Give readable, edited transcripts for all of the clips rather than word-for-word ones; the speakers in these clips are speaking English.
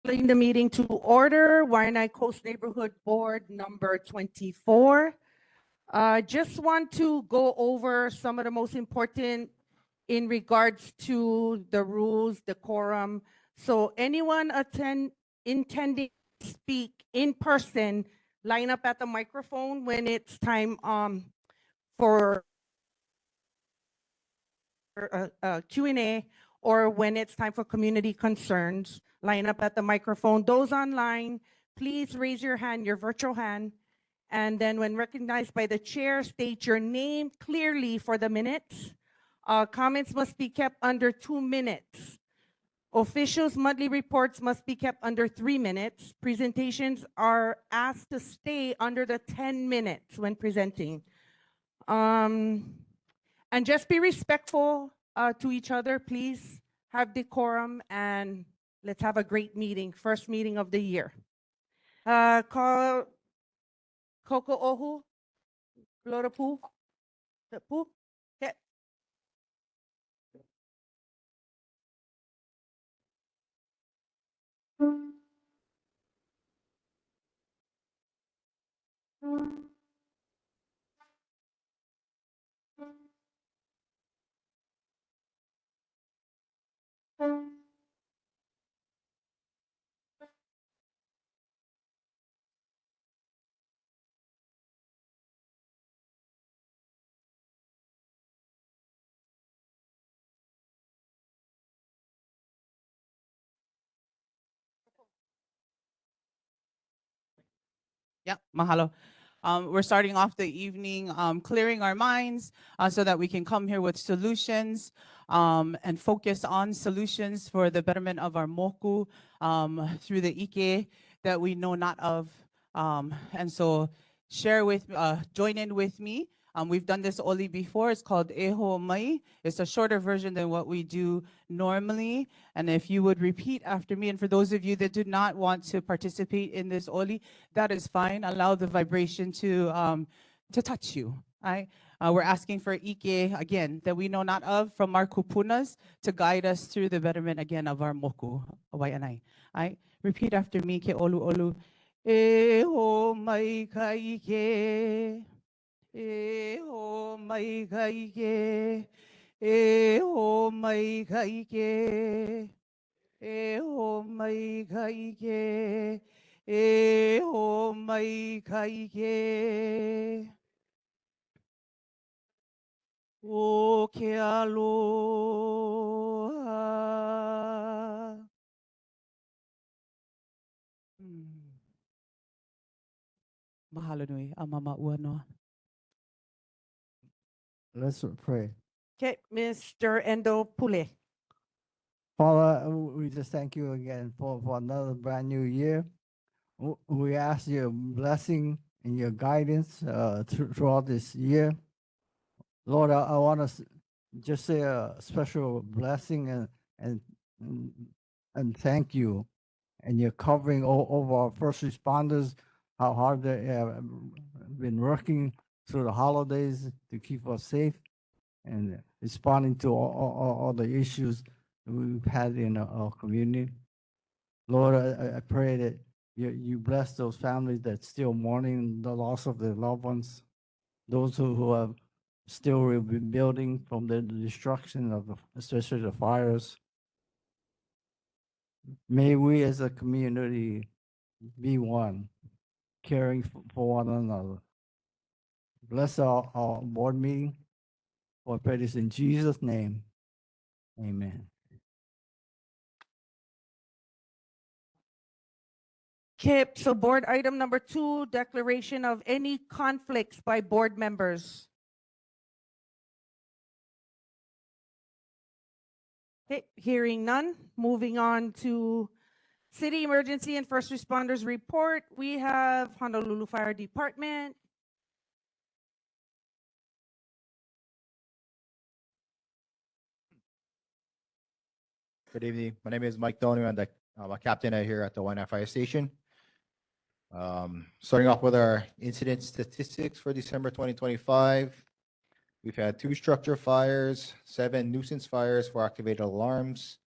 Calling the meeting to order, Wai'anae Coast Neighborhood Board number 24. Just want to go over some of the most important in regards to the rules, the quorum. So anyone intending to speak in person, line up at the microphone when it's time for Q&A, or when it's time for community concerns, line up at the microphone. Those online, please raise your hand, your virtual hand, and then when recognized by the chair, state your name clearly for the minutes. Comments must be kept under 2 minutes. Officials' monthly reports must be kept under 3 minutes. Presentations are asked to stay under the 10 minutes when presenting. And just be respectful to each other, please. Have decorum, and let's have a great meeting, first meeting of the year. Call Coco Ohu, Flora Poo, Poo. Okay. Yeah, mahalo. We're starting off the evening clearing our minds so that we can come here with solutions and focus on solutions for the betterment of our moku through the ike that we know not of. And so join in with me. We've done this oli before. It's called Eho Mai. It's a shorter version than what we do normally. And if you would repeat after me, and for those of you that do not want to participate in this oli, that is fine. Allow the vibration to touch you. Right? We're asking for ike, again, that we know not of from our kupunas to guide us through the betterment, again, of our moku, Wai'anae. Right? Repeat after me, ke olu olu. Eho mai ka ike. Eho mai ka ike. Eho mai ka ike. Eho mai ka ike. Eho mai ka ike. O ke aloha. Mahalo nui, a mama ua noa. Let's pray. Okay, Mr. Endo Pule. Father, we just thank you again for another brand new year. We ask your blessing and your guidance throughout this year. Lord, I want to just say a special blessing and thank you. And you're covering all of our first responders, how hard they have been working through the holidays to keep us safe and responding to all the issues we've had in our community. Lord, I pray that you bless those families that still mourning the loss of their loved ones, those who have still rebuilding from the destruction of especially the fires. May we as a community be one, caring for one another. Bless our board meeting. I pray this in Jesus' name. Amen. Okay, so board item number 2, declaration of any conflicts by board members. Okay, hearing none, moving on to City Emergency and First Responders Report. We have Honolulu Fire Department. Good evening. My name is Mike Donio. I'm a captain here at the Wai'anae Fire Station. Starting off with our incident statistics for December 2025. We've had 2 structure fires, 7 nuisance fires, 4 activated alarms,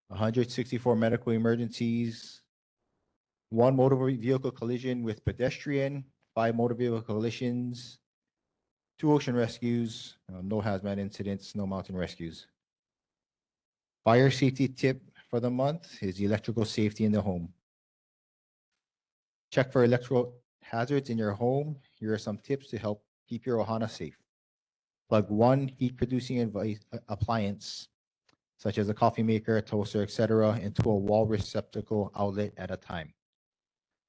164 medical emergencies, 1 motor vehicle collision with pedestrian, 5 motor vehicle collisions, 2 ocean rescues, no hazmat incidents, no mountain rescues. Fire safety tip for the month is electrical safety in the home. Check for electrical hazards in your home. Here are some tips to help keep your ohana safe. Plug one heat-producing appliance, such as a coffee maker, a toaster, etc., into a wall receptacle outlet at a time.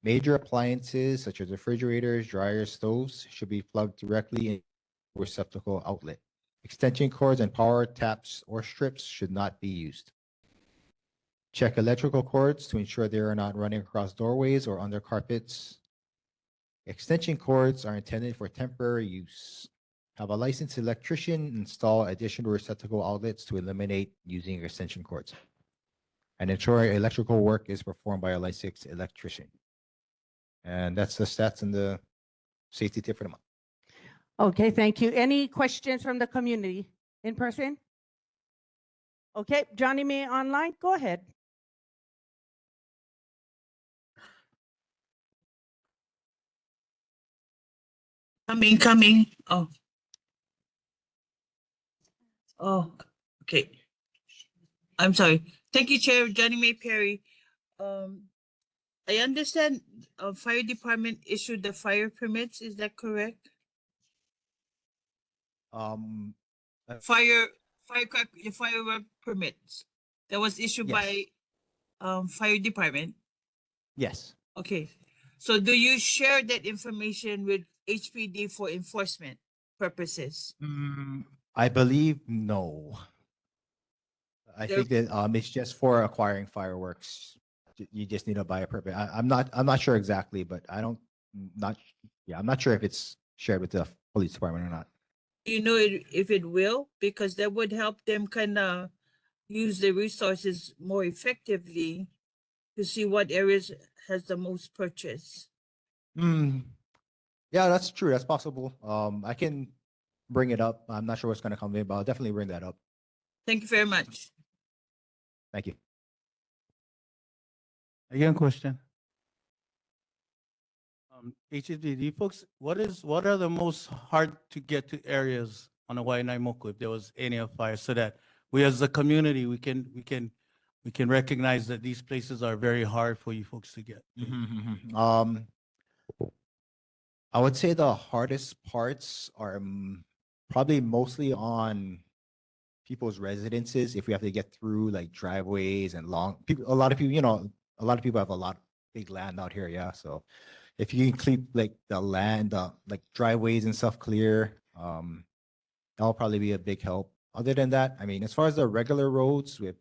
Major appliances, such as refrigerators, dryers, stoves, should be plugged directly in the receptacle outlet. Extension cords and power taps or strips should not be used. Check electrical cords to ensure they are not running across doorways or under carpets. Extension cords are intended for temporary use. Have a licensed electrician install additional receptacle outlets to eliminate using extension cords. And ensure electrical work is performed by a licensed electrician. And that's the stats and the safety tip for the month. Okay, thank you. Any questions from the community in person? Okay, Johnny May online, go ahead. Coming. Oh. Oh, okay. I'm sorry. Thank you, Chair Johnny May Perry. I understand fire department issued the fire permits. Is that correct? Firework permits that was issued Yes. by fire department. Yes. Okay. So do you share that information with HPD for enforcement purposes? I believe no. I think that it's just for acquiring fireworks. You just need to buy a permit. I'm not sure exactly, but I'm not sure if it's shared with the police department or not. You know if it will, because that would help them kind of use the resources more effectively to see what areas has the most purchase. Yeah, that's true. That's possible. I can bring it up. I'm not sure what's going to come in, but I'll definitely bring that up. Thank you very much. Thank you. Again, question. HSBD folks, what are the most hard to get to areas on the Wai'anae Moku if there was any fire, so that we as a community we can recognize that these places are very hard for you folks to get. I would say the hardest parts are probably mostly on people's residences. If we have to get through like driveways and a lot of people have a lot of big land out here. Yeah. So if you can keep like the land, like driveways and stuff clear, that'll probably be a big help. Other than that, I mean, as far as the regular roads, we have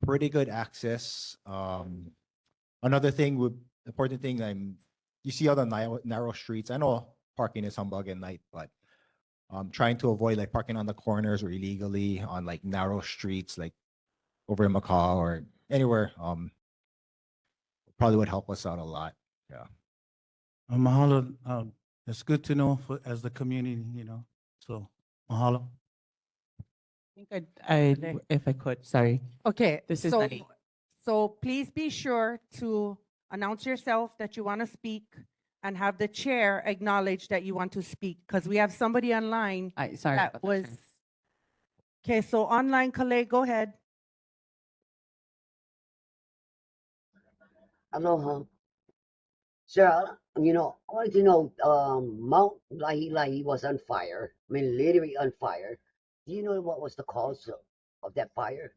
pretty good access. Another important thing, you see all the narrow streets. I know parking is humbug at night, but trying to avoid like parking on the corners or illegally on like narrow streets, like over in Macau or anywhere, probably would help us out a lot. Yeah. Mahalo. It's good to know as the community, So mahalo. I think if I could, sorry. Okay, This is so, Nani. so please be sure to announce yourself that you want to speak and have the chair acknowledge that you want to speak, because we have somebody online Sorry. that about was, Chair. okay, so online, Kale, go ahead. Aloha. Sir, I wanted to know, Mount Lahi was on fire. I mean, literally on fire. Do you know what was the cause of that fire?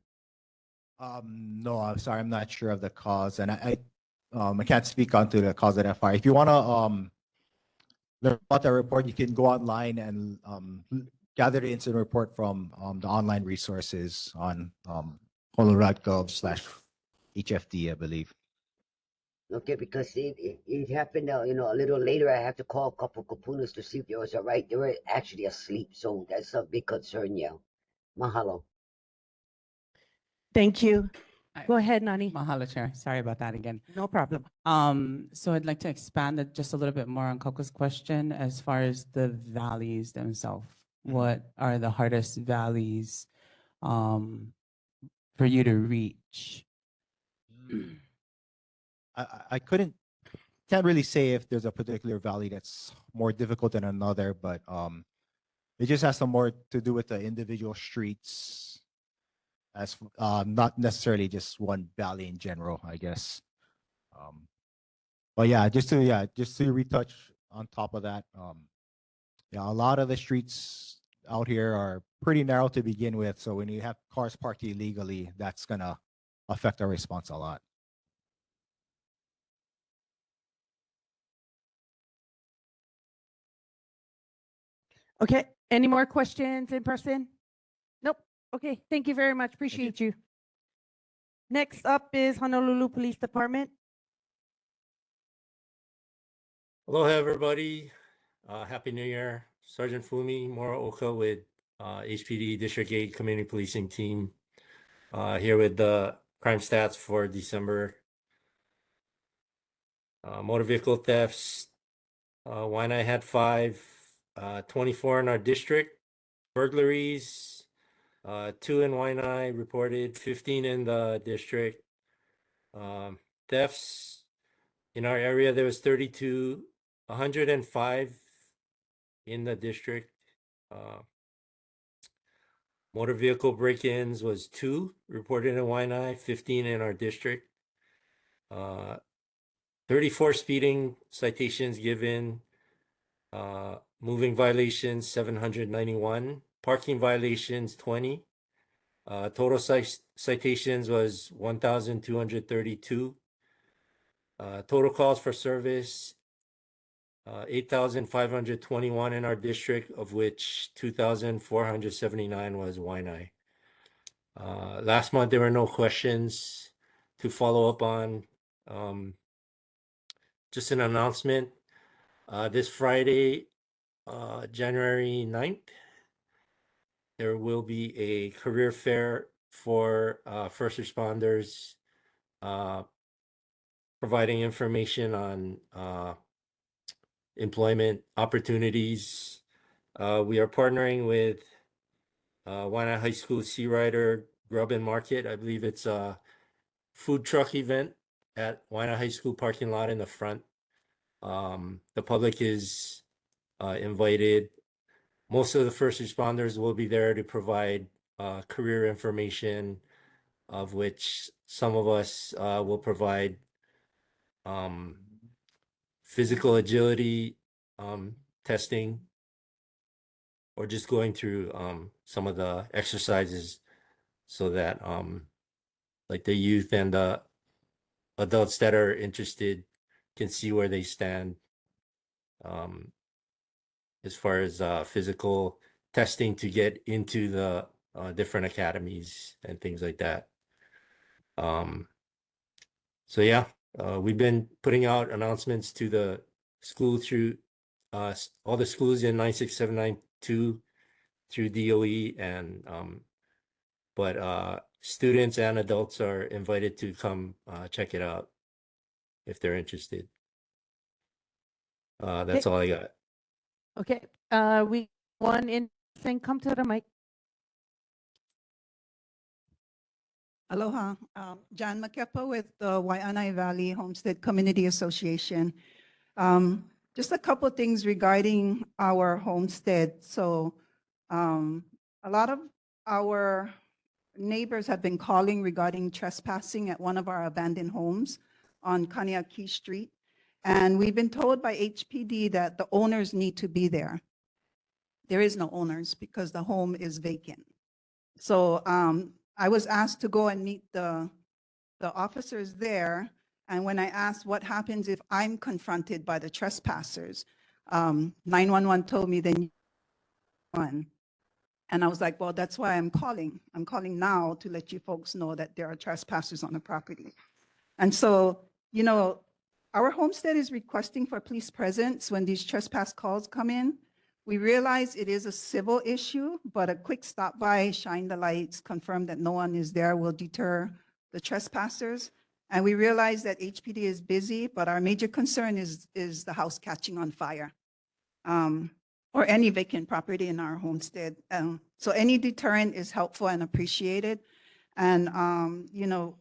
No, I'm sorry, I'm not sure of the cause, and I can't speak onto the cause of that fire. If you want to learn about that report, you can go online and gather the incident report from the online resources on honolulu.gov/HFD, I believe. Okay, because it happened, a little later. I have to call a couple kapunas to see if they was all right. They were actually asleep, so that's a big concern, yeah. Mahalo. Thank you. I- Go ahead, Nani. Mahalo, Chair. Sorry about that again. No problem. So I'd like to expand it just a little bit more on Coco's question as far as the valleys themselves. What are the hardest valleys for you to reach? I can't really say if there's a particular valley that's more difficult than another, but it just has some more to do with the individual streets, as not necessarily just one valley in general, I guess. But yeah, just to retouch on top of that, yeah, a lot of the streets out here are pretty narrow to begin with. So when you have cars parked illegally, that's gonna affect our response a lot. Okay, any more questions in person? Nope. Okay, thank you very much. Appreciate you. Next up is Honolulu Police Department. Aloha, everybody. Happy New Year. Sergeant Fumi Muraoka with HPD District 8 Community Policing Team. Here with the crime stats for December. Motor vehicle thefts. Wai'anae had 5, 24 in our district. Burglaries, 2 in Wai'anae reported, 15 in the district. Thefts, in our area, there was 32, 105 in the district. Motor vehicle break-ins was 2 reported in Wai'anae, 15 in our district. 34 speeding citations given. Moving violations 791. Parking violations 20. Total citations was 1,232. Total calls for service 8,521 in our district, of which 2,479 was Wai'anae. Last month, there were no questions to follow up on. Just an announcement. This Friday, January 9th, there will be a career fair for first responders, providing information on employment opportunities. We are partnering with Wai'anae High School Sea Rider Grub and Market. I believe it's a food truck event at Wai'anae High School parking lot in the front. The public is invited. Most of the first responders will be there to provide career information, of which some of us will provide physical agility testing, or just going through some of the exercises so that like the youth and the adults that are interested can see where they stand as far as physical testing to get into the different academies and things like that. So yeah, we've been putting out announcements to the school through all the schools in 96792 through DOE, and but students and adults are invited to come check it out if they're interested. That's all I got. Okay, we one in, then come to the mic. Aloha, John Makepa with the Wai'anae Valley Homestead Community Association. Just a couple of things regarding our homestead. So a lot of our neighbors have been calling regarding trespassing at one of our abandoned homes on Kaneaki Street. And we've been told by HPD that the owners need to be there. There is no owners because the home is vacant. So I was asked to go and meet the officers there. And when I asked what happens if I'm confronted by the trespassers, 911 told me then one. And I was like, well, that's why I'm calling. I'm calling now to let you folks know that there are trespassers on the property. And so, you know, our homestead is requesting for police presence when these trespass calls come in. We realize it is a civil issue, but a quick stop by, shine the lights, confirm that no one is there will deter the trespassers. And we realize that HPD is busy, but our major concern is the house catching on fire, or any vacant property in our homestead. So any deterrent is helpful and appreciated. And, you know,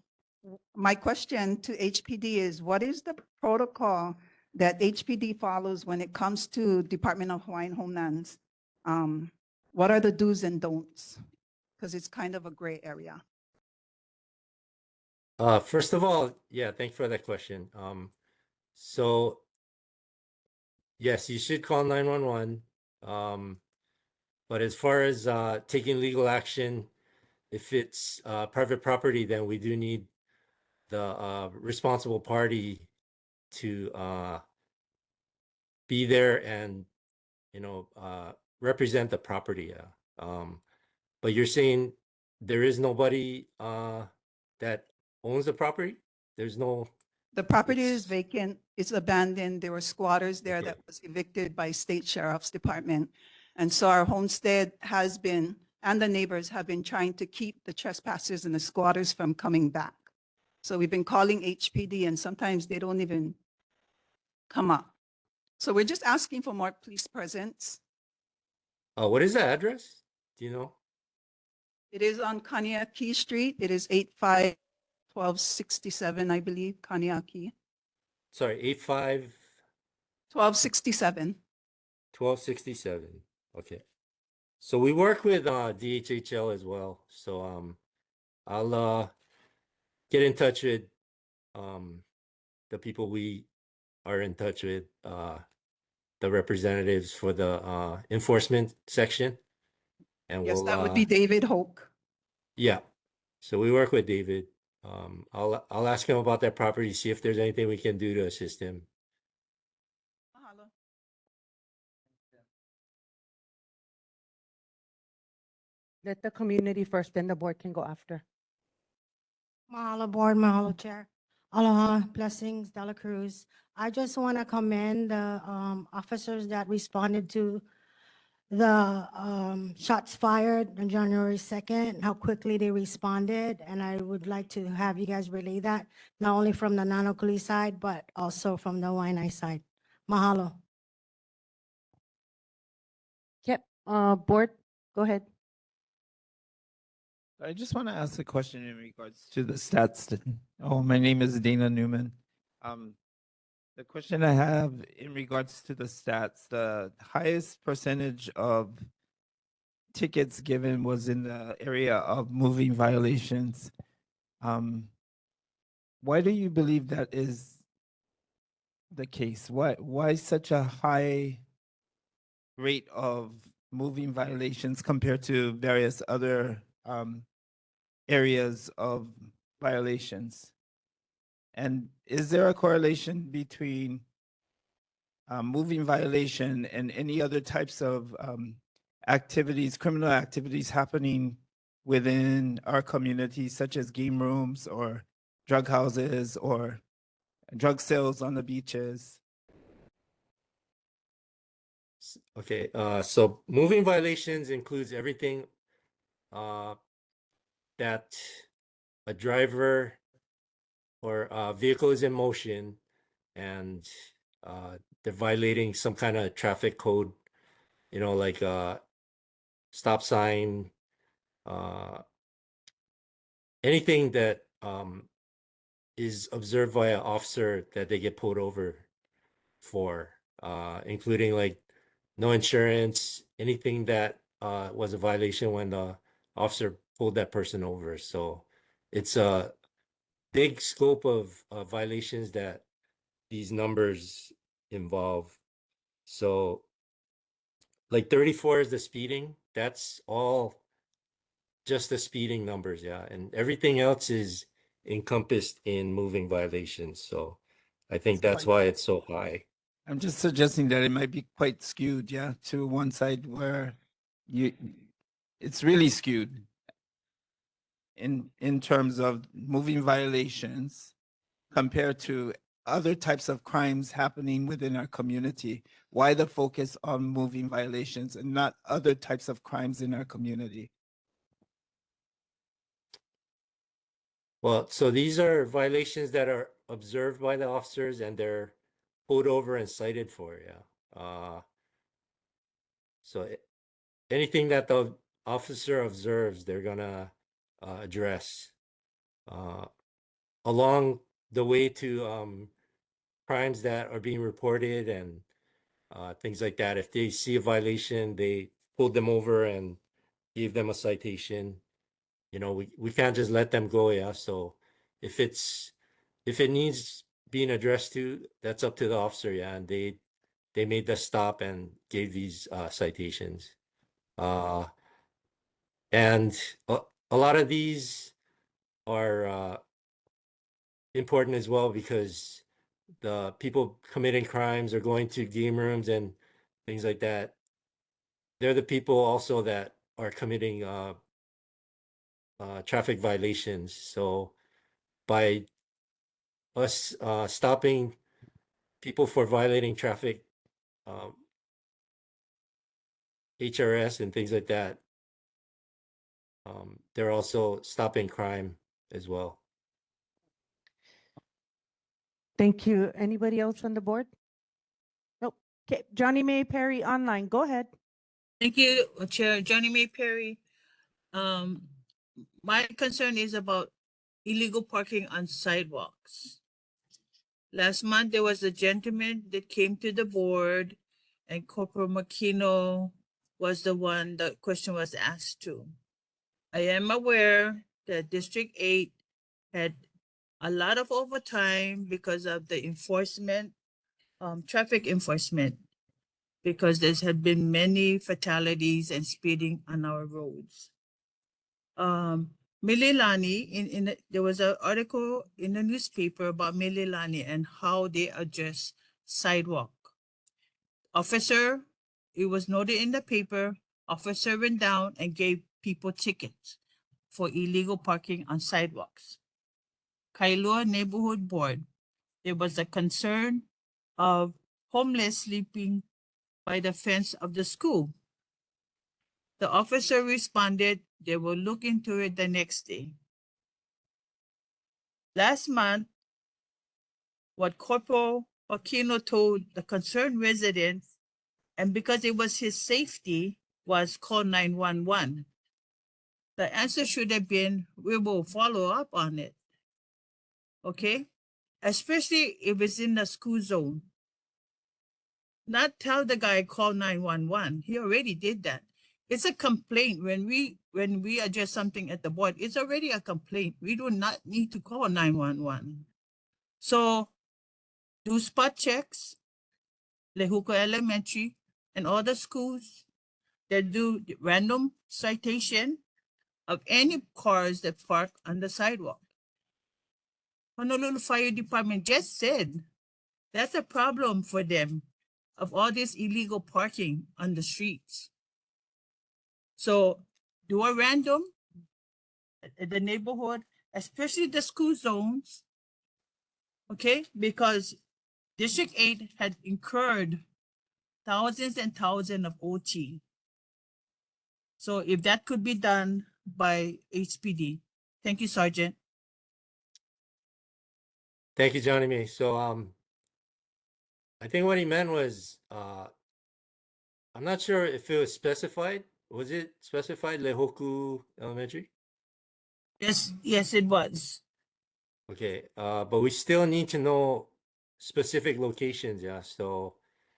My question to HPD is, what is the protocol that HPD follows when it comes to Department of Hawaiian Homelands? What are the do's and don'ts? Because it's kind of a gray area. First of all, yeah, thanks for that question. So yes, you should call 911. But as far as taking legal action, if it's private property, then we do need the responsible party to be there and, you know, represent the property. But you're saying there is nobody that owns the property? There's no, The property is It's- vacant, it's abandoned, there were squatters there Okay. that was evicted by State Sheriff's Department. And so our homestead has been, and the neighbors have been trying to keep the trespassers and the squatters from coming back. So we've been calling HPD and sometimes they don't even come up. So we're just asking for more police presence. what is the address? Do you know? It is on Kaniaki Street. It is 85-1267, I believe, Kaniaki. Sorry, 85 1267. 1267. Okay. So we work with DHHL as well. So I'll get in touch with the people we are in touch with, the representatives for the enforcement section. And Yes, we'll that would be David Hoke. yeah. So we work with David. I'll ask him about that property, see if there's anything we can do to assist him. Mahalo. Let the community first, then the board can go after. Mahalo Board, Mahalo Chair. Aloha, blessings, Dela Cruz. I just want to commend the officers that responded to the shots fired on January 2nd, how quickly they responded. And I would like to have you guys relay that, not only from the Nanakuli side, but also from the Wai'anae side. Mahalo. Yep, board, go ahead. I just want to ask a question in regards to the stats. Oh, my name is Dana Newman. The question I have in regards to the stats, the highest percentage of tickets given was in the area of moving violations. Why do you believe that is the case? Why such a high rate of moving violations compared to various other areas of violations? And is there a correlation between moving violation and any other types of activities, criminal activities happening within our community, such as game rooms or drug houses or drug sales on the beaches? Okay, so moving violations includes everything that a driver or a vehicle is in motion and they're violating some kind of traffic code, you know, like stop sign, anything that is observed by an officer that they get pulled over for, including like no insurance, anything that was a violation when the officer pulled that person over. So it's a big scope of violations that these numbers involve. So like 34 is the speeding. That's all just the speeding numbers, yeah. And everything else is encompassed in moving violations. So I think that's why it's so high. I'm just suggesting that it might be quite skewed, yeah, to one side where it's really skewed in terms of moving violations compared to other types of crimes happening within our community. Why the focus on moving violations and not other types of crimes in our community? Well, so these are violations that are observed by the officers and they're pulled over and cited for, yeah. So anything that the officer observes, they're gonna address. along the way to crimes that are being reported and things like that. If they see a violation, they pulled them over and gave them a citation. You know, we can't just let them go, yeah. So if it needs being addressed to, that's up to the officer, yeah. And they made the stop and gave these citations. And a lot of these are important as well because the people committing crimes are going to game rooms and things like that. They're the people also that are committing traffic violations. So by us stopping people for violating traffic, HRS and things like that, they're also stopping crime as well. Thank you. Anybody else on the board? Nope. Okay, Johnny May Perry online, go ahead. Thank you, Chair Johnny May Perry. My concern is about illegal parking on sidewalks. Last month, there was a gentleman that came to the board and Corporal Makino was the one the question was asked to. I am aware that District 8 had a lot of overtime because of the enforcement, traffic enforcement, because there had been many fatalities and speeding on our roads. Mililani, there was an article in the newspaper about Mililani and how they address sidewalk. Officer, it was noted in the paper, officer went down and gave people tickets for illegal parking on sidewalks. Kailua Neighborhood Board, there was a concern of homeless sleeping by the fence of the school. The officer responded, they will look into it the next day. Last month, what Corporal Aquino told the concerned residents, and because it was his safety, was call 911. The answer should have been, we will follow up on it. Okay? Especially if it's in the school zone. Not tell the guy call 911. He already did that. It's a complaint. When we address something at the board, it's already a complaint. We do not need to call 911. So do spot checks, Lehuka Elementary, and all the schools that do random citation of any cars that park on the sidewalk. Honolulu Fire Department just said that's a problem for them of all this illegal parking on the streets. So do a random at the neighborhood, especially the school zones, okay? Because District 8 had incurred thousands and thousands of OT. So if that could be done by HPD. Thank you, Sergeant. Thank you, Johnny May. So I think what he meant was I'm not sure if it was specified. Was it specified Lehoku Elementary? Yes, it was. Okay, but we still need to know specific locations, yeah. So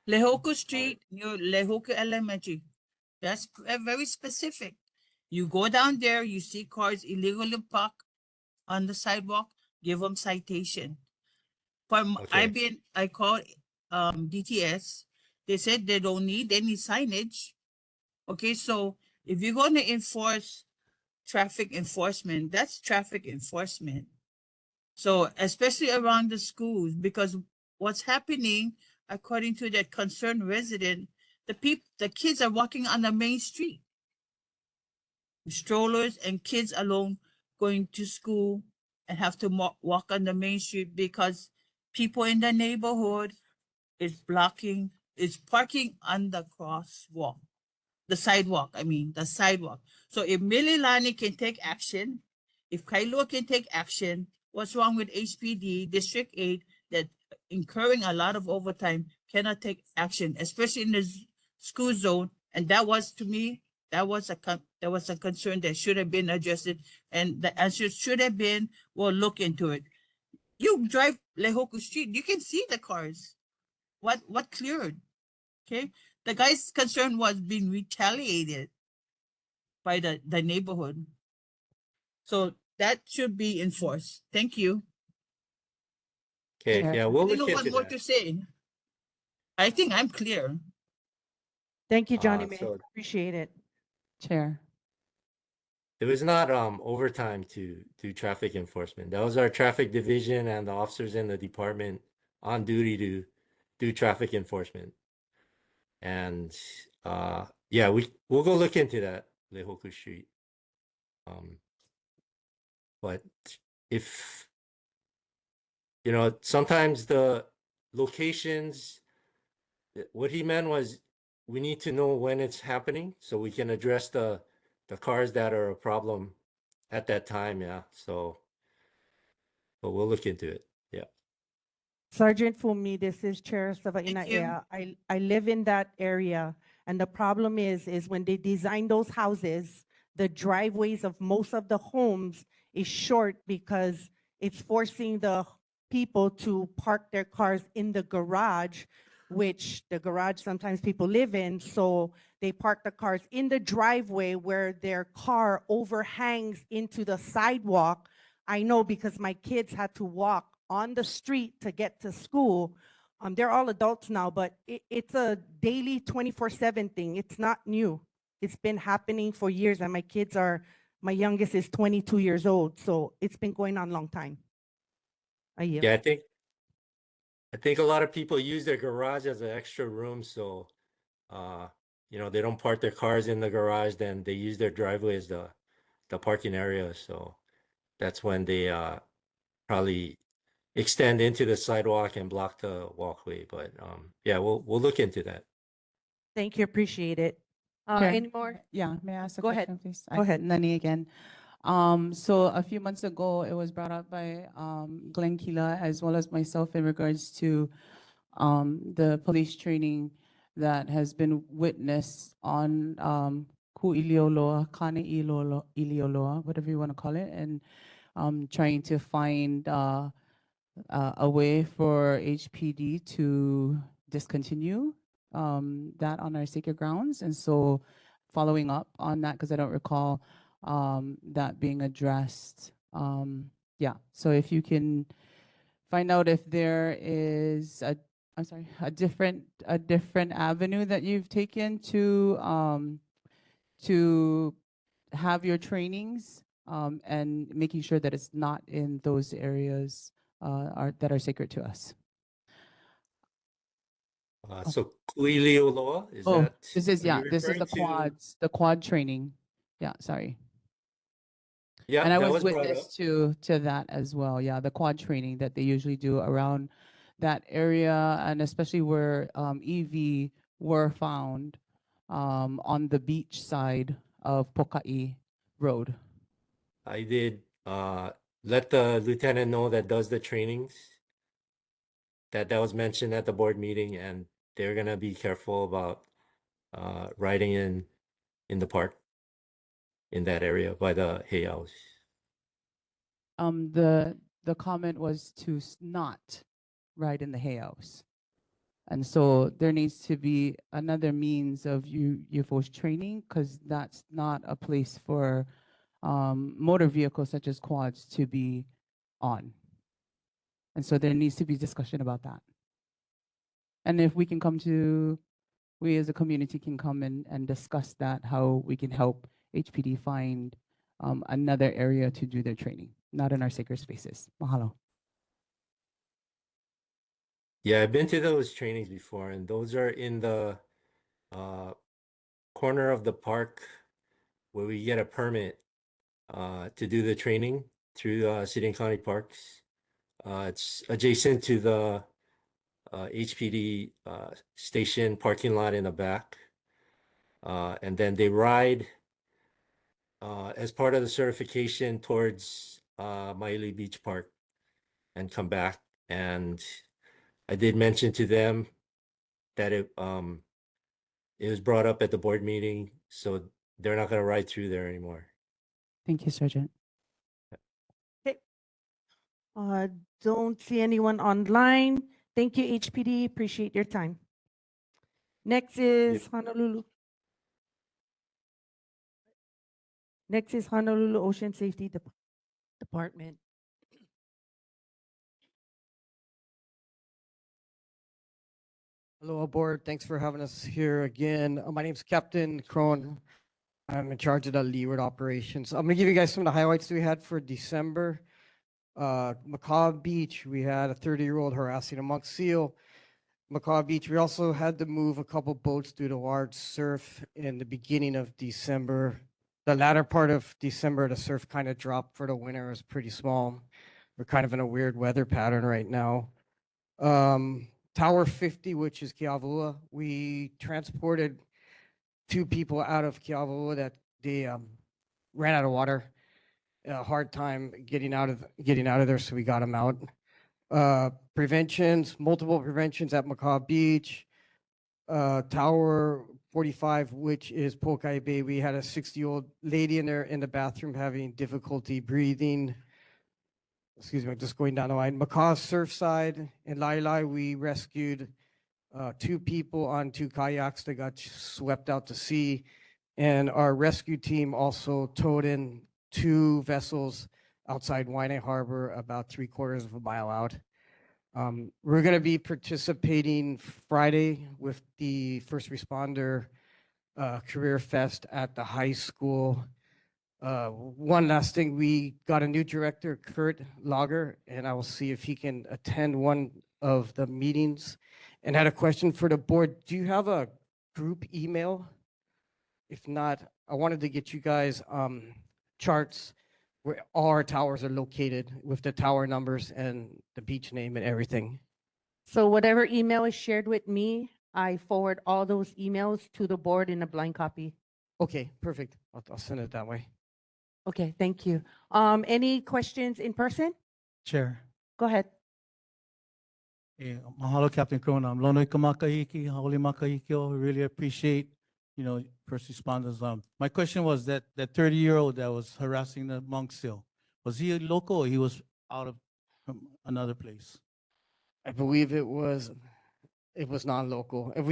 Lehoku Street, near Lehoku Elementary. That's very specific. You go down there, you see cars illegally parked on the sidewalk, give them citation. okay. I called DTS. They said they don't need any signage. Okay, so if you're going to enforce traffic enforcement, that's traffic enforcement. So especially around the schools, because what's happening, according to that concerned resident, the kids are walking on the main street. Strollers and kids alone going to school and have to walk on the main street because people in the neighborhood is parking on the crosswalk, the sidewalk, the sidewalk. So if Mililani can take action, if Kailua can take action, what's wrong with HPD, District 8, that incurring a lot of overtime cannot take action, especially in the school zone? And that was, to me, that was a concern that should have been addressed, and the answer should have been, we'll look into it. You drive Lehoku Street, you can see the cars. What cleared? Okay, the guy's concern was being retaliated by the neighborhood, so that should be enforced. Thank you. Okay, Chair. yeah, I we'll don't know look what into more that. to say. I think I'm clear. Thank you, Johnny May. So Appreciate it. Chair. there was not overtime to do traffic enforcement. That was our traffic division and the officers in the department on duty to do traffic enforcement. And yeah, we'll go look into that, Lehoku Street. But if you know, sometimes the locations, what he meant was we need to know when it's happening so we can address the cars that are a problem at that time. Yeah. So, but we'll look into it. Yeah. Sergeant Fumi, this is Chair Thank you. Wai'anae. I live in that area, and the problem is when they design those houses, the driveways of most of the homes is short because it's forcing the people to park their cars in the garage, which the garage sometimes people live in, so they park the cars in the driveway where their car overhangs into the sidewalk. I know because my kids had to walk on the street to get to school. They're all adults now, but it's a daily 24/7 thing. It's not new. It's been happening for years, and my youngest is 22 years old, so it's been going on a long time. I yield. Yeah, I think a lot of people use their garage as an extra room, so you know, they don't park their cars in the garage, then they use their driveway as the parking area. So that's when they probably extend into the sidewalk and block the walkway. But yeah, we'll look into that. Thank you, appreciate it. Chair. Any more? Yeah, may I ask a Go ahead. question, please? Go ahead. Nani again. So a few months ago, it was brought up by Glenn Kila as well as myself in regards to the police training that has been witnessed on Ku'ilioloa, Kane Ilioloa, whatever you want to call it, and trying to find a way for HPD to discontinue that on our sacred grounds. And so following up on that, because I don't recall that being addressed. Yeah, so if you can find out if there is a different avenue that you've taken to have your trainings and making sure that it's not in those areas that are sacred to us. So Kuilioloa, is Oh, that? this is are you this is referring the to- the quad training. Yeah, sorry. Yeah, And I that was was brought up. witness to that as well. Yeah, the quad training that they usually do around that area, and especially where EV were found on the beach side of Pokai Road. I did let the lieutenant know that does the trainings that was mentioned at the board meeting, and they're gonna be careful about riding in the park in that area by the hay house. The comment was to not ride in the hay house. And so there needs to be another means of you folks training, because that's not a place for motor vehicles such as quads to be on. And so there needs to be discussion about that. And if we can we as a community can come and discuss that, how we can help HPD find another area to do their training, not in our sacred spaces. Mahalo. Yeah, I've been to those trainings before, and those are in the corner of the park where we get a permit to do the training through city and county parks. It's adjacent to the HPD station parking lot in the back. And then they ride as part of the certification towards Maili Beach Park and come back. And I did mention to them that it was brought up at the board meeting, so they're not going to ride through there anymore. Thank you, Sergeant. Don't see anyone online. Thank you, HPD. Appreciate your time. Next is Honolulu. Next is Honolulu Ocean Safety Department. Hello, board. Thanks for having us here again. My name's Captain Crone. I'm in charge of the leeward operations. I'm gonna give you guys some of the highlights we had for December. Macaw Beach, we had a 30-year-old harassing a monk seal. Macaw Beach, we also had to move a couple boats due to large surf in the beginning of December. The latter part of December, the surf kind of dropped for the winter. It was pretty small. We're kind of in a weird weather pattern right now. Tower 50, which is Keavua, we transported 2 people out of Keavua that they ran out of water. A hard time getting out of there, so we got them out. Preventions, multiple preventions at Macaw Beach. Tower 45, which is Pokai Bay, we had a 60-year-old lady in there in the bathroom having difficulty breathing. Excuse me, I'm just going down the line. Macaw Surfside in Lailai, we rescued 2 people on 2 kayaks that got swept out to sea. And our rescue team also towed in 2 vessels outside Wai'anae Harbor, about 3/4 of a mile out. We're going to be participating Friday with the first responder career fest at the high school. One last thing, we got a new director, Kurt Lager, and I will see if he can attend one of the meetings. And had a question for the board. Do you have a group email? If not, I wanted to get you guys charts where all our towers are located with the tower numbers and the beach name and everything. So whatever email is shared with me, I forward all those emails to the board in a blind copy. Okay, perfect. I'll send it that way. Okay, thank you. Any questions in person? Chair. Go ahead. Mahalo, Captain Crone. I'm Lono Kamakahiki, Haole Makahikio. Really appreciate, first responders. My question was that 30-year-old that was harassing the monk seal, was he a local or he was out of from another place? I believe it was non-local. And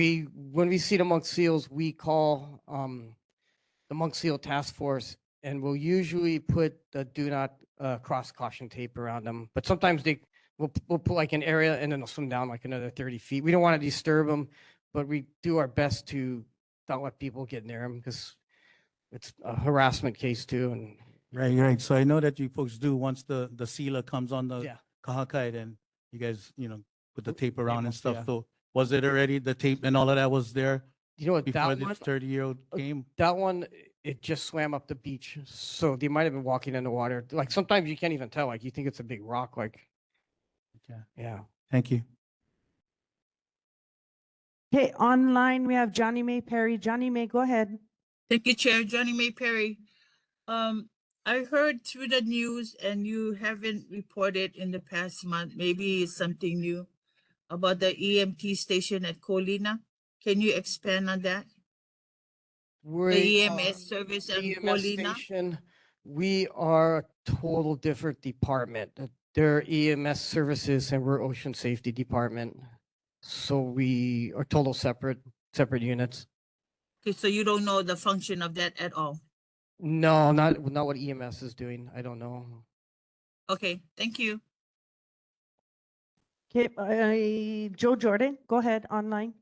when we see the monk seals, we call the monk seal task force, and we'll usually put the do not cross caution tape around them. But sometimes we'll put like an area and then they'll swim down like another 30 feet. We don't want to disturb them, but we do our best to not let people get near them because it's a harassment case too. And Right. So I know that you folks do, once the sealer comes on the yeah, kahakai, then you guys, put the tape Tape around and off, stuff. yeah. So was it already, the tape and all of that was there you know what, before that this one, 30-year-old came? that one, it just swam up the beach. So they might have been walking in the water. Like sometimes you can't even tell, like you think it's a big rock, like, Okay. yeah. Thank you. Okay, online we have Johnny May Perry. Johnny May, go ahead. Thank you, Chair. Johnny May Perry. I heard through the news, and you haven't reported in the past month, maybe it's something new, about the EMT station at Colina. Can you expand on that? The EMS service at EMS Colina? station, we are a total different department. They're EMS services and we're ocean safety department. So we are total separate units. Okay, so you don't know the function of that at all? No, not what EMS is doing. I don't know. Okay, thank you. Okay, Joe Jordan, go ahead online.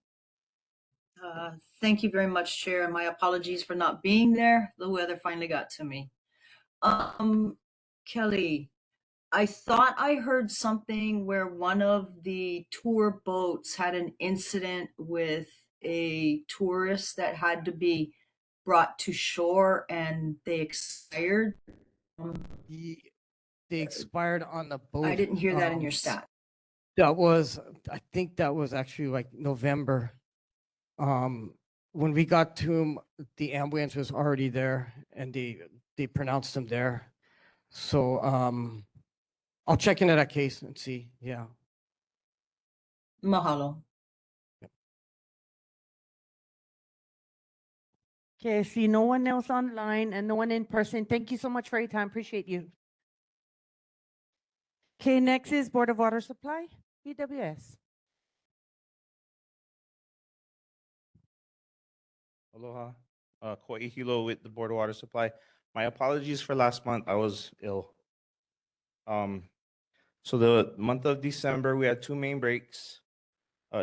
Thank you very much, Chair, and my apologies for not being there. The weather finally got to me. Kelly, I thought I heard something where one of the tour boats had an incident with a tourist that had to be brought to shore and they expired. They expired on the boat. I didn't hear that in your stat. I think that was actually like November. When we got to him, the ambulance was already there and they pronounced him there. So I'll check into that case and see. Yeah. Mahalo. Okay, I see no one else online and no one in person. Thank you so much for your time. Appreciate you. Okay, next is Board of Water Supply, BWS. Aloha. Ko'ihilo with the Board of Water Supply. My apologies for last month. I was ill. So the month of December, we had two main breaks.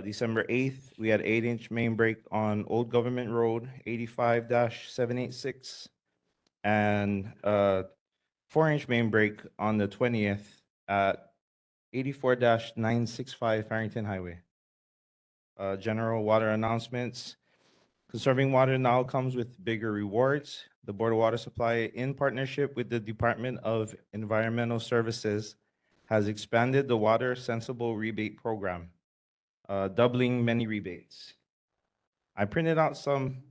December 8th, we had 8-inch main break on Old Government Road, 85-786. And 4-inch main break on the 20th at 84-965 Farrington Highway. General water announcements. Conserving water now comes with bigger rewards. The Board of Water Supply, in partnership with the Department of Environmental Services, has expanded the Water Sensible Rebate Program, doubling many rebates. I printed out some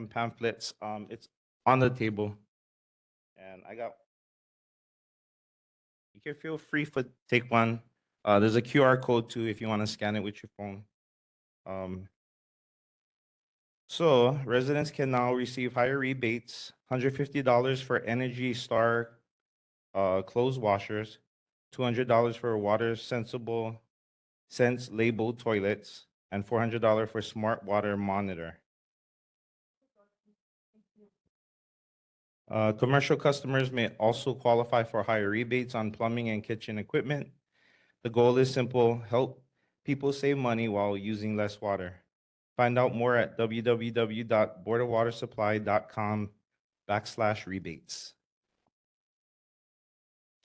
pamphlets. It's on the table, and you can feel free to take one. There's a QR code too if you want to scan it with your phone. So residents can now receive higher rebates, $150 for Energy Star clothes washers, $200 for water sensible sense labeled toilets, and $400 for smart water monitor. Commercial customers may also qualify for higher rebates on plumbing and kitchen equipment. The goal is simple: help people save money while using less water. Find out more at www.boardofwatersupply.com/rebates.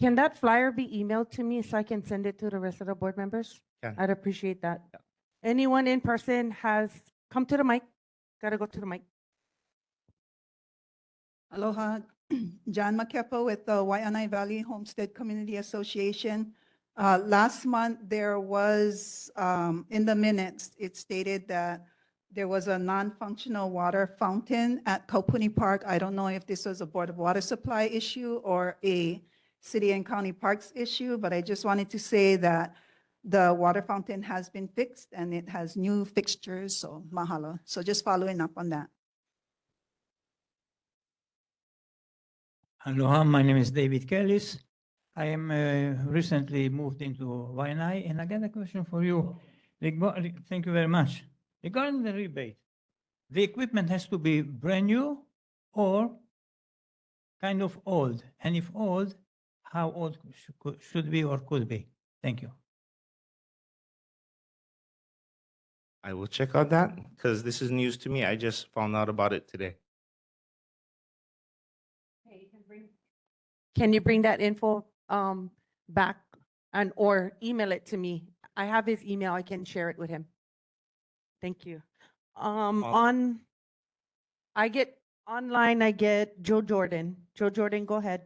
Can that flyer be emailed to me so I can send it to the rest of the board members? Can. I'd appreciate that. Anyone in person has, come to the mic. Gotta go to the mic. Aloha, John Makepa with the Wai'anae Valley Homestead Community Association. Last month, there was, in the minutes, it stated that there was a non-functional water fountain at Kaupuni Park. I don't know if this was a Board of Water Supply issue or a City and County Parks issue, but I just wanted to say that the water fountain has been fixed and it has new fixtures, so mahalo. So just following up on that. Aloha, my name is David Kellis. I am recently moved into Wai'anae, and I got a question for you. Thank you very much. Regarding the rebate, the equipment has to be brand new or kind of old? And if old, how old should be or could be? Thank you. I will check on that because this is news to me. I just found out about it today. Can you bring that info back and or email it to me? I have his email. I can share it with him. Thank you. I get online, I get Joe Jordan. Joe Jordan, go ahead.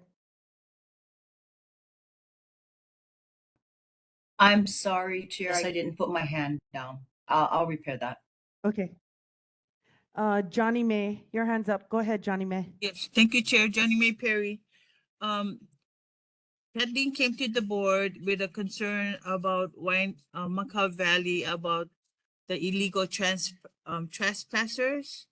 I'm sorry, Chair. I didn't put my hand down. I'll repair that. Okay. Johnny May, your hand's up. Go ahead, Johnny May. Yes, thank you, Chair. Johnny May Perry. Kathleen came to the board with a concern about Macau Valley, about the illegal trespassers.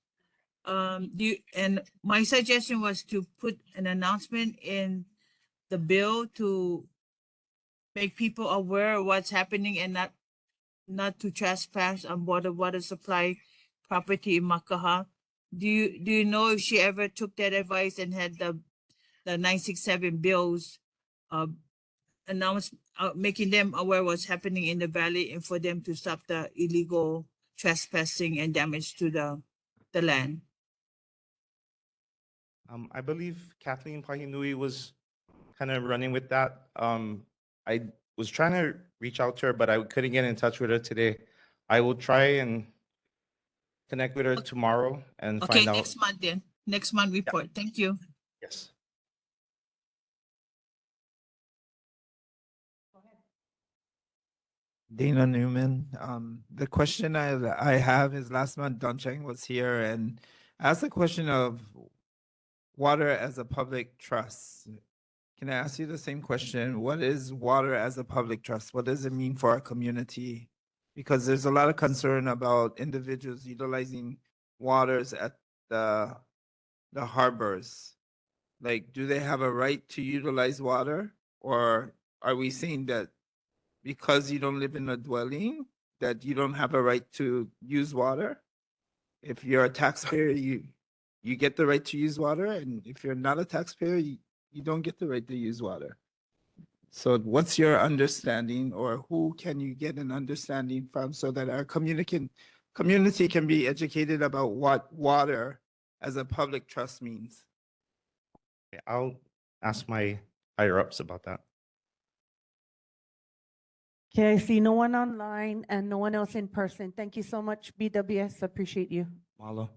And my suggestion was to put an announcement in the bill to make people aware of what's happening and not to trespass on water supply property in Makaha. Do you know if she ever took that advice and had the 967 bills making them aware what's happening in the valley and for them to stop the illegal trespassing and damage to the land? I believe Kathleen Pahinui was kind of running with that. I was trying to reach out to her, but I couldn't get in touch with her today. I will try and connect with her tomorrow and find out. Next month then. Next month report. Thank you. Yes. Dana Newman. The question I have is last month Don Cheng was here and asked the question of water as a public trust. Can I ask you the same question? What is water as a public trust? What does it mean for our community? Because there's a lot of concern about individuals utilizing waters at the harbors. Like, do they have a right to utilize water? Or are we saying that because you don't live in a dwelling, that you don't have a right to use water? If you're a taxpayer, you get the right to use water, and if you're not a taxpayer, you don't get the right to use water. So what's your understanding, or who can you get an understanding from so that our community can be educated about what water as a public trust means? Okay, I'll ask my higher ups about that. Okay, I see no one online and no one else in person. Thank you so much, BWS. Appreciate you. Mahalo.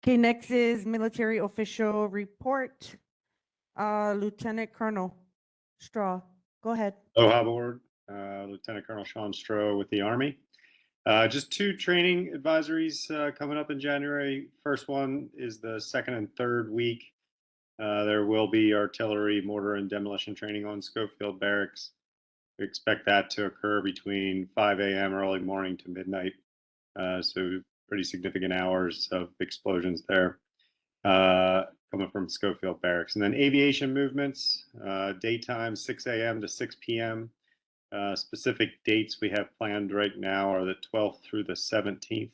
Okay, next is military official report. Lieutenant Colonel Straw, go ahead. Aloha Board, Lieutenant Colonel Sean Stroh with the Army. Just 2 training advisories coming up in January. First one is the 2nd and 3rd week. There will be artillery, mortar, and demolition training on Schofield Barracks. We expect that to occur between 5 a.m. early morning to midnight. So pretty significant hours of explosions there coming from Schofield Barracks. And then aviation movements, daytime 6 a.m. to 6 p.m. Specific dates we have planned right now are the 12th through the 17th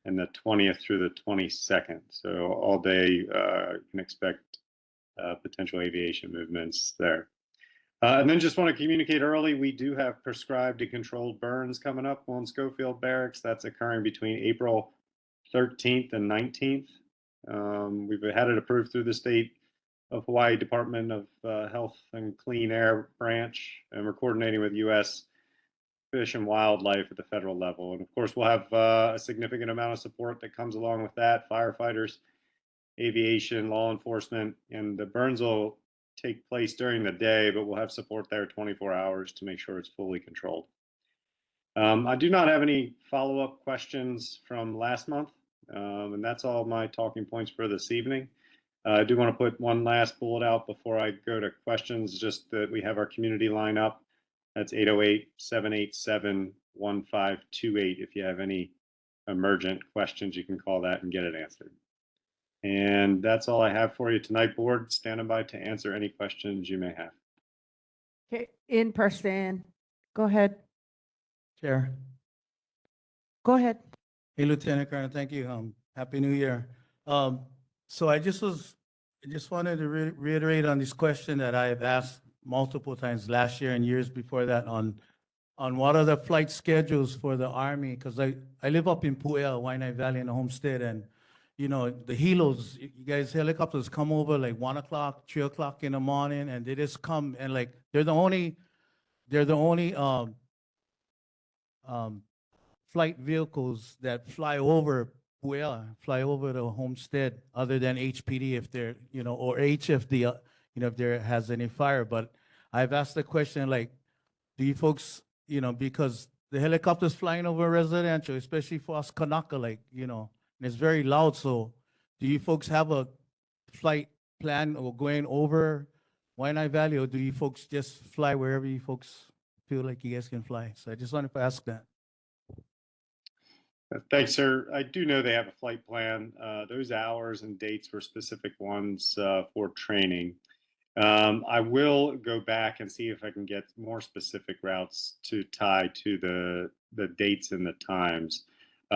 and the 20th through the 22nd. So all day you can expect potential aviation movements there. And then just want to communicate early, we do have prescribed and controlled burns coming up on Schofield Barracks. That's occurring between April 13th and 19th. We've had it approved through the state of Hawaii Department of Health and Clean Air branch, and we're coordinating with U.S. Fish and Wildlife at the federal level. And of course, we'll have a significant amount of support that comes along with that, firefighters, aviation, law enforcement, and the burns will take place during the day, but we'll have support there 24 hours to make sure it's fully controlled. I do not have any follow-up questions from last month, and that's all my talking points for this evening. I do want to put one last bullet out before I go to questions, just that we have our community line up. That's 808-787-1528. If you have any emergent questions, you can call that and get it answered. And that's all I have for you tonight, Board. Standing by to answer any questions you may have. Okay, in person, go ahead. Chair. Go ahead. Hey, Lieutenant Colonel, thank you. Happy New Year. So I just wanted to reiterate on this question that I have asked multiple times last year and years before that on what are the flight schedules for the Army? Because I live up in Pu'ea, Wai'anae Valley in the homestead, and you know, the helos, you guys, helicopters come over like 1 o'clock, 3 o'clock in the morning, and they just come and like, they're the only flight vehicles that fly over Pu'ea, fly over the homestead, other than HPD if they're, you know, or HFD, you know, if there has any fire. But I've asked the question, like, do you folks, you know, because the helicopters flying over residential, especially for us Kanaka, like, you know, and it's very loud. So do you folks have a flight plan or going over Wai'anae Valley, or do you folks just fly wherever you folks feel like you guys can fly? So I just wanted to ask that. Thanks, sir. I do know they have a flight plan. Those hours and dates were specific ones for training. I will go back and see if I can get more specific routes to tie to the dates and the times,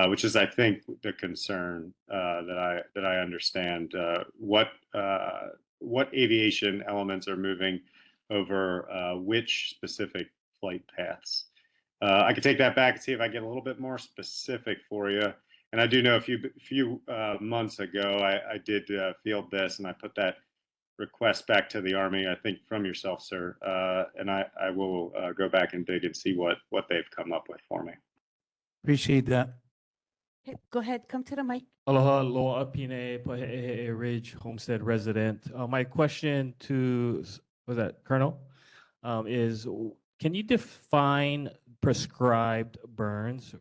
which is, I think, the concern that I understand. What aviation elements are moving over which specific flight paths? I could take that back and see if I get a little bit more specific for you. And I do know a few months ago, I did field this, and I put that request back to the Army, I think from yourself, sir. And I will go back and dig and see what they've come up with for me. Appreciate that. Okay, go ahead, come to the mic. Aloha, loa pine Pahe'ehe Ridge Homestead resident. My question to, was that Colonel, is can you define prescribed burns?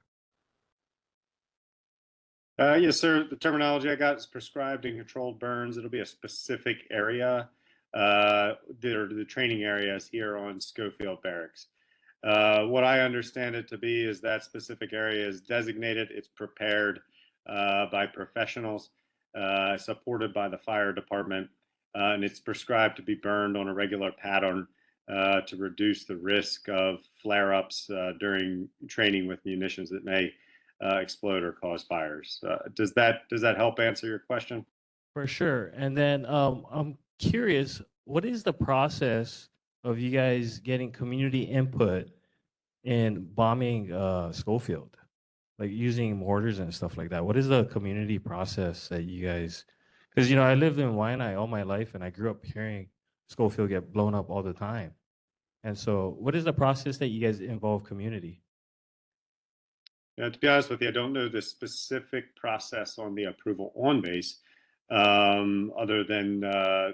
Yes, sir. The terminology I got is prescribed and controlled burns. It'll be a specific area. The training areas here on Schofield Barracks. What I understand it to be is that specific area is designated. It's prepared by professionals, supported by the fire department. and it's prescribed to be burned on a regular pattern to reduce the risk of flare-ups during training with munitions that may explode or cause fires. Does that help answer your question? For sure. And then I'm curious, what is the process of you guys getting community input in bombing Schofield? Like using mortars and stuff like that. What is the community process that you guys, because I lived in Wai'anae all my life and I grew up hearing Schofield get blown up all the time. And so what is the process that you guys involve community? To be honest with you, I don't know the specific process on the approval on base, other than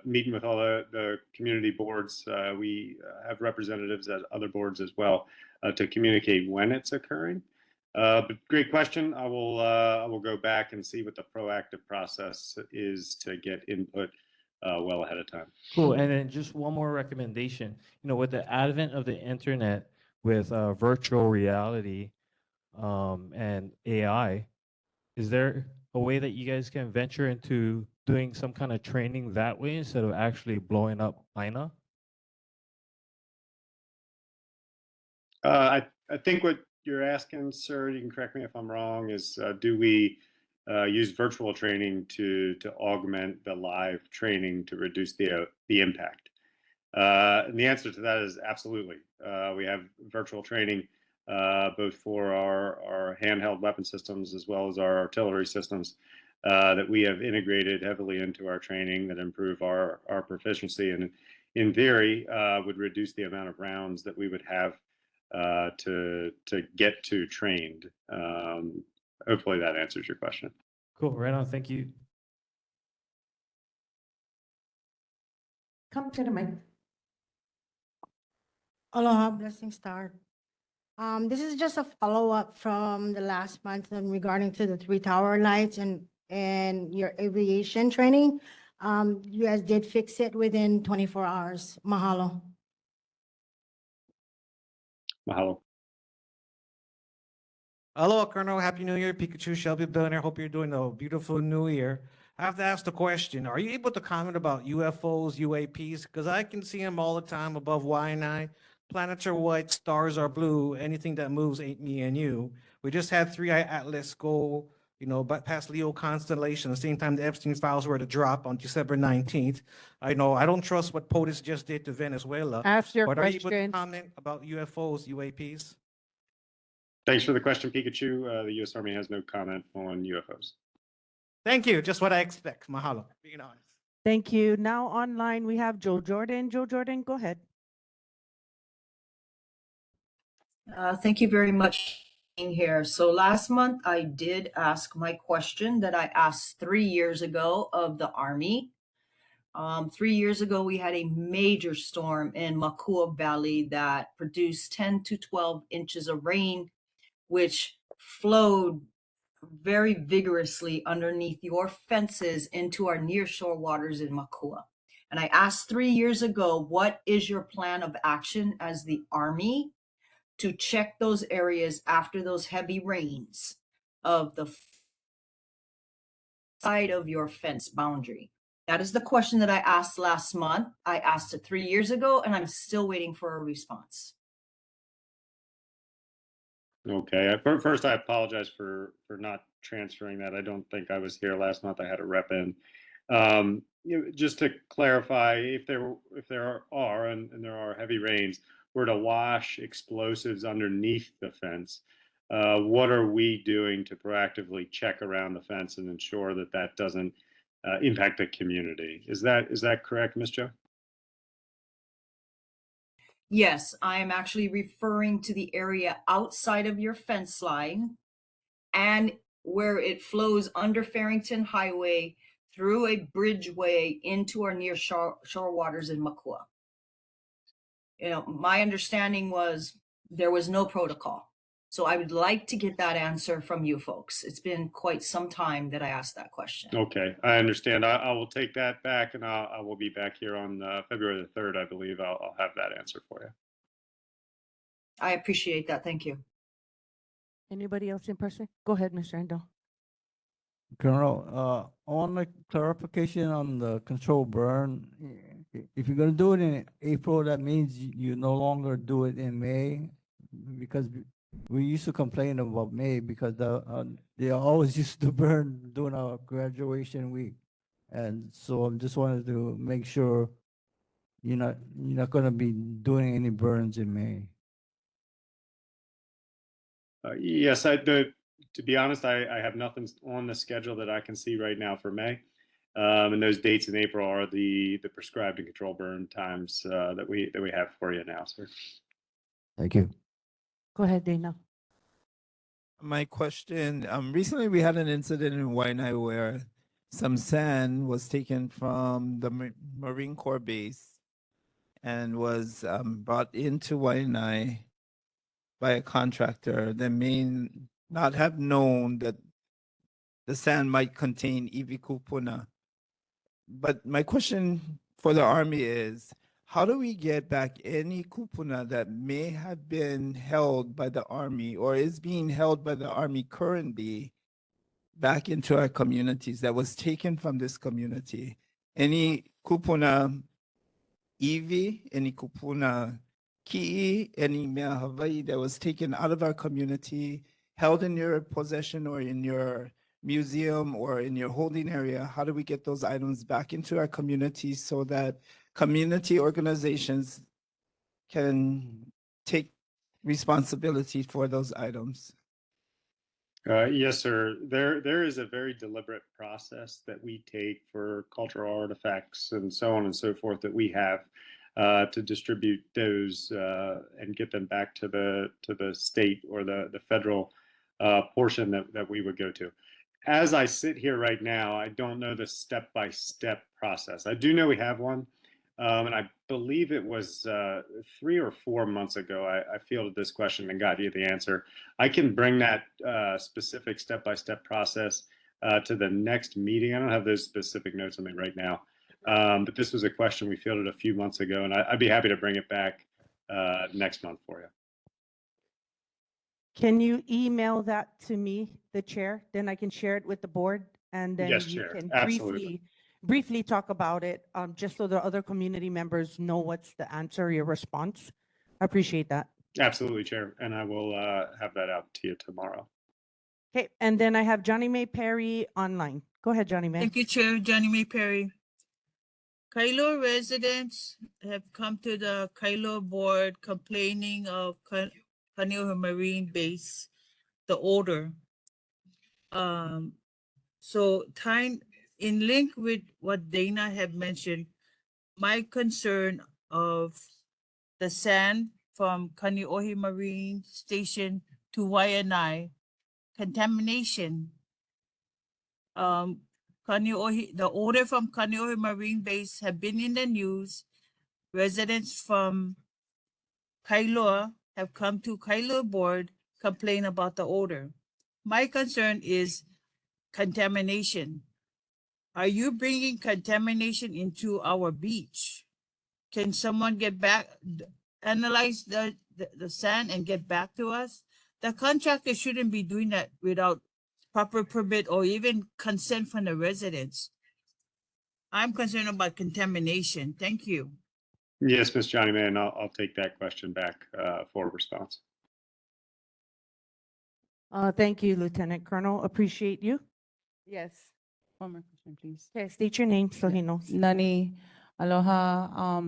meeting with all the community boards. We have representatives at other boards as well to communicate when it's occurring. But great question. I will go back and see what the proactive process is to get input well ahead of time. Cool. And then just one more recommendation. With the advent of the internet, with virtual reality and AI, is there a way that you guys can venture into doing some kind of training that way instead of actually blowing up Aina? I think what you're asking, sir, you can correct me if I'm wrong, is do we use virtual training to augment the live training to reduce the impact? And the answer to that is absolutely. We have virtual training both for our handheld weapon systems as well as our artillery systems that we have integrated heavily into our training that improve our proficiency and in theory would reduce the amount of rounds that we would have to get to trained. Hopefully that answers your question. Cool. Right on. Thank you. Come to the mic. Aloha, blessing star. This is just a follow-up from the last month in regarding to the 3 tower lights and your aviation training. You guys did fix it within 24 hours. Mahalo. Mahalo. Hello, Colonel. Happy New Year. Pikachu, Shelby Billionaire. Hope you're doing a beautiful new year. I have to ask the question, are you able to comment about UFOs, UAPs? Because I can see them all the time above Wai'anae. Planets are white, stars are blue. Anything that moves ain't me and you. We just had 3-Eye Atlas go, past Leo constellation, the same time the Epstein files were to drop on December 19th. I know I don't trust what POTUS just did to Venezuela. Ask your but are you able to question. comment about UFOs, UAPs? Thanks for the question, Pikachu. The U.S. Army has no comment on UFOs. Thank you. Just what I expect. Mahalo. Being honest. Thank you. Now online we have Joe Jordan. Joe Jordan, go ahead. Thank you very much for being here. So last month I did ask my question that I asked 3 years ago of the Army. 3 years ago, we had a major storm in Makua Valley that produced 10 to 12 inches of rain, which flowed very vigorously underneath your fences into our nearshore waters in Makua. And I asked 3 years ago, what is your plan of action as the Army to check those areas after those heavy rains of the side of your fence boundary? That is the question that I asked last month. I asked it 3 years ago, and I'm still waiting for a response. Okay. First, I apologize for not transferring that. I don't think I was here last month. I had a rep in. Just to clarify, if there are heavy rains, were to wash explosives underneath the fence, what are we doing to proactively check around the fence and ensure that that doesn't impact the community? Is that correct, Ms. Jo? Yes, I am actually referring to the area outside of your fence line and where it flows under Farrington Highway through a bridgeway into our near shore waters in Makua. My understanding was there was no protocol. So I would like to get that answer from you folks. It's been quite some time that I asked that question. Okay, I understand. I will take that back, and I will be back here on February the 3rd, I believe. I'll have that answer for you. I appreciate that. Thank you. Anybody else in person? Go ahead, Mr. Endo. Colonel, I want a clarification on the control burn. If you're gonna do it in April, that means you no longer do it in May? Because we used to complain about May because they always used to burn during our graduation week. And so I just wanted to make sure you're not gonna be doing any burns in May. Yes, to be honest, I have nothing on the schedule that I can see right now for May. And those dates in April are the prescribed and control burn times that we have for you now, sir. Thank you. Go ahead, Dana. My question, recently we had an incident in Wai'anae where some sand was taken from the Marine Corps base and was brought into Wai'anae by a contractor that may not have known that the sand might contain ivikupuna. But my question for the Army is, how do we get back any kupuna that may have been held by the Army or is being held by the Army currently back into our communities that was taken from this community? Any kupuna iwi, any kupuna ki'i, any mea Hawaii that was taken out of our community, held in your possession or in your museum or in your holding area? How do we get those items back into our community so that community organizations can take responsibility for those items? Yes, sir. There is a very deliberate process that we take for cultural artifacts and so on and so forth that we have to distribute those and get them back to the state or the federal portion that we would go to. As I sit here right now, I don't know the step-by-step process. I do know we have one. And I believe it was 3 or 4 months ago, I fielded this question and got you the answer. I can bring that specific step-by-step process to the next meeting. I don't have those specific notes on me right now. But this was a question we fielded a few months ago, and I'd be happy to bring it back next month for you. Can you email that to me, the chair? Then I can share it with the board, and then Yes, you Chair. can Absolutely. briefly talk about it, just so the other community members know what's the answer, your response. I appreciate that. Absolutely, Chair. And I will have that out to you tomorrow. Okay, and then I have Johnny May Perry online. Go ahead, Johnny May. Thank you, Chair. Johnny May Perry. Kailo residents have come to the Kailo board complaining of Kaneohe Marine Base, the odor. So tying in link with what Dana had mentioned, my concern of the sand from Kaneohe Marine Station to Wai'anae, contamination. The odor from Kaneohe Marine Base have been in the news. Residents from Kailua have come to Kailua board complain about the odor. My concern is contamination. Are you bringing contamination into our beach? Can someone get back, analyze the sand and get back to us? The contractor shouldn't be doing that without proper permit or even consent from the residents. I'm concerned about contamination. Thank you. Yes, Ms. Johnny May, and I'll take that question back for a response. Thank you, Lieutenant Colonel. Appreciate you. Yes. One more question, please. Okay, state your name so he knows. Nani, aloha.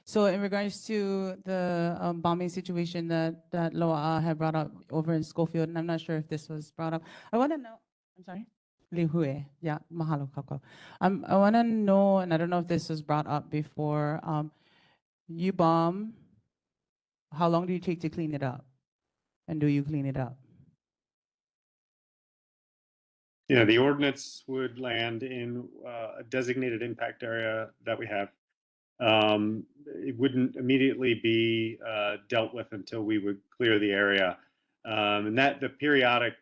So in regards to the bombing situation that Loa'a had brought up over in Schofield, and I'm not sure if this was brought up. I want to know. I'm sorry. Lihue. Yeah, mahalo kako. I want to know, and I don't know if this was brought up before. You bomb. How long do you take to clean it up? And do you clean it up? Yeah, the ordinance would land in a designated impact area that we have. It wouldn't immediately be dealt with until we would clear the area. And that the periodic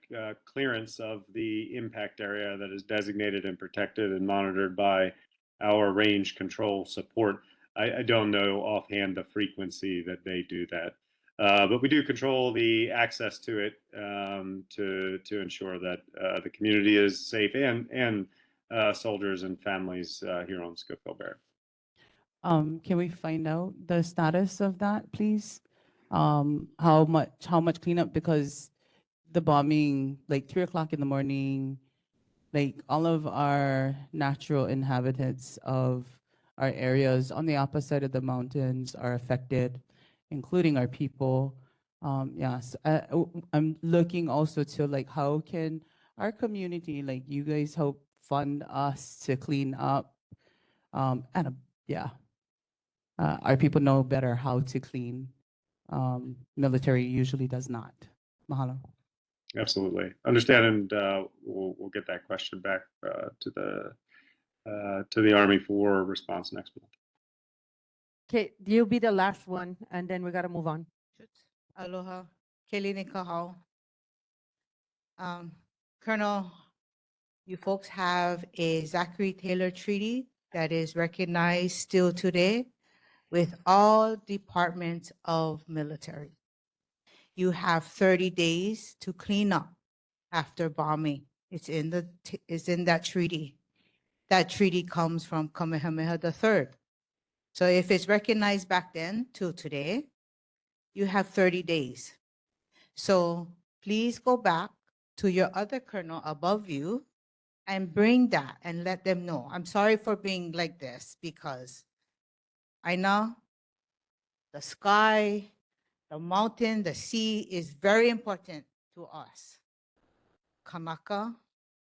clearance of the impact area that is designated and protected and monitored by our range control support. I don't know offhand the frequency that they do that. But we do control the access to it to ensure that the community is safe and soldiers and families here on Scofield Barrett. Can we find out the status of that, please? How much cleanup? Because the bombing, like 3 o'clock in the morning, like all of our natural inhabitants of our areas on the opposite of the mountains are affected, including our people. Yes, I'm looking also to like how can our community, like you guys, help fund us to clean up, yeah. Our people know better how to clean. Military usually does not. Mahalo. Absolutely. Understand, and we'll get that question back to the Army for response next month. Okay, you'll be the last one, and then we got to move on. Aloha. Kelini Kahau. Colonel, you folks have a Zachary Taylor Treaty that is recognized still today with all departments of military. You have 30 days to clean up after bombing. It's in that treaty. That treaty comes from Kamehameha III. So if it's recognized back then till today, you have 30 days. So please go back to your other colonel above you and bring that and let them know. I'm sorry for being like this because I know the sky, the mountain, the sea is very important to us. Kanaka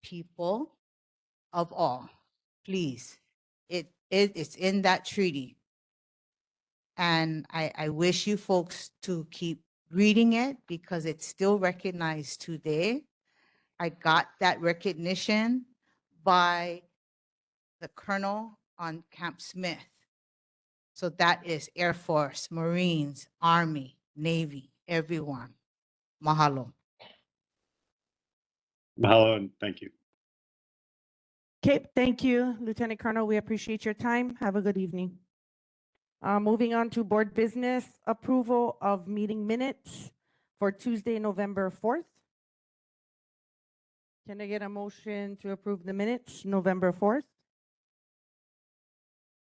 people of all, please. It's in that treaty. And I wish you folks to keep reading it because it's still recognized today. I got that recognition by the colonel on Camp Smith. So that is Air Force, Marines, Army, Navy, everyone. Mahalo. Mahalo and thank you. Okay, thank you, Lieutenant Colonel. We appreciate your time. Have a good evening. Moving on to board business, approval of meeting minutes for Tuesday, November 4th. Can I get a motion to approve the minutes, November 4th?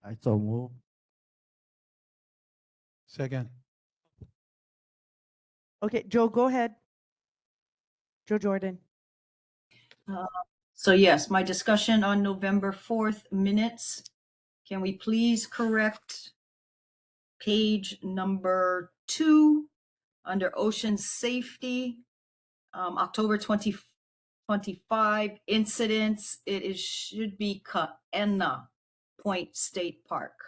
I so move. Second. Okay, Joe, go ahead. Joe Jordan. So yes, my discussion on November 4th minutes. Can we please correct page number 2 under ocean safety, October 2025 incidents. It should be Ka'ena Point State Park.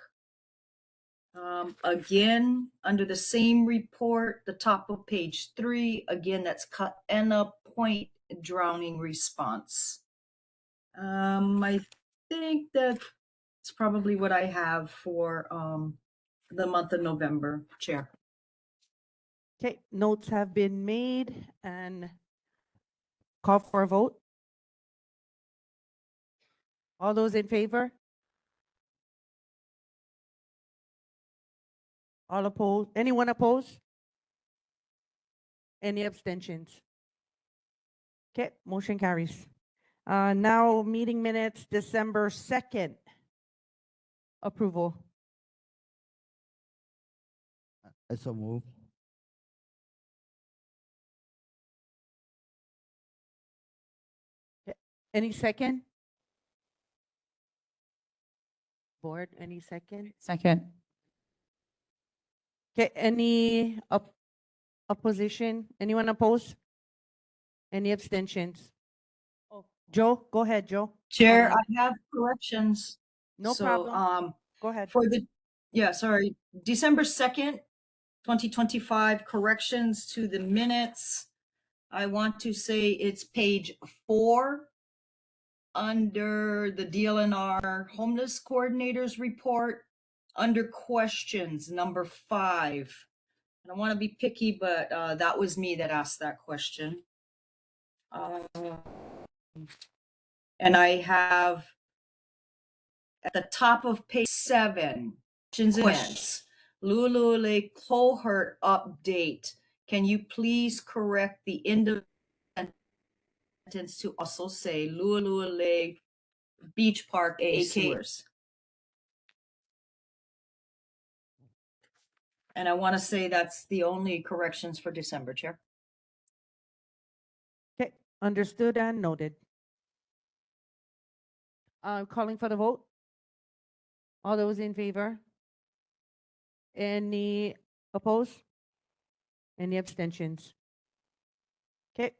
Again, under the same report, the top of page 3, again, that's Ka'ena Point drowning response. I think that's probably what I have for the month of November, Chair. Okay, notes have been made and call for a vote. All those in favor? All opposed? Anyone opposed? Any abstentions? Okay, motion carries. Now meeting minutes, December 2nd. Approval. I so move. Any second? Board, any second? Second. Okay, any opposition? Anyone opposed? Any abstentions? Oh, Joe, go ahead, Joe. Chair, I have corrections. No problem. Go ahead. For the, sorry, December 2nd, 2025 corrections to the minutes. I want to say it's page 4 under the DLNR homeless coordinators report under questions number 5. I don't want to be picky, but that was me that asked that question. And I have at the top of page 7, questions. Lu'ulu'ule cohort update. Can you please correct the end of sentence to also say Lu'ulu'ule Beach Park A sewers? And I want to say that's the only corrections for December, Chair. Okay, understood and noted. Calling for the vote. All those in favor? Any opposed? Any abstentions? Okay,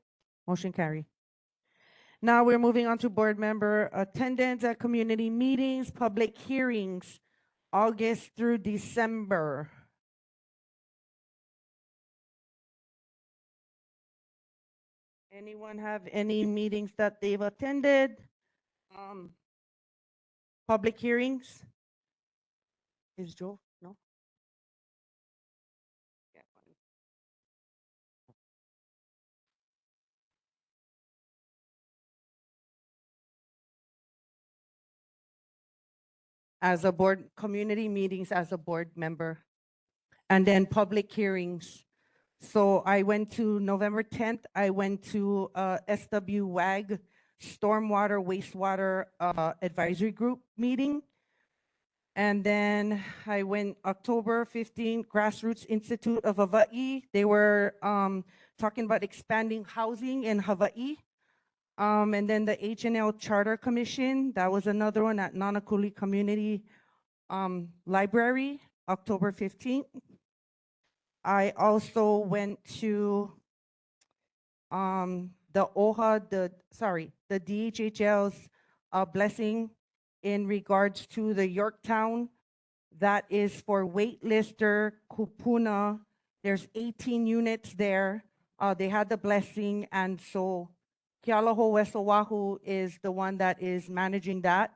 motion carry. Now we're moving on to board member attendance at community meetings, public hearings, August through December. Anyone have any meetings that they've attended? Public hearings? Is Joe? No? Yeah, fine. As a board, community meetings as a board member, and then public hearings. So I went to November 10th, I went to SWWAG, Stormwater Wastewater Advisory Group meeting. And then I went October 15th, Grassroots Institute of Hawaii. They were talking about expanding housing in Hawaii. And then the H&L Charter Commission, that was another one at Nanakuli Community Library, October 15th. I also went to the DHHL's blessing in regards to the Yorktown. That is for waitlister kupuna. There's 18 units there. They had the blessing, and so Kealoha West Oahu is the one that is managing that.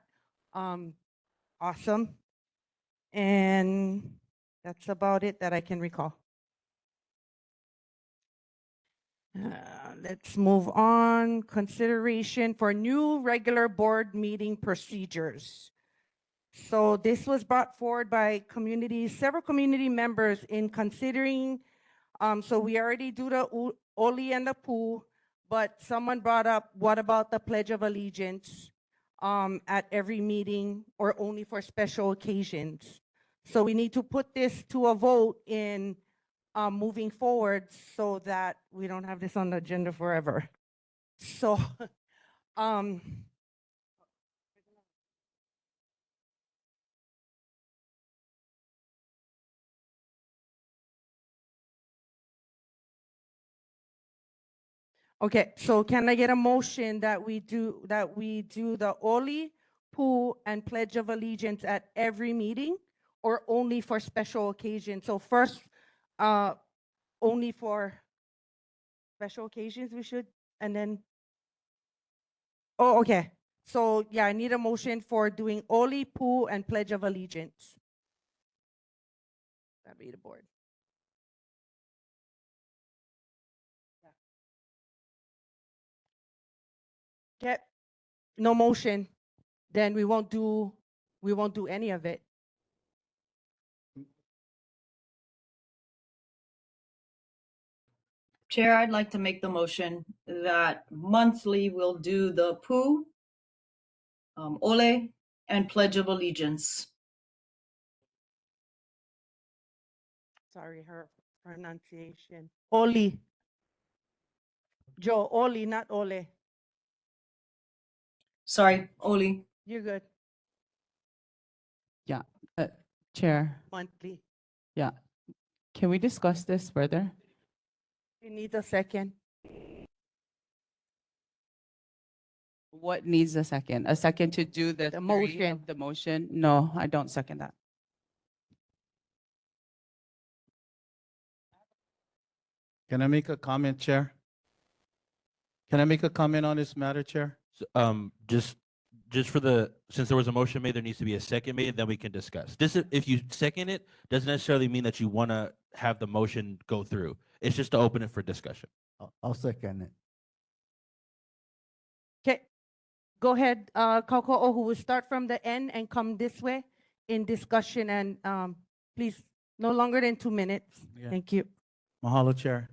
Awesome. And that's about it that I can recall. Let's move on. Consideration for new regular board meeting procedures. So this was brought forward by several community members in considering, so we already do the Oli and the Pu, but someone brought up, what about the Pledge of Allegiance at every meeting or only for special occasions? So we need to put this to a vote in moving forward so that we don't have this on the agenda forever. So, okay, so can I get a motion that we do the Oli, Pu, and Pledge of Allegiance at every meeting, or only for special occasions? So first, only for special occasions we should, and then, oh, okay. So yeah, I need a motion for doing Oli, Pu, and Pledge of Allegiance. That'd be the board. Okay, no motion, then we won't do any of it. Chair, I'd like to make the motion that monthly we'll do the Pu, Ole, and Pledge of Allegiance. Sorry, her pronunciation. Oli. Joe, Oli, not Ole. Sorry, Oli. You're good. Yeah, Chair, Monthly. yeah. Can we discuss this further? You need a second. What needs a second? A second to do the three motion. of the motion? No, I don't second that. Can I make a comment, Chair? Can I make a comment on this matter, Chair? Just for since there was a motion made, there needs to be a second made, then we can discuss. If you second it, doesn't necessarily mean that you want to have the motion go through. It's just to open it for discussion. I'll second it. Okay, go ahead, Kauko'o, who will start from the end and come this way in discussion, and please No longer than 2 minutes. Yeah. Thank you. Mahalo, Chair.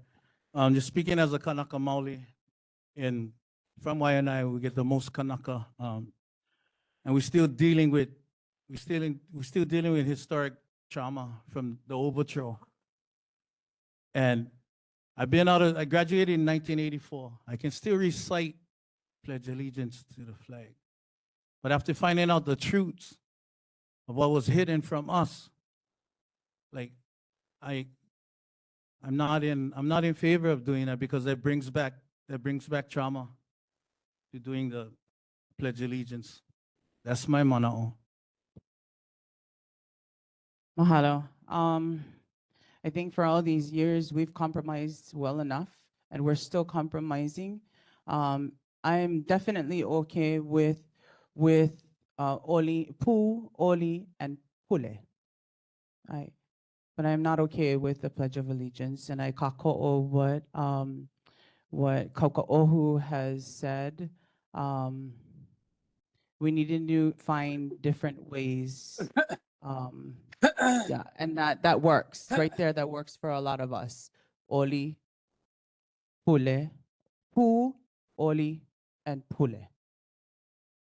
Just speaking as a Kanaka Maoli from Wai'anae, we get the most Kanaka, and we're still dealing with historic trauma from the overthrow. And I graduated in 1984. I can still recite Pledge Allegiance to the flag. But after finding out the truths of what was hidden from us, like I'm not in favor of doing that because that brings back trauma to doing the Pledge Allegiance. That's my mana'o. Mahalo. I think for all these years, we've compromised well enough, and we're still compromising. I'm definitely okay with Oli, and Pule. But I'm not okay with the Pledge of Allegiance, and I kako'o what Kaukaohu has said. We need to find different ways. Yeah, and that works right there. That works for a lot of us. Oli, Pule, Pu, Oli, and Pule.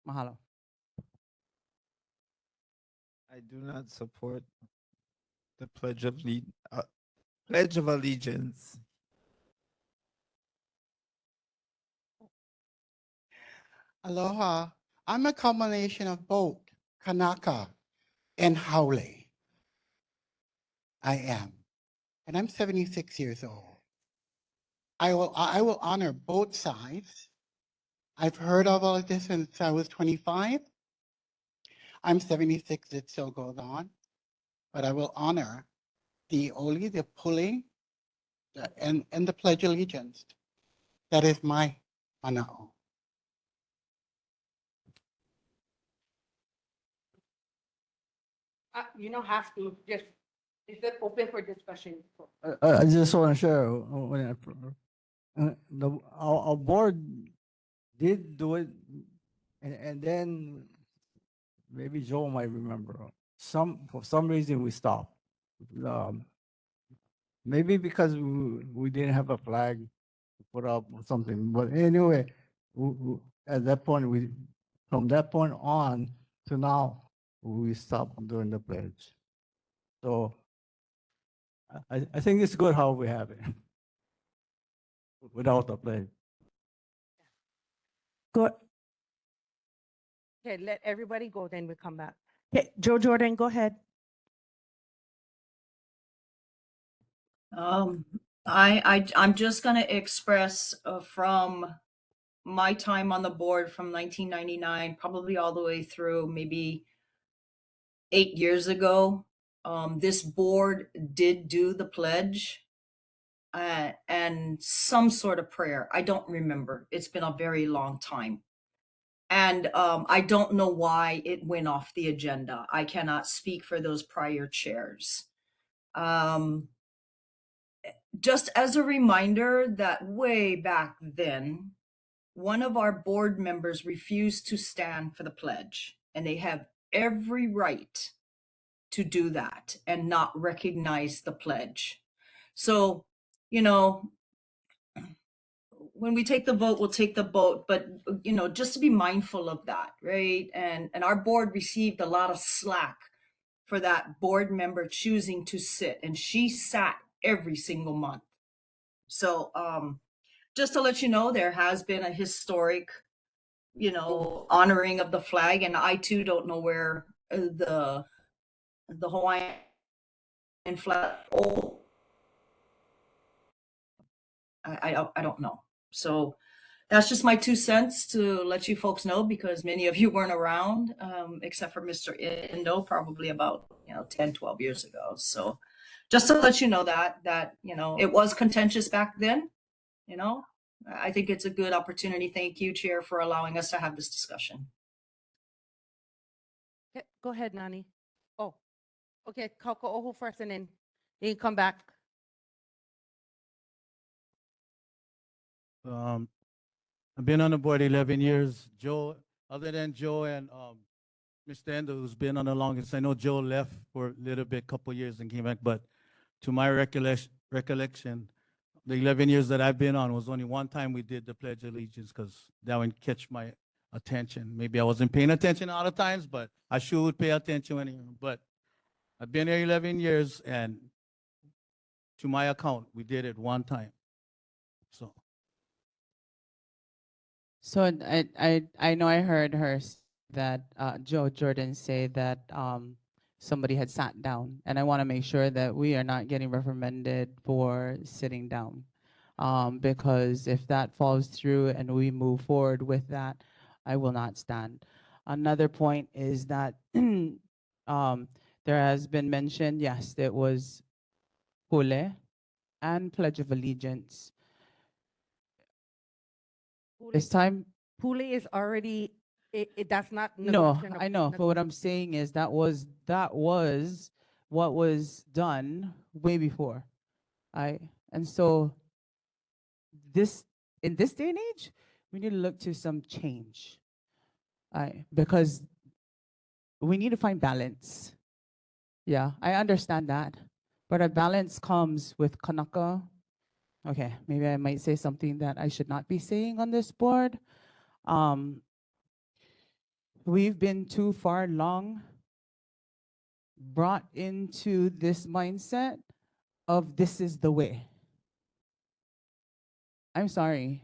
Mahalo. I do not support the Pledge of Allegiance. Aloha. I'm a combination of both Kanaka and Haole. I am. And I'm 76 years old. I will honor both sides. I've heard of all of this since I was 25. I'm 76, it still goes on. But I will honor the Oli, the Pule, and the Pledge of Allegiance. That is my mana'o. You don't have to, just, is it open for discussion? I just want to share, our board did do it, and then maybe Joe might remember, for some reason we stopped. Maybe because we didn't have a flag to put up or something, but anyway, at that point, from that point on to now, we stopped doing the pledge. So I think it's good how we have it without the pledge. Go. Okay, let everybody go, then we come back. Okay, Joe Jordan, go ahead. I'm just gonna express from my time on the board from 1999, probably all the way through maybe 8 years ago. This board did do the pledge and some sort of prayer. I don't remember. It's been a very long time. And I don't know why it went off the agenda. I cannot speak for those prior chairs. Just as a reminder that way back then, one of our board members refused to stand for the pledge, and they have every right to do that and not recognize the pledge. So, when we take the vote, we'll take the vote, but just to be mindful of that, right? And our board received a lot of slack for that board member choosing to sit, and she sat every single month. So just to let you know, there has been a historic, honoring of the flag, and I too don't know where the Hawaiian flag. Oh, I don't know. So that's just my 2 cents to let you folks know, because many of you weren't around, except for Mr. Indo, probably about 10, 12 years ago. So just to let you know that it was contentious back then. I think it's a good opportunity. Thank you, Chair, for allowing us to have this discussion. Okay, go ahead, Nani. Oh, okay, Kaukaohu first, and then you can come back. I've been on the board 11 years. Joe, other than Joe and Mr. Endo, who's been on the longest. I know Joe left for a little bit, couple years and came back, but to my recollection, the 11 years that I've been on was only one time we did the Pledge of Allegiance because that would catch my attention. Maybe I wasn't paying attention all the times, but I sure would pay attention anyway. But I've been here 11 years, and to my account, we did it one time. So So I know I heard her that Joe Jordan say that somebody had sat down, and I want to make sure that we are not getting reprimanded for sitting down, because if that falls through and we move forward with that, I will not stand. Another point is that there has been mentioned, yes, it was Hule and Pledge of Allegiance. It's time. Pule is already, that's not No, negotiable. I know, but what I'm saying is that was what was done way before. And so this in this day and age, we need to look to some change. Because we need to find balance. Yeah, I understand that. But a balance comes with Kanaka. Okay, maybe I might say something that I should not be saying on this board. We've been too far long brought into this mindset of this is the way. I'm sorry,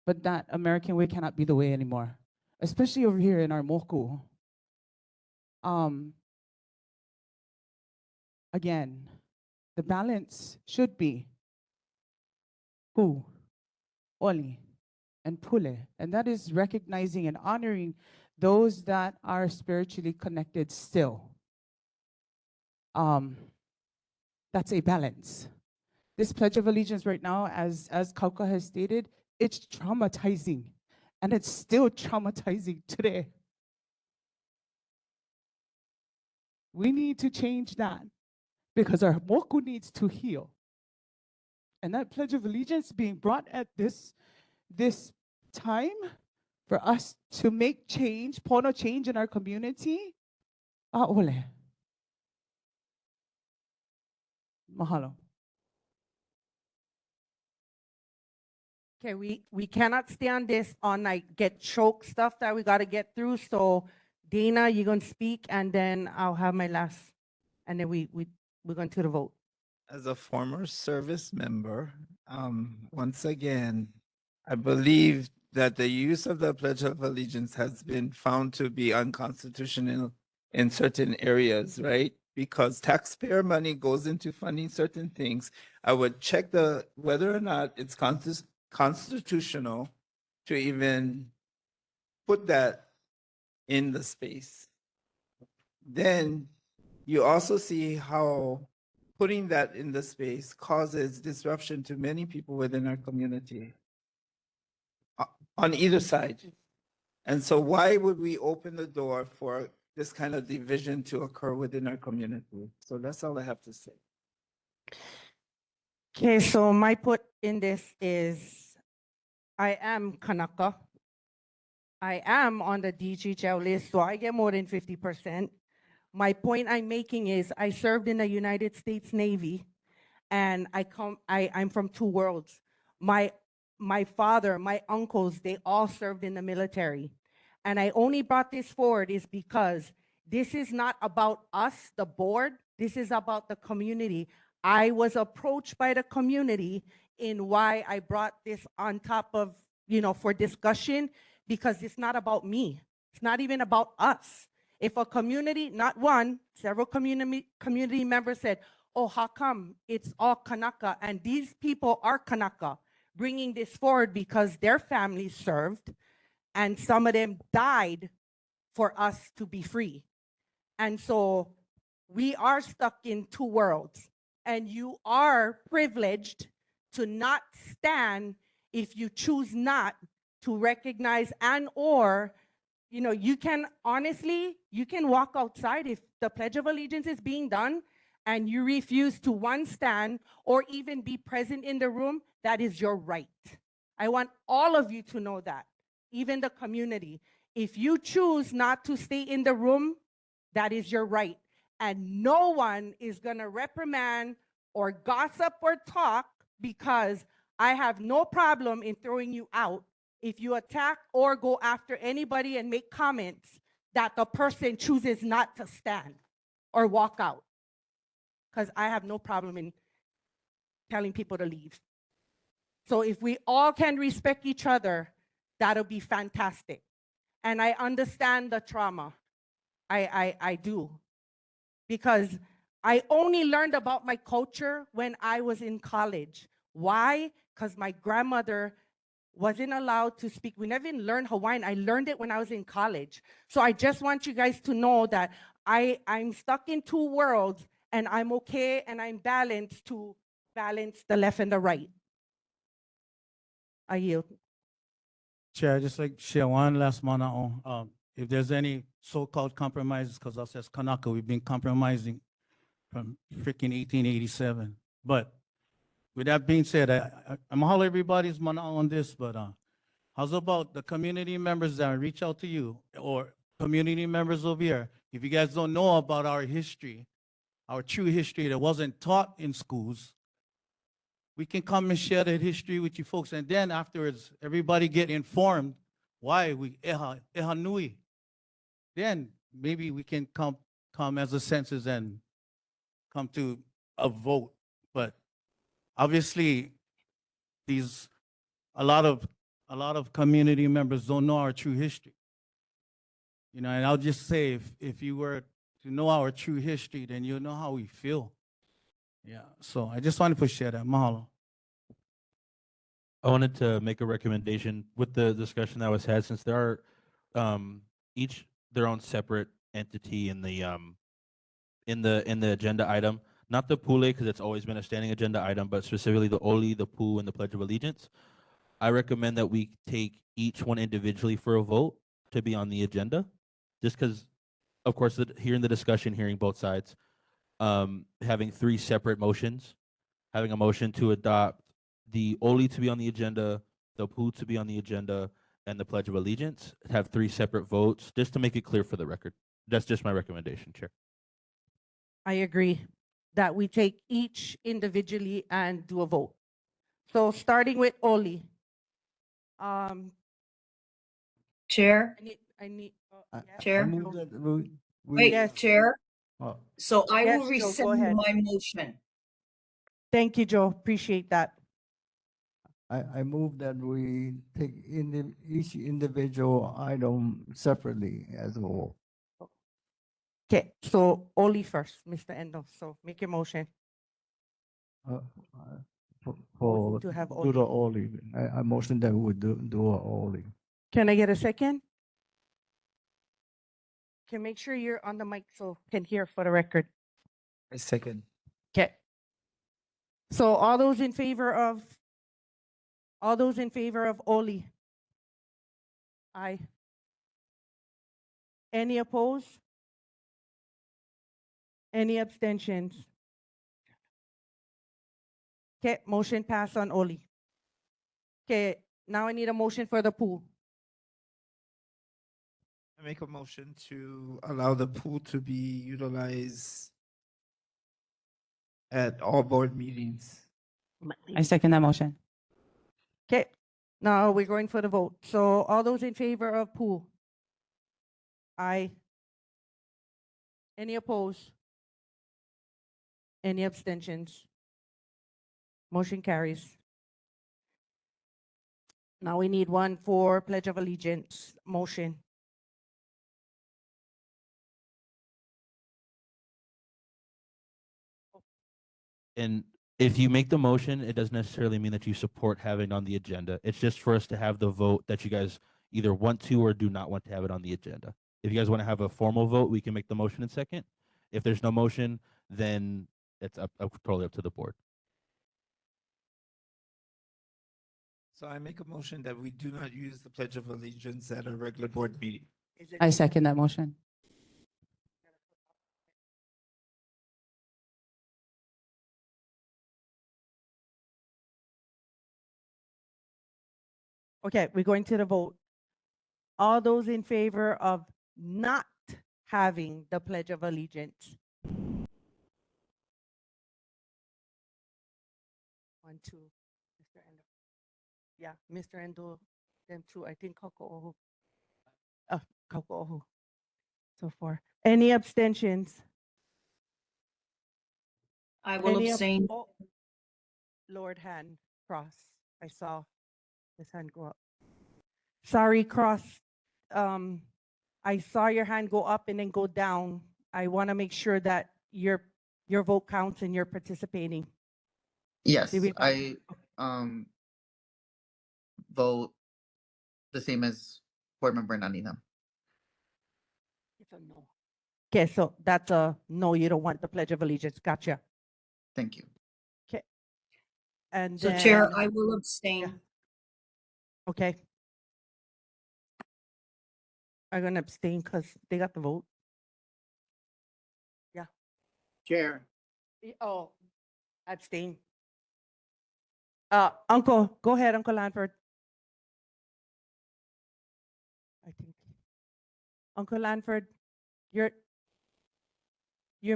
but that American way cannot be the way anymore, especially over here in our moku. Again, the balance should be hu, oli, and pule, and that is recognizing and honoring those that are spiritually connected still. That's a balance. This Pledge of Allegiance right now, as Kauka has stated, it's traumatizing, and it's still traumatizing today. We need to change that because our moku needs to heal. And that Pledge of Allegiance being brought at this time for us to make change, pono change in our community, ole. Mahalo. Okay, we cannot stay on this on like get choke stuff that we got to get through. So Dana, you're going to speak, and then I'll have my last, and then we're going to the vote. As a former service member, once again, I believe that the use of the Pledge of Allegiance has been found to be unconstitutional in certain areas, right? Because taxpayer money goes into funding certain things. I would check whether or not it's constitutional to even put that in the space. Then you also see how putting that in the space causes disruption to many people within our community on either side. And so why would we open the door for this kind of division to occur within our community? So that's all I have to say. Okay, so my put in this is I am Kanaka. I am on the DGHL list, so I get more than 50%. My point I'm making is I served in the United States Navy, and I'm from two worlds. My father, my uncles, they all served in the military. And I only brought this forward is because this is not about us, the board. This is about the community. I was approached by the community in why I brought this on top of, for discussion, because it's not about me. It's not even about us. If a community, not one, several community members said, oh, how come it's all Kanaka? And these people are Kanaka, bringing this forward because their families served and some of them died for us to be free. And so we are stuck in two worlds, and you are privileged to not stand if you choose not to recognize you can honestly, you can walk outside if the Pledge of Allegiance is being done and you refuse to stand or even be present in the room. That is your right. I want all of you to know that, even the community. If you choose not to stay in the room, that is your right. And no one is going to reprimand or gossip or talk, because I have no problem in throwing you out if you attack or go after anybody and make comments that the person chooses not to stand or walk out. Because I have no problem in telling people to leave. So if we all can respect each other, that'll be fantastic. And I understand the trauma. I do. Because I only learned about my culture when I was in college. Why? Because my grandmother wasn't allowed to speak. We never even learned Hawaiian. I learned it when I was in college. So I just want you guys to know that I'm stuck in two worlds, and I'm okay, and I'm balanced to balance the left and the right. I yield. Chair, just like share one last manao. If there's any so-called compromises, because us as Kanaka, we've been compromising from freaking 1887. But with that being said, I'm holler everybody's manao on this, but how's about the community members that reach out to you, or community members over here? If you guys don't know about our history, our true history that wasn't taught in schools, we can come and share that history with you folks. And then afterwards, everybody get informed why we eha nui. Then maybe we can come as a census and come to a vote. But obviously, a lot of community members don't know our true history. You know, and I'll just say, if you were to know our true history, then you'll know how we feel. Yeah. So I just wanted to share that. Mahalo. I wanted to make a recommendation with the discussion that was had, since there are each their own separate entity in the agenda item, not the pule, because it's always been a standing agenda item, but specifically the oli, the pu, and the Pledge of Allegiance. I recommend that we take each one individually for a vote to be on the agenda, just because, of course, hearing the discussion, hearing both sides, having three separate motions, having a motion to adopt the oli to be on the agenda, the pu to be on the agenda, and the Pledge of Allegiance, have three separate votes, just to make it clear for the record. That's just my recommendation, Chair. I agree that we take each individually and do a vote. So starting with Oli. Chair, I need I Chair. move that we. Wait, Yes. Chair. Oh, So I will Yes, Joe, go rescind ahead. my motion. Thank you, Joe. Appreciate that. I move that we take each individual item separately as a whole. Okay, so Oli first, Mr. Endo. So make your motion. Uh, For to have do the Oli. I motion that we would do a Oli. Can I get a second? Can make sure you're on the mic so can hear for the record. I second. Okay. So all those in favor of Oli? Aye. Any opposed? Any abstentions? Okay, motion passed on Oli. Okay, now I need a motion for the pool. I make a motion to allow the pool to be utilized at all board meetings. I second that motion. Okay, now we're going for the vote. So all those in favor of pool? Aye. Any opposed? Any abstentions? Motion carries. Now we need one for Pledge of Allegiance motion. And if you make the motion, it doesn't necessarily mean that you support having it on the agenda. It's just for us to have the vote that you guys either want to or do not want to have it on the agenda. If you guys want to have a formal vote, we can make the motion in second. If there's no motion, then it's totally up to the board. So I make a motion that we do not use the Pledge of Allegiance at a regular board meeting. I second that motion. Okay, we're going to the vote. All those in favor of not having the Pledge of Allegiance? 1, 2, Mr. Endo. Yeah, Mr. Endo, them two. I think Kako. Kako. So far. Any abstentions? I will Any abstain. oh, lowered hand, cross. I saw his hand go up. Sorry, cross. I saw your hand go up and then go down. I want to make sure that your vote counts and you're participating. Yes, Did we- I vote the same as Board Member Nanina. It's a no. Okay, so that's a no. You don't want the Pledge of Allegiance. Gotcha. Thank you. Okay. And So then, Chair, I will abstain. okay. I'm gonna abstain because they got the vote. Yeah. Chair, Oh, abstain. Uncle, go ahead, Uncle Lanford. I think. Uncle Lanford, you're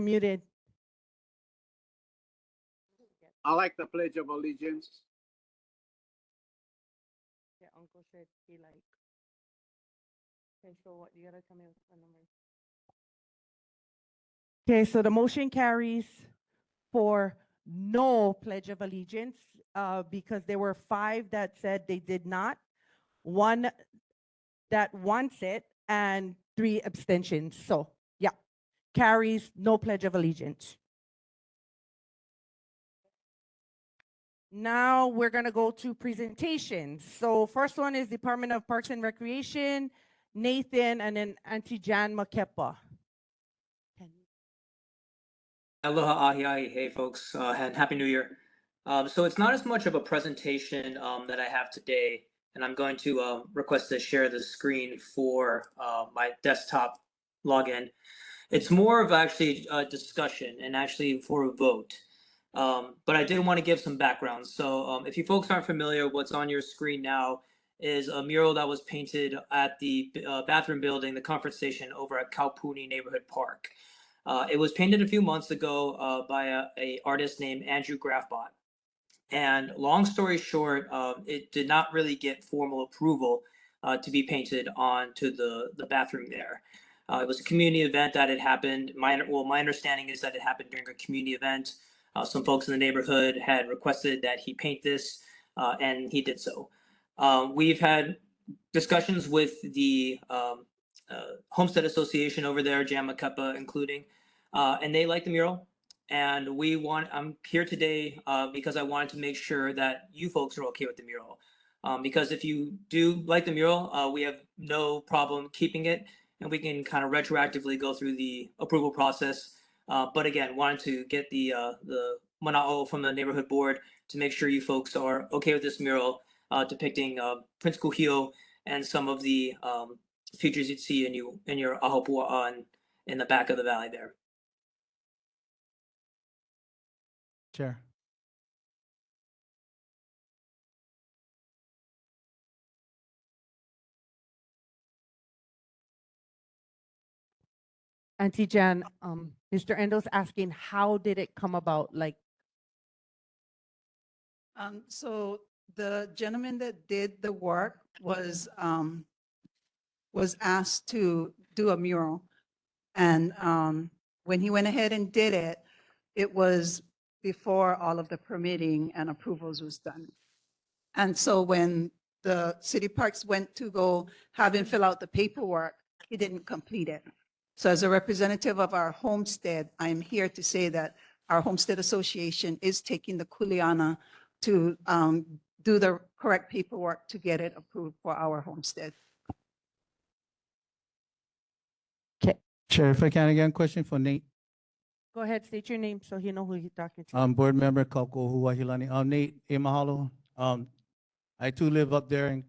muted. I like the Pledge of Allegiance. Yeah, Uncle said he like. Okay, so what you gotta tell me what's the number? Okay, so the motion carries for no Pledge of Allegiance because there were 5 that said they did not, 1 that wants it, and 3 abstentions. So yeah, carries no Pledge of Allegiance. Now we're gonna go to presentations. So first one is Department of Parks and Recreation, Nathan, and then Auntie Jan Makepa. Aloha ahi ahi, hey folks, and Happy New Year. So it's not as much of a presentation that I have today, and I'm going to request to share the screen for my desktop login. It's more of actually a discussion and actually for a vote. But I did want to give some background. So if you folks aren't familiar, what's on your screen now is a mural that was painted at the bathroom building, the conference station over at Kaupuni Neighborhood Park. It was painted a few months ago by a artist named Andrew Graffbot. And long story short, it did not really get formal approval to be painted onto the bathroom there. It was a community event that had happened. My understanding is that it happened during a community event. Some folks in the neighborhood had requested that he paint this, and he did so. We've had discussions with the Homestead Association over there, Jamakepa including, and they like the mural. And I'm here today because I wanted to make sure that you folks are okay with the mural. Because if you do like the mural, we have no problem keeping it, and we can kind of retroactively go through the approval process. But again, wanted to get the mana'o from the neighborhood board to make sure you folks are okay with this mural depicting Prince Kuhio and some of the features you'd see in your ahopua in the back of the valley there. Chair. Auntie Jan, Mr. Endo's asking, how did it come about? Like, So the gentleman that did the work was asked to do a mural. And when he went ahead and did it, it was before all of the permitting and approvals was done. And so when the city parks went to go have him fill out the paperwork, he didn't complete it. So as a representative of our homestead, I'm here to say that our Homestead Association is taking the kuleana to do the correct paperwork to get it approved for our homestead. Chair, if I can again, question for Nate. go ahead, state your name so he know who he's talking to. Board Member Kauko Huahilani. Nate, mahalo. I too live up there in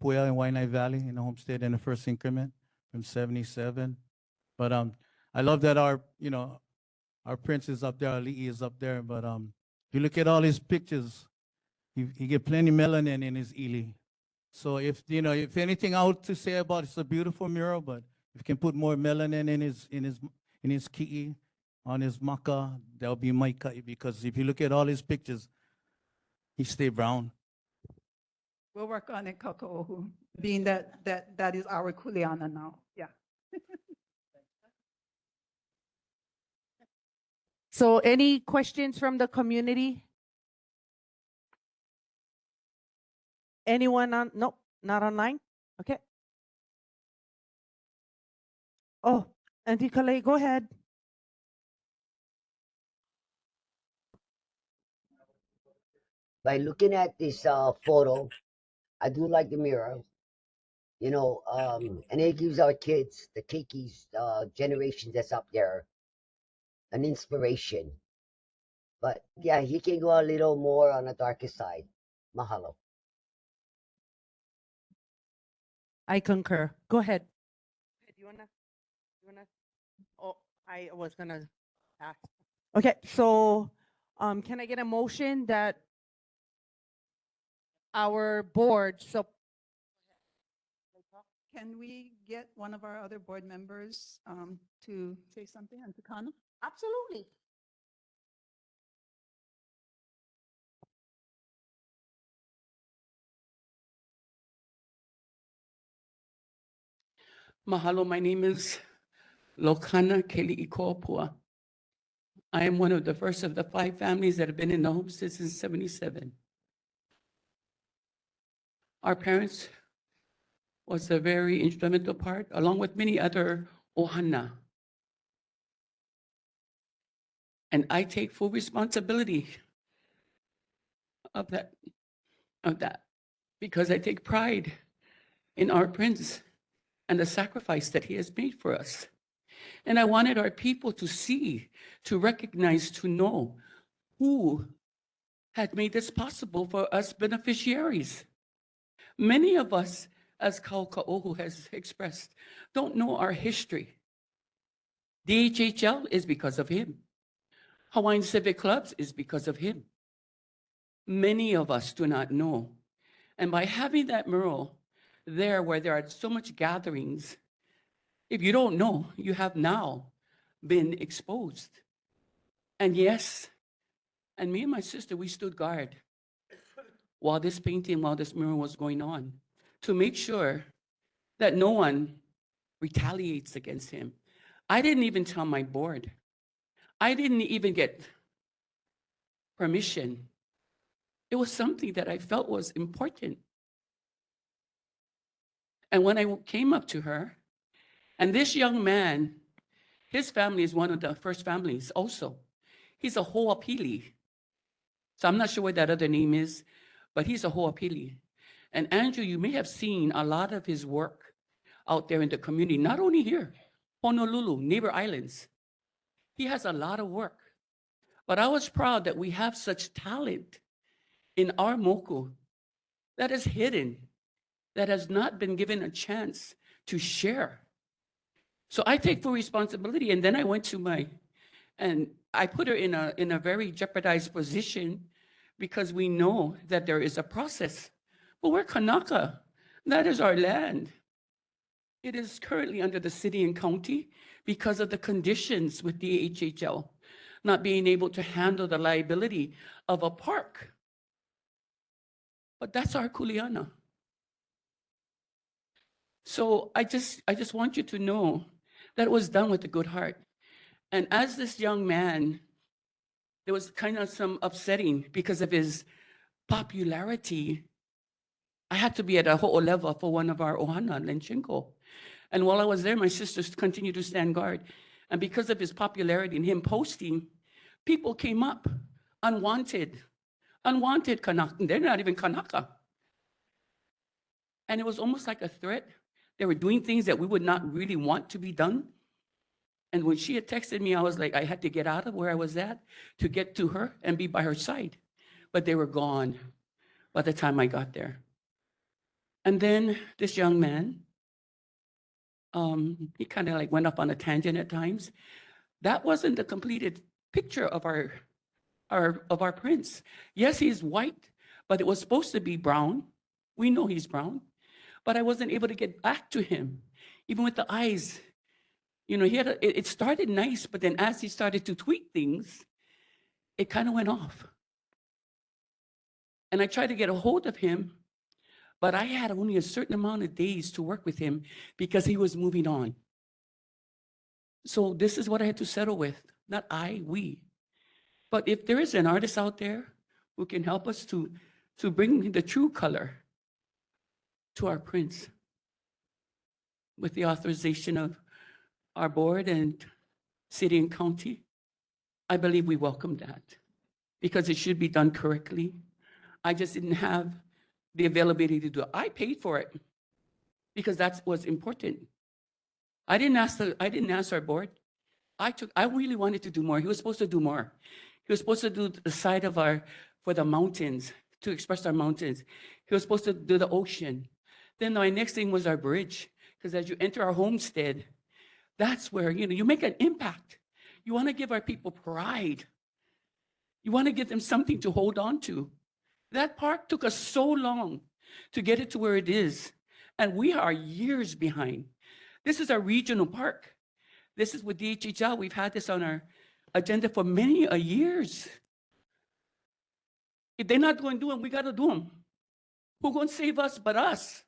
Puya and Wai'anae Valley in the homestead in the first increment from 77. But I love that our prince is up there, our Li'i is up there. But if you look at all his pictures, he get plenty melanin in his ili. So if, you know, if anything out to say about it's a beautiful mural, but if you can put more melanin in his ki'i, on his maka, that'll be my kai, because if you look at all his pictures, he stay brown. We'll work on it, Kaka'ohu, being that is our kuleana now. Yeah. So any questions from the community? Anyone on, nope, not online? Okay. Oh, Auntie Kalei, go ahead. By looking at this photo, I do like the mural, you know, and it gives our kids, the Kikis, generation that's up there, an inspiration. But yeah, he can go a little more on the darker side. Mahalo. I concur. Go ahead. Do you wanna, oh, I was gonna ask. Okay, so, can I get a motion that our board, so Can we get one of our other board members to say something on Tukana? absolutely. Mahalo, my name is Lokana Keli'ikoapua. I am one of the first of the 5 families that have been in the homestead since '77. Our parents was a very instrumental part, along with many other ohana. And I take full responsibility of that, because I take pride in our prince and the sacrifice that he has made for us. And I wanted our people to see, to recognize, to know who had made this possible for us beneficiaries. Many of us, as Kauka'ohu has expressed, don't know our history. DHHL is because of him. Hawaiian Civic Clubs is because of him. Many of us do not know. And by having that mural there where there are so much gatherings, if you don't know, you have now been exposed. And yes, and me and my sister, we stood guard while this painting, while this mural was going on, to make sure that no one retaliates against him. I didn't even tell my board. I didn't even get permission. It was something that I felt was important. And when I came up to her, and this young man, his family is one of the first families also. He's a Ho'opili. So I'm not sure what that other name is, but he's a Ho'opili. And Andrew, you may have seen a lot of his work out there in the community, not only here, Honolulu, neighbor islands. He has a lot of work. But I was proud that we have such talent in our moku that is hidden, that has not been given a chance to share. So I take full responsibility. And then I went to and I put her in a very jeopardized position, because we know that there is a process. But we're Kanaka. That is our land. It is currently under the city and county because of the conditions with the HHL not being able to handle the liability of a park. But that's our kuleana. So I just want you to know that it was done with a good heart. And as this young man, there was kind of some upsetting because of his popularity. I had to be at a ho'oleva for one of our ohana, Lenchenko. And while I was there, my sisters continued to stand guard. And because of his popularity and him posting, people came up, unwanted Kanaka. They're not even Kanaka. And it was almost like a threat. They were doing things that we would not really want to be done. And when she had texted me, I was like, I had to get out of where I was at to get to her and be by her side. But they were gone by the time I got there. And then this young man, he kind of like went up on a tangent at times. That wasn't the completed picture of our prince. Yes, he's white, but it was supposed to be brown We know he's brown, but I wasn't able to get back to him, even with the eyes. You know, it started nice, but then as he started to tweak things, it kind of went off. And I tried to get a hold of him, but I had only a certain amount of days to work with him because he was moving on. So this is what I had to settle with, not I, we. But if there is an artist out there who can help us to bring the true color to our prints with the authorization of our board and city and county, I believe we welcome that because it should be done correctly. I just didn't have the availability to do it. I paid for it because that was important. I didn't ask our board. I really wanted to do more. He was supposed to do more. He was supposed to do the side of for the mountains, to express our mountains. He was supposed to do the ocean. Then my next thing was our bridge, because as you enter our homestead, that's where, you make an impact. You want to give our people pride. You want to give them something to hold on to. That park took us so long to get it to where it is, and we are years behind. This is our regional park. This is with DHHL. We've had this on our agenda for many years. If they're not going to do them, we got to do them. Who's going to save us but us?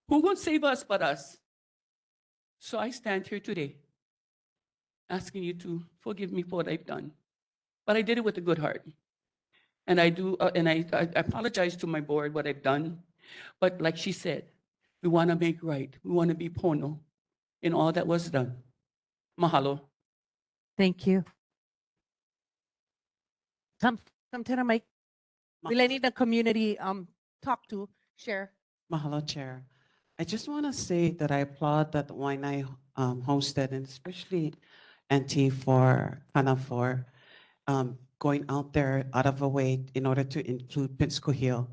Who's going to save us but us? So I stand here today asking you to forgive me for what I've done. But I did it with a good heart. And I do, and I apologize to my board what I've done. But like she said, we want to make right. We want to be pono in all that was done. Mahalo. Thank you. Come to the mic. We need the community talk to, share. Mahalo, Chair. I just want to say that I applaud that Wai'anae Homestead, and especially Auntie for going out there out of a way in order to include Pinsko Hill.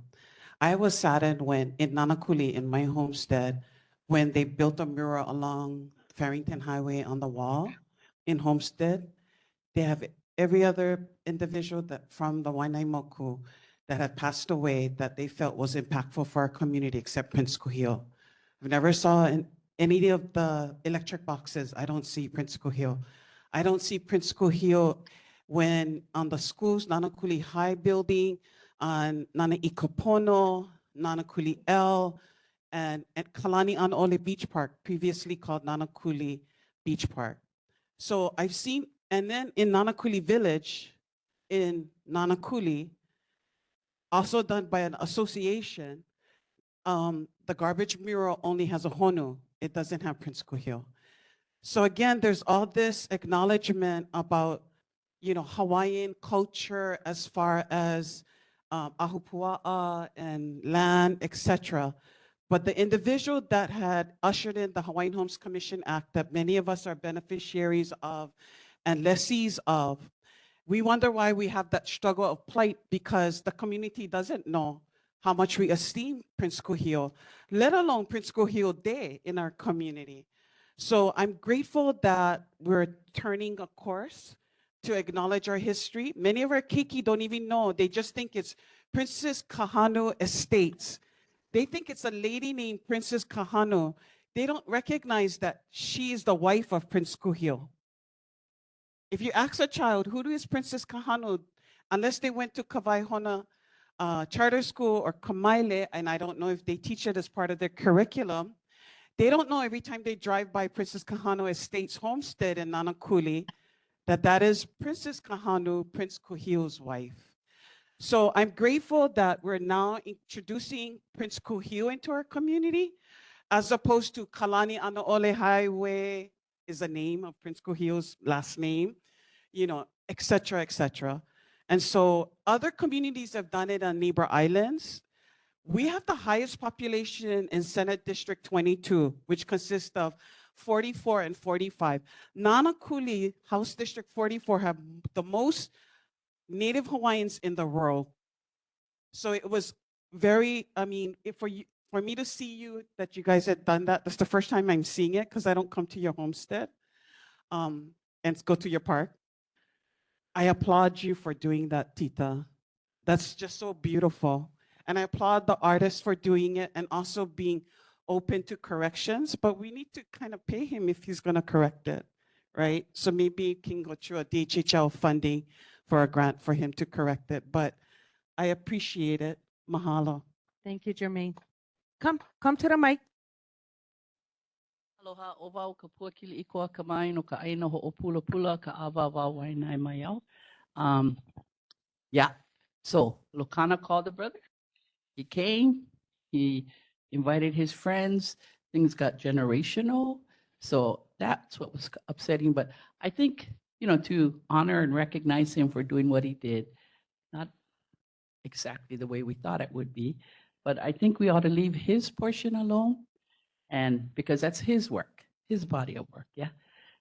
I was saddened when in Nanakuli, in my homestead, when they built a mural along Farrington Highway on the wall in Homestead, they have every other individual that from the Wai'anae Moku that had passed away that they felt was impactful for our community except Prince Kuhio. I've never saw in any of the electric boxes, I don't see Prince Kuhio. I don't see Prince Kuhio when on the schools, Nanakuli High building, on Nana Ikopono, Nanakuli L, and at Kalani Anaole Beach Park, previously called Nanakuli Beach Park. So I've seen, and then in Nanakuli Village, in Nanakuli, also done by an association, the garbage mural only has a honu. It doesn't have Prince Kuhio. So again, there's all this acknowledgement about, Hawaiian culture as far as ahupua'a and land, etc. But the individual that had ushered in the Hawaiian Homes Commission Act that many of us are beneficiaries of and lessees of, we wonder why we have that struggle of plight because the community doesn't know how much we esteem Prince Kuhio, let alone Prince Kuhio Day in our community. So I'm grateful that we're turning a course to acknowledge our history. Many of our keiki don't even know. They just think it's Princess Kahanu Estates. They think it's a lady named Princess Kahanu. They don't recognize that she is the wife of Prince Kuhio. If you ask a child, who is Princess Kahanu, unless they went to Kawaihona Charter School or Kamaile, and I don't know if they teach it as part of their curriculum, they don't know every time they drive by Princess Kahanu Estates homestead in Nanakuli, that is Princess Kahanu, Prince Kuhio's wife. So I'm grateful that we're now introducing Prince Kuhio into our community, as opposed to Kalani Anaole Highway is the name of Prince Kuhio's last name, et cetera, et cetera. And so other communities have done it on neighbor islands. We have the highest population in Senate District 22, which consists of 44 and 45. Nanakuli, House District 44, have the most Native Hawaiians in the world. So it was very, for me to see you, that you guys had done that, that's the first time I'm seeing it because I don't come to your homestead and go to your park. I applaud you for doing that, Tita. That's just so beautiful. And I applaud the artist for doing it and also being open to corrections, but we need to kind of pay him if he's gonna correct it, right? So maybe it can go through a DHHL funding for a grant for him to correct it, but I appreciate it. Mahalo. Thank you, Jermaine. Come to the mic. Aloha, o wau ka puakili I koa ka mai no ka aina ho o pula pula ka awa wau Wai'anae mai au. Yeah, so Lokana called the brother. He came, he invited his friends, things got generational. So that's what was upsetting. But I think, you know, to honor and recognize him for doing what he did, not exactly the way we thought it would be, but I think we ought to leave his portion alone. And because that's his work, his body of work, yeah.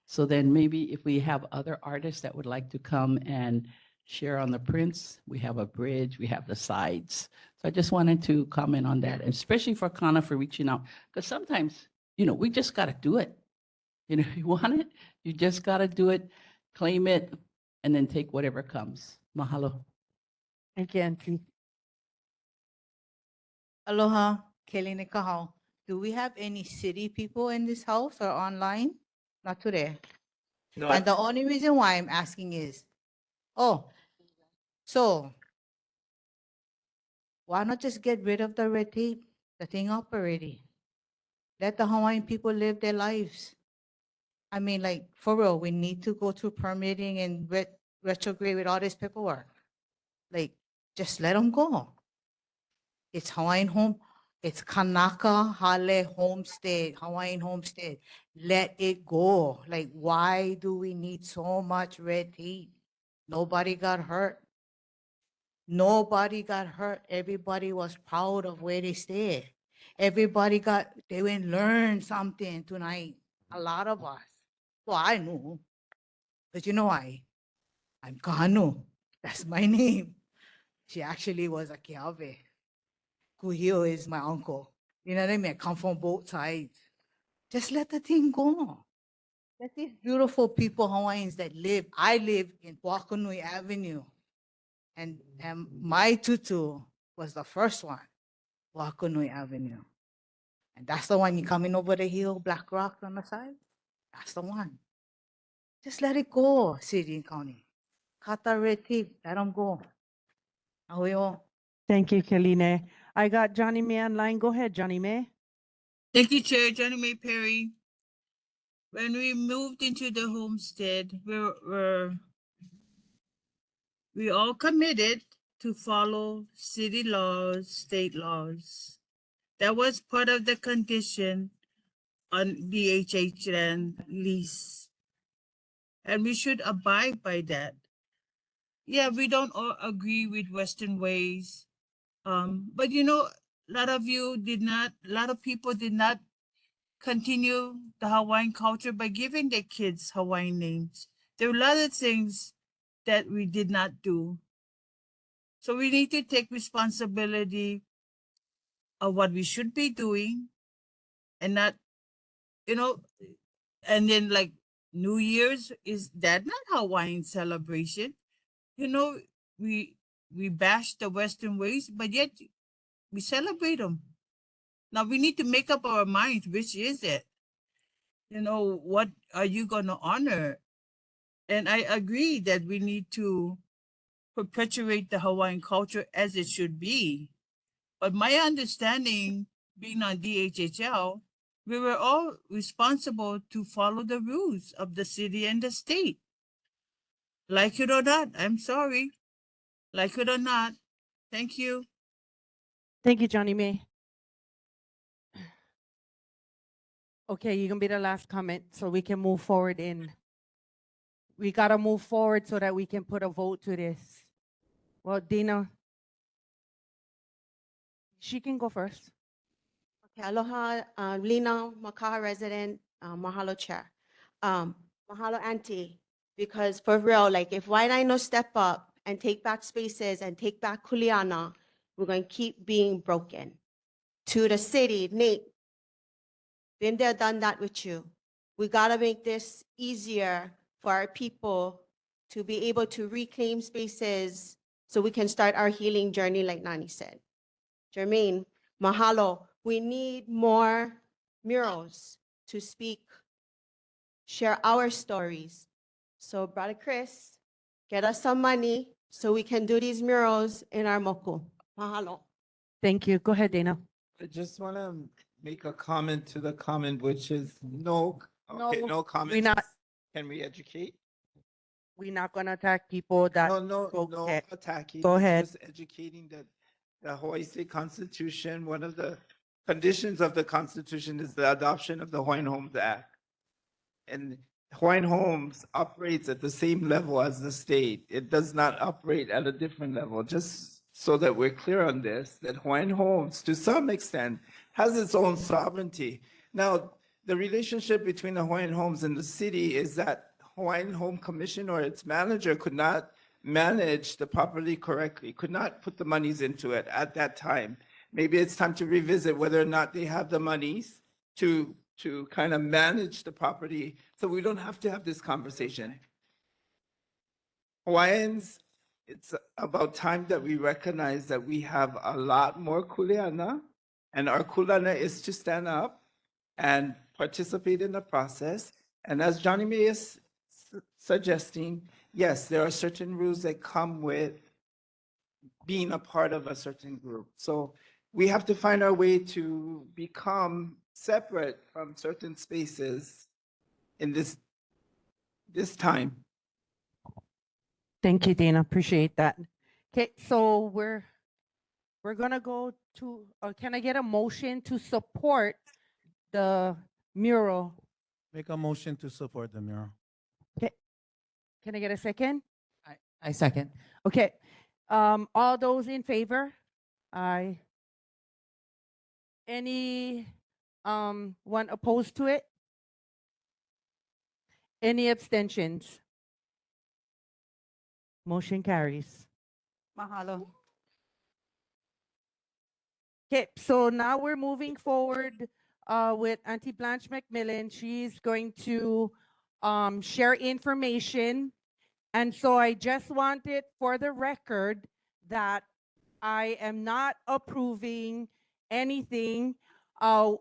So then maybe if we have other artists that would like to come and share on the prints, we have a bridge, we have the sides. So I just wanted to comment on that, especially for Kana for reaching out, because sometimes, you know, we just got to do it. You know, you want it, you just got to do it, claim it, and then take whatever comes. Mahalo. Thank you, Auntie. Aloha, Kelly Kahau. Do we have any city people in this house or online? Not today. No, And the only reason why I'm asking is, oh, so why not just get rid of the red tape, the thing up already? Let the Hawaiian people live their lives. I mean, like, for real, we need to go through permitting and retrograde with all this paperwork. Like, just let them go. It's Hawaiian home. It's Kanaka Hale Homestead, Hawaiian Homestead. Let it go. Like, why do we need so much red tape? Nobody got hurt. Nobody got hurt. Everybody was proud of where they stayed. They went learn something tonight. A lot of us. Well, I knew, but you know why? I'm Kahanu. That's my name. She actually was a Keawe. Kuhio is my uncle. You know what I mean? I come from both sides. Just let the thing go. Let these beautiful people, Hawaiians that live. I live in Wakanui Avenue. And my tutu was the first one, Wakanui Avenue. And that's the one you coming over the hill, black rocks on the side. That's the one. Just let it go, city and county. Cut the red tape, let them go. Ahoyo. Thank you, Keline. I got Johnny May online. Go ahead, Johnny May. Thank you, Chair Johnny May Perry. When we moved into the homestead, we all committed to follow city laws, state laws. That was part of the condition on the HHN lease. And we should abide by that. Yeah, we don't all agree with Western ways. But you know, a lot of people did not continue the Hawaiian culture by giving their kids Hawaiian names. There are a lot of things that we did not do. So we need to take responsibility of what we should be doing and not, you know, and then like New Year's, is that not Hawaiian celebration? You know, we bash the Western ways, but yet we celebrate them. Now we need to make up our minds, which is it? You know, what are you going to honor? And I agree that we need to perpetuate the Hawaiian culture as it should be. But my understanding, being on DHHL, we were all responsible to follow the rules of the city and the state. Like it or not, I'm sorry. Like it or not. Thank you. Thank you, Johnny May. Okay, you're gonna be the last comment so we can move forward we gotta move forward so that we can put a vote to this. Well, Dina, she can go first. Okay, aloha, Lena, Makaha resident, mahalo chair. Mahalo auntie, because for real, like if Wai'anae no step up and take back spaces and take back Kuleana, we're going to keep being broken. To the city, Nate, been there, done that with you. We got to make this easier for our people to be able to reclaim spaces so we can start our healing journey like Nani said. Jermaine, mahalo. We need more murals to speak, share our stories. So Brother Chris, get us some money so we can do these murals in our moku. Mahalo. Thank you. Go ahead, Dana. I just want to make a comment to the comment, which is no, okay, No, no comment. we're not. Can we educate? We're not gonna attack people that No, spoke. no Okay. attacking. Go it's ahead. Just educating that the Hawaii State Constitution, one of the conditions of the Constitution is the adoption of the Hawaiian Homes Act. And Hawaiian Homes operates at the same level as the state. It does not operate at a different level. Just so that we're clear on this, that Hawaiian Homes, to some extent, has its own sovereignty. Now, the relationship between the Hawaiian Homes and the city is that Hawaiian Home Commission or its manager could not manage the property correctly, could not put the monies into it at that time. Maybe it's time to revisit whether or not they have the monies to kind of manage the property, so we don't have to have this conversation. Hawaiians, it's about time that we recognize that we have a lot more kuleana, and our kuleana is to stand up and participate in the process. And as Johnny May is suggesting, yes, there are certain rules that come with being a part of a certain group. So we have to find our way to become separate from certain spaces in this time. Thank you, Dana. Appreciate that. Okay, so we're gonna go to, can I get a motion to support the mural? Make a motion to support the mural. Okay, can I get a second? I second. Okay, all those in favor? Aye. Any, one opposed to it? Any abstentions? Motion carries. Mahalo. Okay, so now we're moving forward with Auntie Blanche McMillan. She's going to share information. And so I just wanted for the record that I am not approving anything.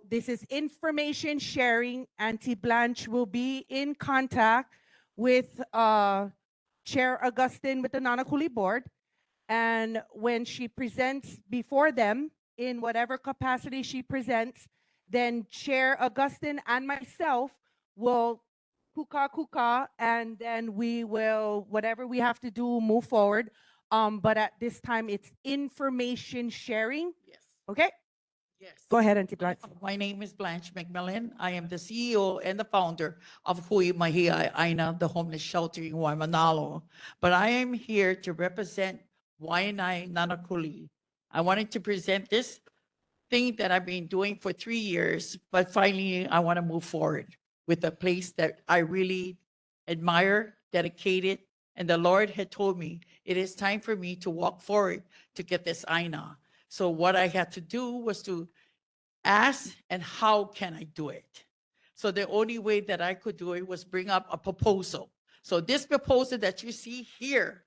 This is information sharing. Auntie Blanche will be in contact with Chair Augustine with the Nanakuli Board. And when she presents before them, in whatever capacity she presents, then Chair Augustine and myself will kuka, and then we will, whatever we have to do, move forward. But at this time, it's information sharing. Yes. Okay? Yes. Go ahead, Auntie Blanche. My name is Blanche McMillan. I am the CEO and the founder of Hui Mahiai Aina, the homeless shelter in Waimanalo. But I am here to represent Wai'anae Nanakuli. I wanted to present this thing that I've been doing for 3 years, but finally I want to move forward with a place that I really admire, dedicated, and the Lord had told me it is time for me to walk forward to get this Aina. So what I had to do was to ask, and how can I do it? So the only way that I could do it was bring up a proposal. So this proposal that you see here,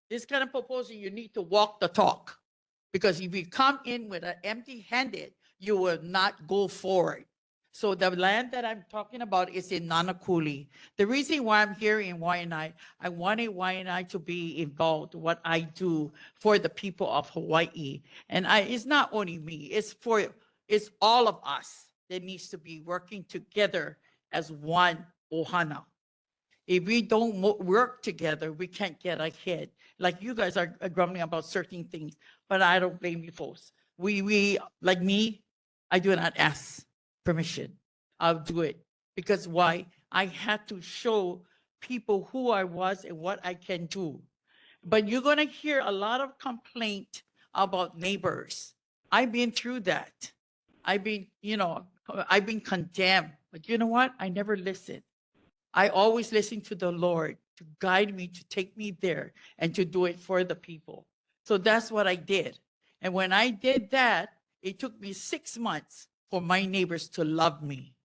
this kind of proposal, you need to walk the talk. Because if you come in with an empty-handed, you will not go forward. So the land that I'm talking about is in Nanakuli. The reason why I'm here in Wai'anae, I wanted Wai'anae to be involved in what I do for the people of Hawaii. And it's not only me, it's all of us that needs to be working together as one ohana. If we don't work together, we can't get ahead. Like you guys are grumbling about certain things, but I don't blame you folks. We like me, I do not ask permission. I'll do it. Because why? I had to show people who I was and what I can do. But you're going to hear a lot of complaint about neighbors. I've been through that. I've been condemned. But you know what? I never listened. I always listen to the Lord to guide me, to take me there, and to do it for the people. So that's what I did. And when I did that, it took me 6 months for my neighbors to love me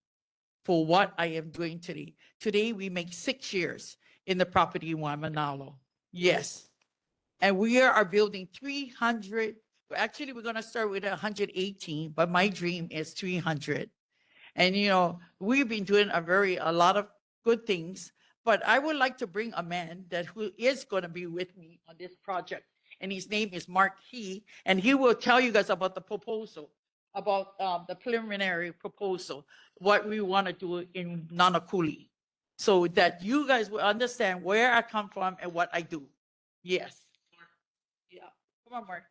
for what I am doing today. Today, we make 6 years in the property in Waimanalo. Yes. And we are building 300 Actually, we're gonna start with 118, but my dream is 300. And we've been doing a lot of good things, but I would like to bring a man who is going to be with me on this project. And his name is Mark He, and he will tell you guys about the proposal, about the preliminary proposal, what we want to do in Nanakuli, so that you guys will understand where I come from and what I do. Yes. Yeah. Come on, Mark.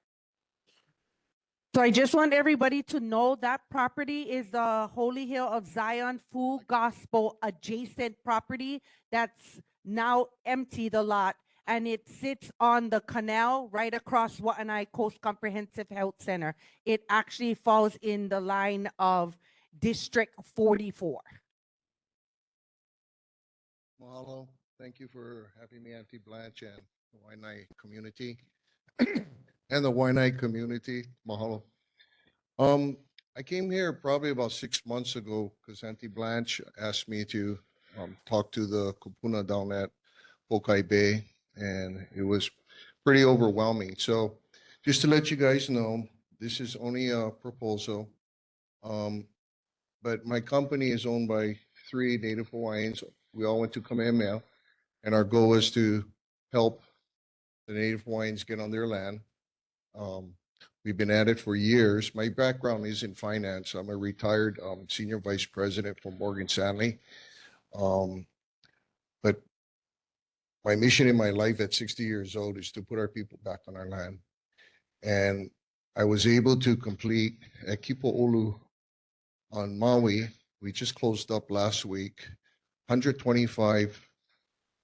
So I just want everybody to know that property is the Holy Hill of Zion Full Gospel adjacent property that's now empty, the lot, and it sits on the canal right across Wai'anae Coast Comprehensive Health Center. It actually falls in the line of District 44. Mahalo. Thank you for having me, Auntie Blanche, and the Wai'anae community. And the Wai'anae community, mahalo. I came here probably about 6 months ago because Auntie Blanche asked me to talk to the kupuna down at Pokai Bay, and it was pretty overwhelming. So just to let you guys know, this is only a proposal, but my company is owned by 3 Native Hawaiians. We all went to Kamehameha, and our goal is to help the Native Hawaiians get on their land. We've been at it for years. My background is in finance. I'm a retired senior vice president for Morgan Stanley. But my mission in my life at 60 years old is to put our people back on our land. And I was able to complete at Kipo'olu on Maui. We just closed up last week, 125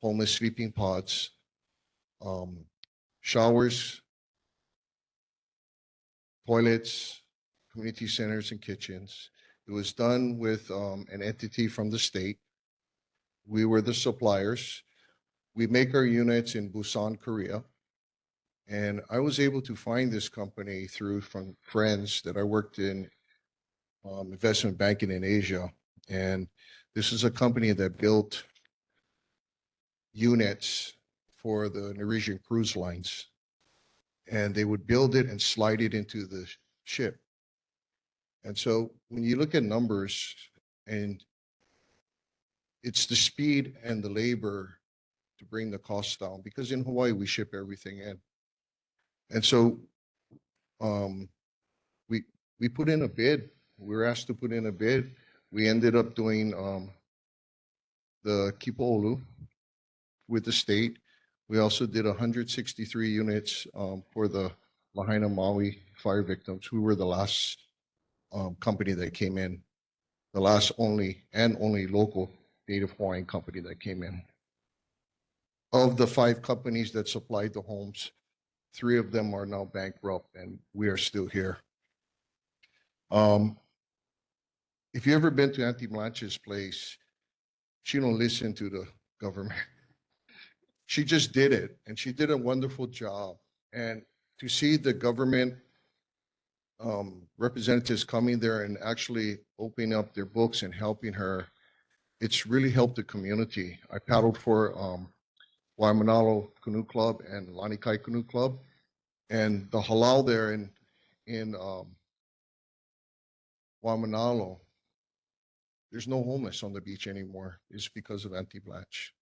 homeless sleeping pods, showers, toilets, community centers, and kitchens. It was done with an entity from the state. We were the suppliers. We make our units in Busan, Korea. And I was able to find this company from friends that I worked in investment banking in Asia. And this is a company that built units for the Norwegian cruise lines. And they would build it and slide it into the ship. And so when you look at numbers, and it's the speed and the labor to bring the costs down, because in Hawaii we ship everything in. And so we put in a bid. We were asked to put in a bid. We ended up doing the Kipo'olu with the state. We also did 163 units for the Lahaina Maui fire victims. We were the last company that came in, the last only local Native Hawaiian company that came in. Of the 5 companies that supplied the homes, 3 of them are now bankrupt, and we are still here. If you ever been to Auntie Blanche's place, she don't listen to the government. She just did it, and she did a wonderful job. And to see the government representatives coming there and actually opening up their books and helping her, it's really helped the community. I paddled for Waimanalo Canoe Club and Lanikai Canoe Club, and the halal there in Waimanalo, there's no homeless on the beach anymore. It's because of Auntie Blanche.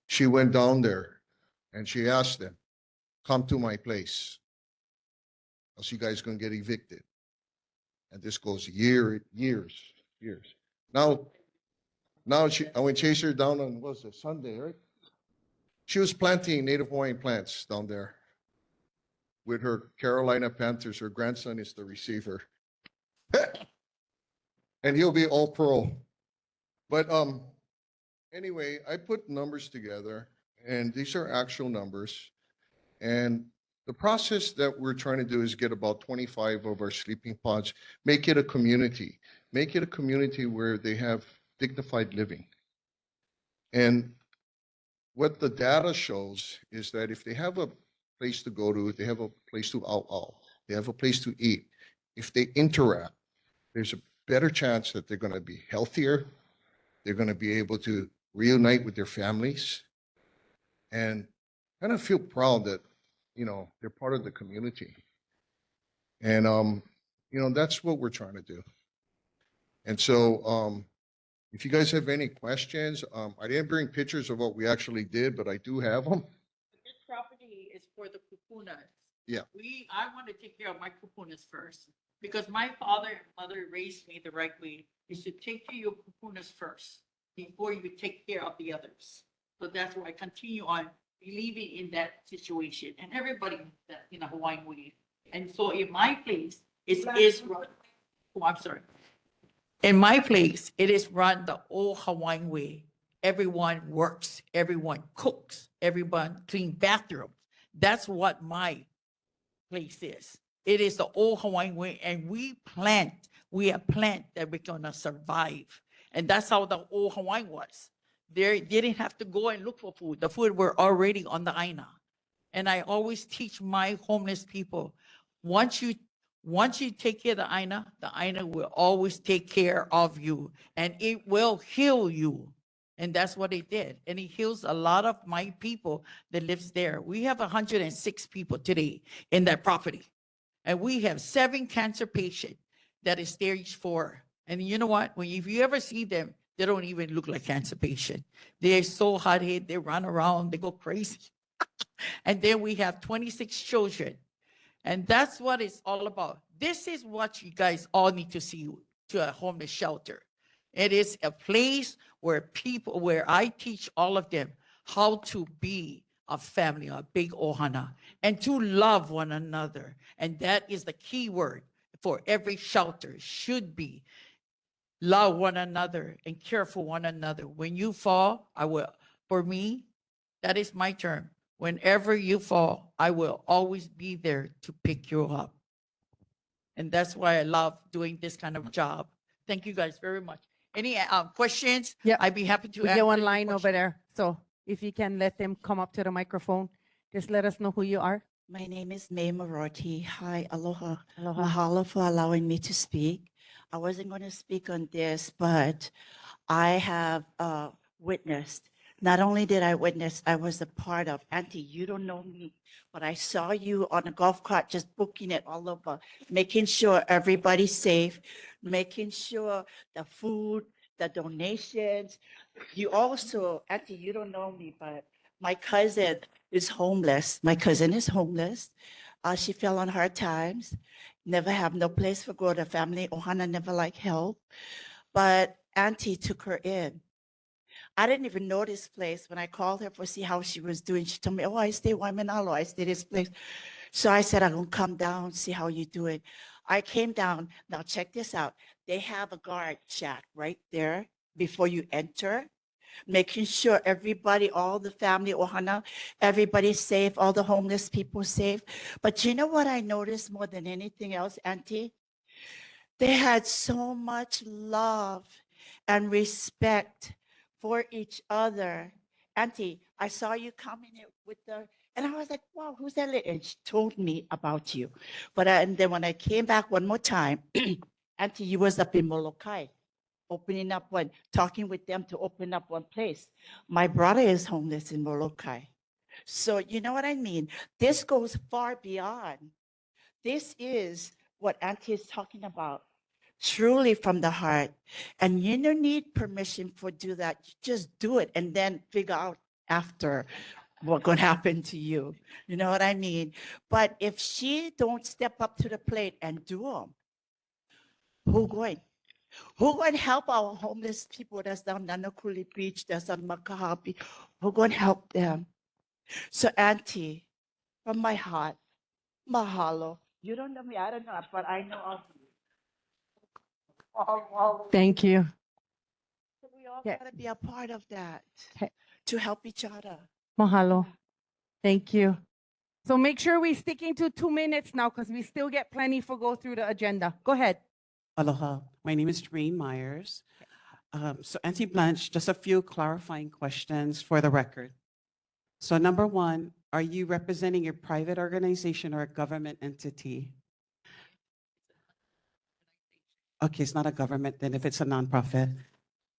She went down there and she asked them, come to my place, else you guys gonna get evicted. And this goes years. Now I went chase her down on, what was it, Sunday, right? She was planting Native Hawaiian plants down there with her Carolina Panthers. Her grandson is the receiver. And he'll be all pro. But anyway, I put numbers together, and these are actual numbers. And the process that we're trying to do is get about 25 of our sleeping pods, make it a community where they have dignified living. And what the data shows is that if they have a place to go to, if they have a place to out, they have a place to eat, if they interact, there's a better chance that they're going to be healthier, they're going to be able to reunite with their families, and kind of feel proud that, they're part of the community. And, that's what we're trying to do. And so, if you guys have any questions, I didn't bring pictures of what we actually did, but I do have them. This property is for the kupunas. Yeah. I want to take care of my kupunas first, because my father and mother raised me the right way. You should take care of your kupunas first before you take care of the others. So that's why I continue on believing in that situation, and everybody that in a Hawaiian way. And so in my place, it is run. Oh, I'm sorry. In my place, it is run the old Hawaiian way. Everyone works, everyone cooks, everyone cleans bathrooms. That's what my place is. It is the old Hawaiian way, and we have plant that we're gonna survive. And that's how the old Hawaiian was. They didn't have to go and look for food. The food were already on the aina. And I always teach my homeless people, once you take care of the aina will always take care of you, and it will heal you. And that's what it did. And it heals a lot of my people that lives there. We have 106 people today in that property. And we have 7 cancer patients that is stage 4. And you know what? If you ever see them, they don't even look like cancer patient. They're so hot-headed, they run around, they go crazy. And then we have 26 children. And that's what it's all about. This is what you guys all need to see to a homeless shelter. It is a place where I teach all of them how to be a family, a big ohana, and to love one another. And that is the key word for every shelter should be love one another and care for one another. When you fall, for me, that is my term. Whenever you fall, I will always be there to pick you up. And that's why I love doing this kind of job. Thank you guys very much. Any questions? Yep. I'd be happy to We answer. get one your line over question. there. So if you can let them come up to the microphone, just let us know who you are. My name is May Maroti. Hi, aloha. Aloha. Mahalo for allowing me to speak. I wasn't going to speak on this, but I have witnessed. Not only did I witness, I was a part of. Auntie, you don't know me, but I saw you on a golf cart just booking it all over, making sure everybody's safe, making sure the food, the donations. You also, Auntie, you don't know me, but my cousin is homeless. My cousin is homeless. She fell on hard times, never have no place for go. The family, Ohana never like help, but Auntie took her in. I didn't even know this place. When I called her for see how she was doing, she told me, oh, I stay Waimanalo. I stay this place. So I said, I'm going to come down, see how you doing. I came down. Now check this out. They have a guard shack right there before you enter, making sure everybody, all the family, Ohana, everybody's safe, all the homeless people safe. But you know what I noticed more than anything else, Auntie? They had so much love and respect for each other. Auntie, I saw you coming in with and I was like, wow, who's that lady? And she told me about you. But and then when I came back one more time, Auntie, you was up in Molokai, opening up talking with them to open up one place. My brother is homeless in Molokai. So you know what I mean? This goes far beyond. This is what Auntie is talking about, truly from the heart. And you don't need permission for do that. You just do it and then figure out after what going to happen to you. You know what I mean? But if she don't step up to the plate and do them, who going? Who going to help our homeless people that's down Nanakuli Beach, that's on Makahapi? Who going to help them? So Auntie, from my heart, mahalo. You don't know me, I don't know, but I know of you. Thank you. So we all Yeah. got to be a part of that Okay. to help each other. Mahalo. Thank you. So make sure we're sticking to 2 minutes now because we still get plenty for go through the agenda. Go ahead. Aloha. My name is Doreen Myers. So Auntie Blanche, just a few clarifying questions for the record. So number one, are you representing a private organization or a government entity? Okay, it's not a government then if it's a nonprofit.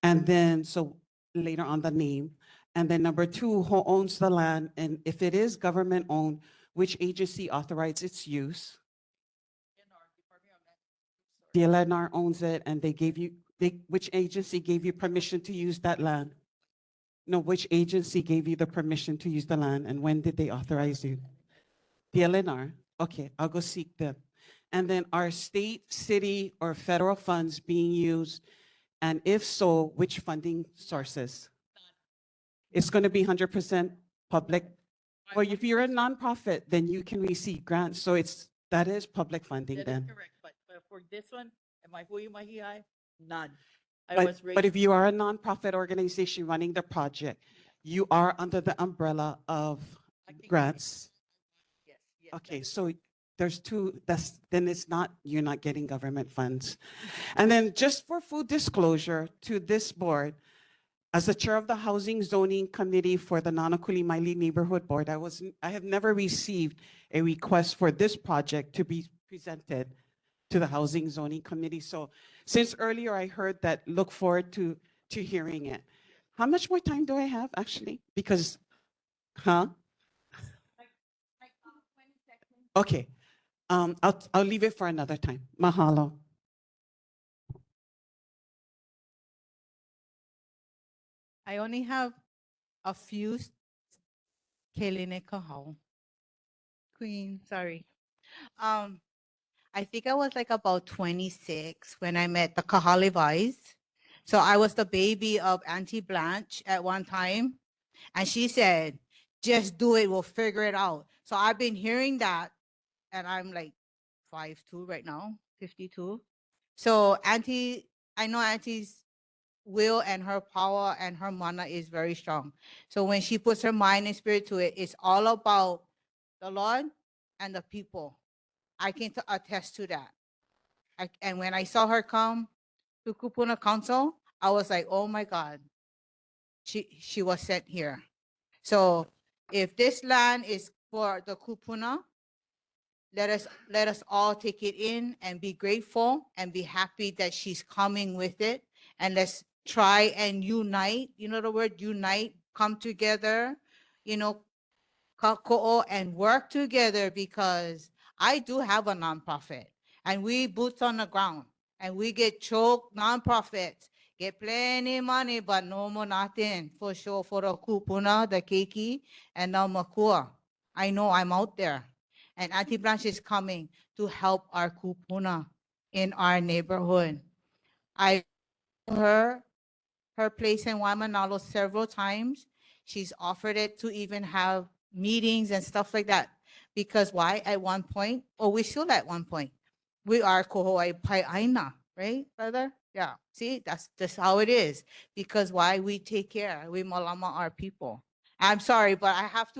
And then, so later on the name. And then number two, who owns the land? And if it is government owned, which agency authorized its use? DLNR owns it and they gave you, which agency gave you permission to use that land? No, which agency gave you the permission to use the land and when did they authorize you? DLNR, okay, I'll go seek them. And then are state, city, or federal funds being used? And if so, which funding sources? It's going to be 100% public. Well, if you're a nonprofit, then you can receive grants. So that is public funding That is then. correct, but for this one, am I hui mahiai? None. I But, was raised. but if you are a nonprofit organization running the project, you are under the umbrella of grants. Yes, yes. Okay, so there's two, then it's not, you're not getting government funds. And then just for full disclosure to this board, as the chair of the Housing Zoning Committee for the Nanakuli Maili Neighborhood Board, I have never received a request for this project to be presented to the Housing Zoning Committee. So since earlier I heard that, look forward to hearing it. How much more time do I have actually? Because, huh? Okay, I'll leave it for another time. Mahalo. I only have a few Keline Kahau. Queen, sorry. I think I was like about 26 when I met the Kahale Vice. So I was the baby of Auntie Blanche at one time. And she said, just do it, we'll figure it out. So I've been hearing that and I'm like 5'2" right now, 52. So Auntie, I know Auntie's will and her power and her mana is very strong. So when she puts her mind and spirit to it, it's all about the Lord and the people. I can attest to that. And when I saw her come to Kupuna Council, I was like, oh my God, she was sent here. So if this land is for the Kupuna, let us all take it in and be grateful and be happy that she's coming with it. And let's try and unite, you know the word unite, come together, you know, kako'o, and work together because I do have a nonprofit and we boots on the ground and we get choked nonprofits, get plenty money, but no more nothing for sure for the kupuna, the keiki, and the makua. I know I'm out there. And Auntie Blanche is coming to help our kupuna in our neighborhood. I her place in Waimanalo several times. She's offered it to even have meetings and stuff like that. Because why? At one point, or we still at one point, we are Kohoai Pai'aina, right, brother? Yeah. See, that's just how it is. Because why? We take care. We malama our people. I'm sorry, but I have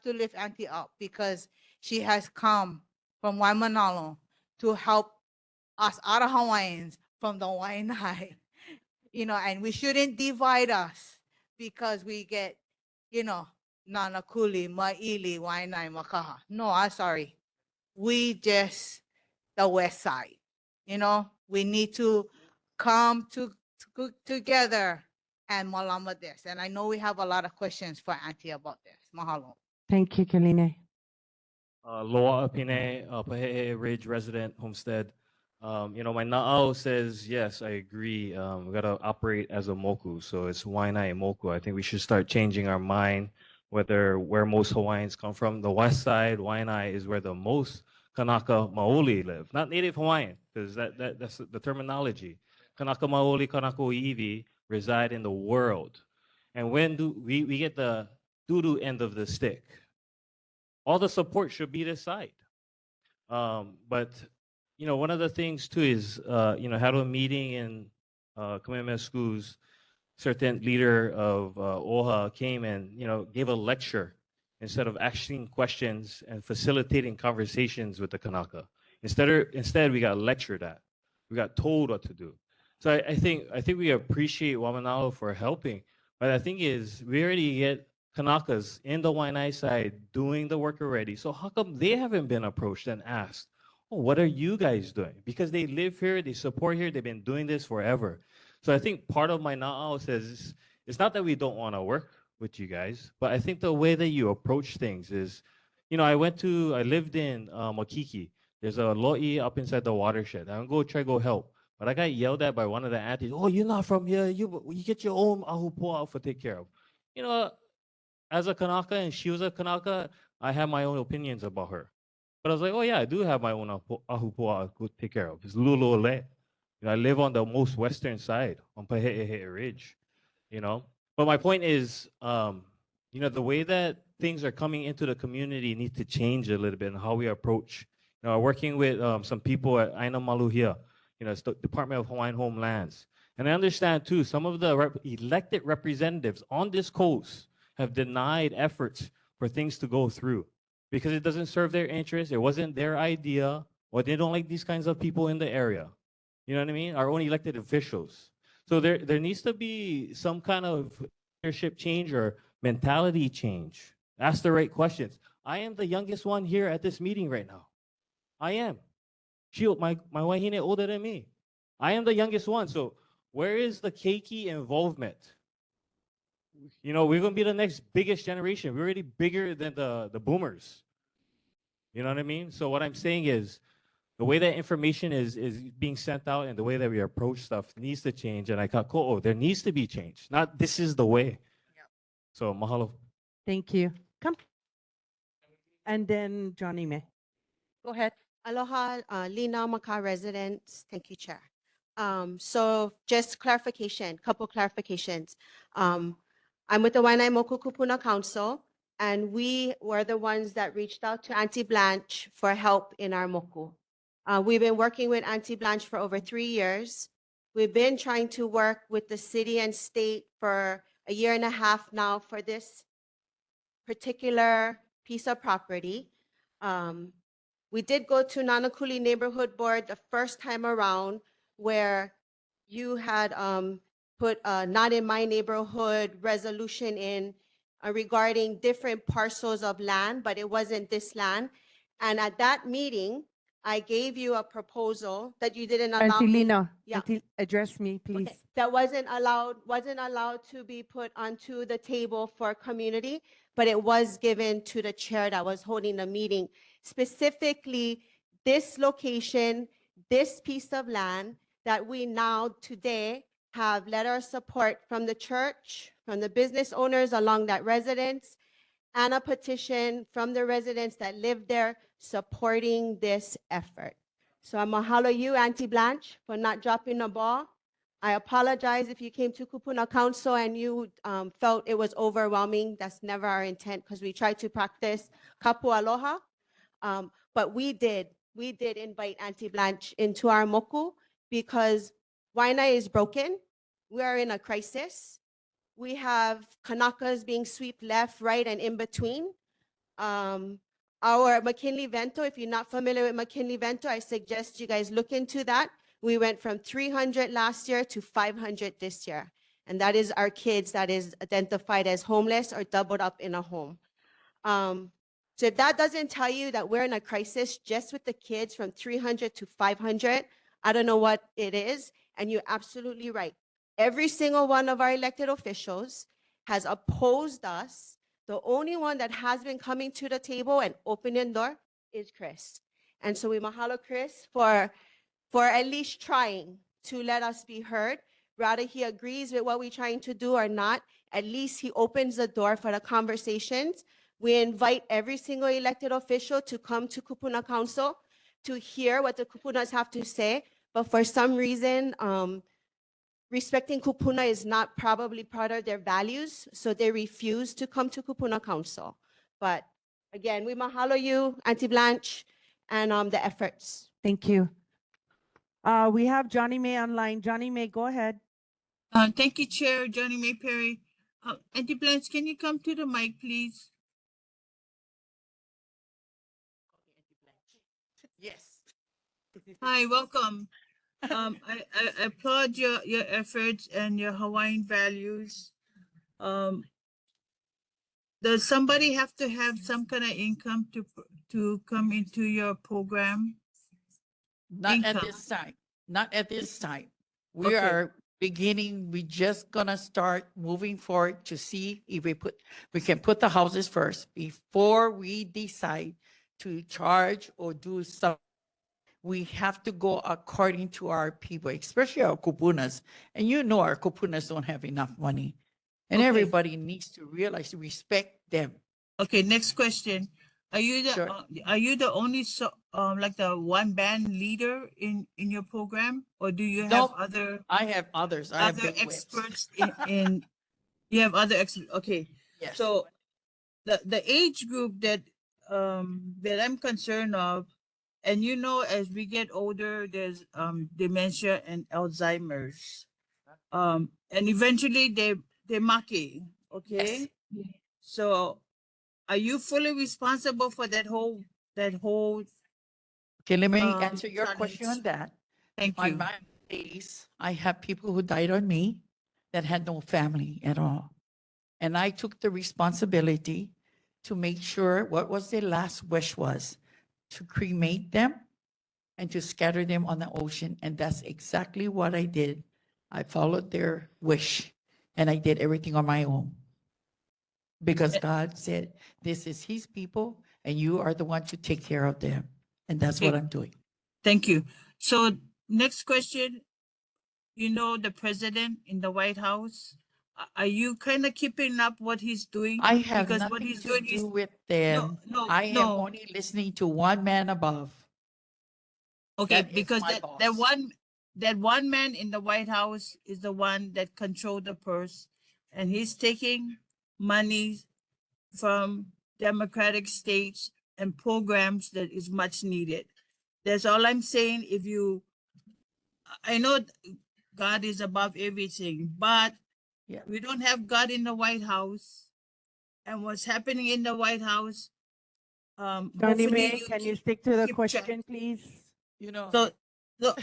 to lift Auntie up because she has come from Waimanalo to help us other Hawaiians from the Wai'anae. You know, and we shouldn't divide us because we get, you know, Nanakuli, Maili, Wai'anae, Makaha. No, I'm sorry. We just the west side. You know, we need to come together and malama this. And I know we have a lot of questions for Auntie about this. Mahalo. Thank you, Keline. Loa Apine, Pahe'e Ridge resident, Homestead. My na'au says, yes, I agree. We got to operate as a moku. So it's Wai'anae moku. I think we should start changing our mind where most Hawaiians come from. The west side, Wai'anae, is where the most Kanaka Maoli live. Not Native Hawaiian, because that's the terminology. Kanaka Maoli, Kanaka Iwi reside in the world. And when do we get the doo-doo end of the stick? All the support should be this side. But one of the things too is had a meeting in Kamehameha schools. Certain leader of OHA came and gave a lecture instead of asking questions and facilitating conversations with the Kanaka. Instead we got lectured at. We got told what to do. So I think we appreciate Wamanalo for helping. But the thing is, we already get Kanakas in the Wai'anae side doing the work already. So how come they haven't been approached and asked, oh, what are you guys doing? Because they live here, they support here, they've been doing this forever. So I think part of my na'au says, it's not that we don't want to work with you guys, but I think the way that you approach things is, I lived in Makiki. There's a lo'i up inside the watershed. I'm gonna go help. But I got yelled at by one of the aunties. Oh, you're not from here. You get your own ahupua'a for take care of. You know, as a Kanaka and she was a Kanaka, I have my own opinions about her. But I was like, oh yeah, I do have my own ahupua'a to take care of. It's Lulu'ole. You know, I live on the most western side on Pahe'ehe Ridge. You know, but my point is, you know, the way that things are coming into the community needs to change a little bit in how we approach. You know, working with some people at Aina Maluhia, you know, it's the Department of Hawaiian Homelands. And I understand too, some of the elected representatives on this coast have denied efforts for things to go through because it doesn't serve their interest. It wasn't their idea, or they don't like these kinds of people in the area. You know what I mean? Our own elected officials. So there needs to be some kind of leadership change or mentality change. Ask the right questions. I am the youngest one here at this meeting right now. I am. My wahine older than me. I am the youngest one. So where is the keiki involvement? You know, we're gonna be the next biggest generation. We're already bigger than the boomers. You know what I mean? So what I'm saying is the way that information is being sent out and the way that we approach stuff needs to change. And I thought, oh, there needs to be change. Not this is the way. So mahalo. Thank you. Come. And then Johnny May. Go ahead. Aloha, Lina Maka residents. Thank you, Chair. So just clarification, couple clarifications. I'm with the Wai'anae Moku Kupuna Council, and we were the ones that reached out to Auntie Blanche for help in our moku. We've been working with Auntie Blanche for over 3 years. We've been trying to work with the city and state for a year and a half now for this particular piece of property. We did go to Nanakuli Neighborhood Board the first time around where you had put a not in my neighborhood resolution in regarding different parcels of land, but it wasn't this land. And at that meeting, I gave you a proposal that you didn't allow Auntie me. Lina, Yeah. Auntie, address me, please. Okay, that wasn't allowed to be put onto the table for community, but it was given to the chair that was holding the meeting. Specifically, this location, this piece of land that we now today have letter of support from the church, from the business owners along that residence, and a petition from the residents that live there supporting this effort. So I mahalo you, Auntie Blanche, for not dropping the ball. I apologize if you came to Kupuna Council and you felt it was overwhelming. That's never our intent because we try to practice kapu aloha. But we did invite Auntie Blanche into our moku because Wai'anae is broken. We are in a crisis. We have Kanakas being swept left, right, and in between. Our McKinley Vento, if you're not familiar with McKinley Vento, I suggest you guys look into that. We went from 300 last year to 500 this year. And that is our kids that is identified as homeless or doubled up in a home. So if that doesn't tell you that we're in a crisis just with the kids from 300 to 500, I don't know what it is. And you're absolutely right. Every single one of our elected officials has opposed us. The only one that has been coming to the table and opening door is Chris. And so we mahalo Chris for at least trying to let us be heard. Whether he agrees with what we're trying to do or not, at least he opens the door for the conversations. We invite every single elected official to come to Kupuna Council to hear what the Kupunas have to say. But for some reason, respecting Kupuna is not probably part of their values, so they refuse to come to Kupuna Council. But again, we mahalo you, Auntie Blanche, and the efforts. Thank you. We have Johnny May online. Johnny May, go ahead. Thank you, Chair Johnny May Perry. Auntie Blanche, can you come to the mic, please? Yes. Hi, welcome. I applaud your efforts and your Hawaiian values. Does somebody have to have some kind of income to come into your program? Not at this time. Not at this time. We Okay. are beginning, we just gonna start moving forward to see if we can put the houses first before we decide to charge or do some we have to go according to our people, especially our kupunas. And you know our kupunas don't have enough money. And Okay. everybody needs to realize to respect them. Okay, next question. Are you the Sure. are you the only like the one band leader in your program, or do you have Nope. other I have others. I have other big whips. experts in you have other experts? Okay. Yes. So the age group that I'm concerned of, and you know, as we get older, there's dementia and Alzheimer's. And eventually they maki, okay? So are you fully responsible for that whole Okay, let me answer your challenge? question on that. Thank On you. my days, I have people who died on me that had no family at all. And I took the responsibility to make sure what was their last wish was to cremate them and to scatter them on the ocean. And that's exactly what I did. I followed their wish and I did everything on my own. Because God said, this is his people and you are the one to take care of them. And that's what Okay. I'm doing. Thank you. So next question, you know, the president in the White House, are you kind of keeping up what he's doing? I have Because what nothing he's to doing is do with them. no, I am no. only listening to one man above. Okay, That is because my that one man in the White House is the one that controlled the purse, and he's taking money from democratic states and programs that is much needed. That's all I'm saying. I know God is above everything, but we don't have God in the White House, and what's happening in the White House. Johnny Hopefully May, can you stick to the keep track. question, please? You know. So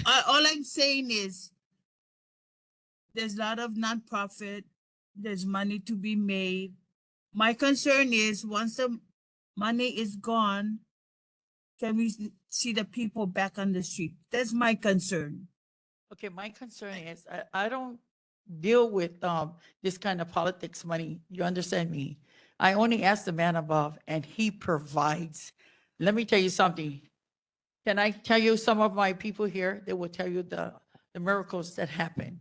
all I'm saying is there's a lot of nonprofit, there's money to be made. My concern is once the money is gone, can we see the people back on the street? That's my concern. Okay, my concern is I don't deal with this kind of politics money. You understand me? I only ask the man above and he provides. Let me tell you something. Can I tell you some of my people here? They will tell you the miracles that happen.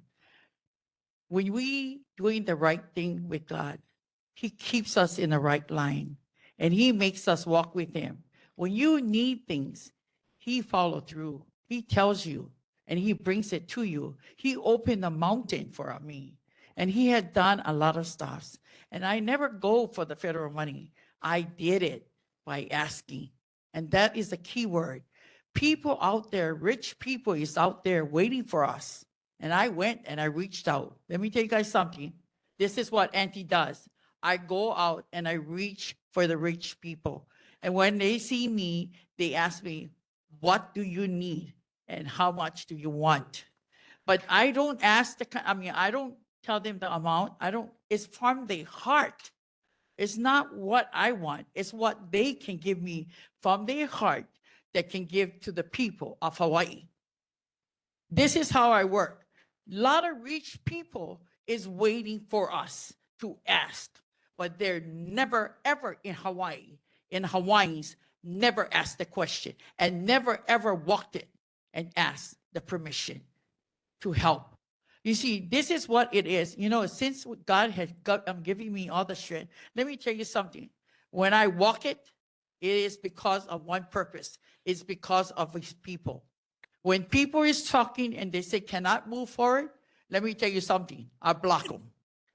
When we doing the right thing with God, he keeps us in the right line and he makes us walk with him. When you need things, he follow through. He tells you and he brings it to you. He opened the mountain for me and he had done a lot of stuff. And I never go for the federal money. I did it by asking. And that is the key word. People out there, rich people is out there waiting for us. And I went and I reached out. Let me tell you guys something. This is what Auntie does. I go out and I reach for the rich people. And when they see me, they ask me, what do you need? And how much do you want? But I don't ask I don't tell them the amount. It's from the heart. It's not what I want. It's what they can give me from their heart that can give to the people of Hawaii. This is how I work. A lot of rich people is waiting for us to ask, but they're never ever in Hawaii. In Hawaiians, never asked the question and never ever walked it and asked the permission to help. You see, this is what it is. You know, since God has giving me all the strength, let me tell you something. When I walk it, it is because of one purpose. It's because of his people. When people is talking and they say cannot move forward, let me tell you something. I block them.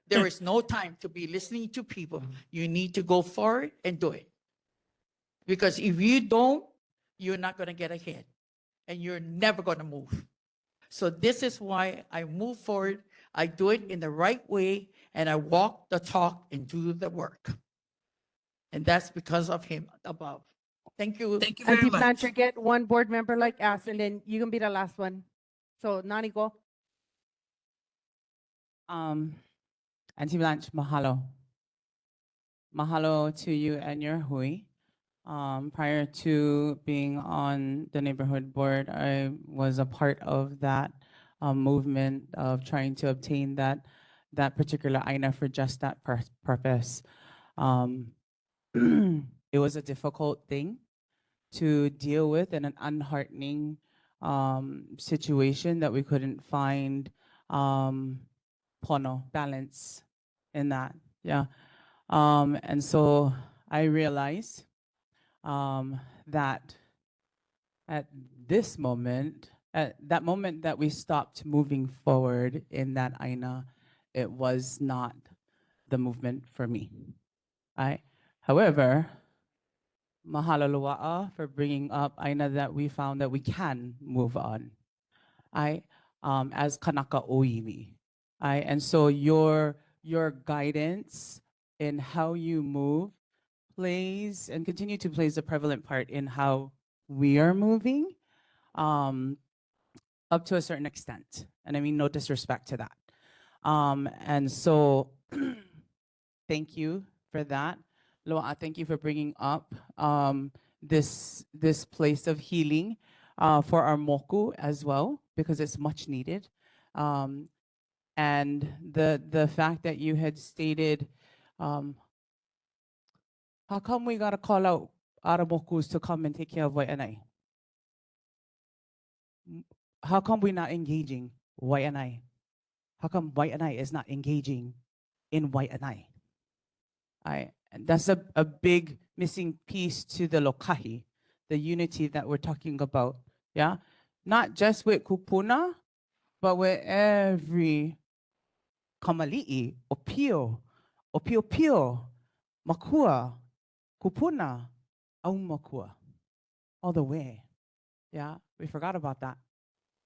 There is no time to be listening to people. You need to go forward and do it. Because if you don't, you're not going to get ahead and you're never going to move. So this is why I move forward. I do it in the right way and I walk the talk and do the work. And that's because of him above. Thank you. Thank you very Auntie much. Blanchard, get one board member like us, and then you can be the last one. So, Nani, go. Auntie Blanche, mahalo. Mahalo to you and your hui. Prior to being on the neighborhood board, I was a part of that movement of trying to obtain that particular aina for just that purpose. It was a difficult thing to deal with and an unheartening situation that we couldn't find pono balance in that. Yeah. And so I realized that at this moment, at that moment that we stopped moving forward in that aina, it was not the movement for me. However, mahalo lua'a for bringing up aina that we found that we can move on. As kanaka oiwi. And so your guidance in how you move plays and continue to plays a prevalent part in how we are moving, up to a certain extent. And I mean no disrespect to that. And so thank you for that. Loa, thank you for bringing up this place of healing for our moku as well, because it's much needed. And the fact that you had stated, how come we gotta call out our mokus to come and take care of Wai'anae? How come we're not engaging Wai'anae? How come Wai'anae is not engaging in Wai'anae? And that's a big missing piece to the lokahi, the unity that we're talking about. Yeah, not just with kupuna, but with every kamali'i, opio, makua, kupuna, aumakua, all the way. Yeah, we forgot about that.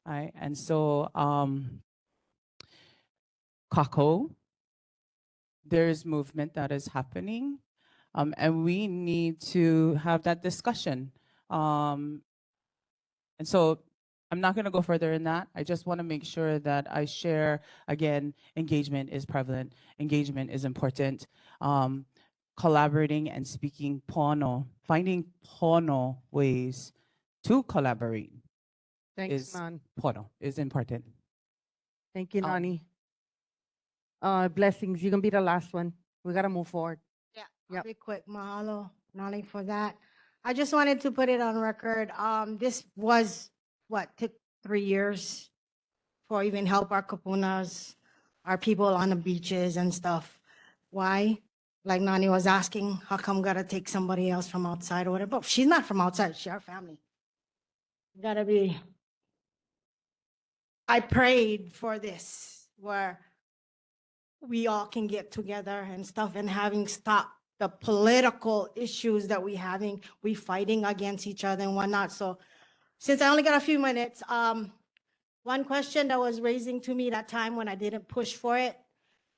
And so kako, there's movement that is happening, and we need to have that discussion. And so I'm not going to go further in that. I just want to make sure that I share, again, engagement is prevalent, engagement is important. Collaborating and speaking pono, finding pono ways to collaborate Thanks, Nan. pono, is important. Thank you, Nani. Blessings. You're going to be the last one. We got to move forward. Yeah, Yep. I'll be quick. Mahalo, Nani, for that. I just wanted to put it on record. This was took 3 years for even help our kapunas, our people on the beaches and stuff. Why? Like Nani was asking, how come gotta take somebody else from outside or whatever? But she's not from outside, she's our family. Gotta be. I prayed for this where we all can get together and stuff and having stopped the political issues that we fighting against each other and whatnot. So since I only got a few minutes, one question that was raising to me that time when I didn't push for it,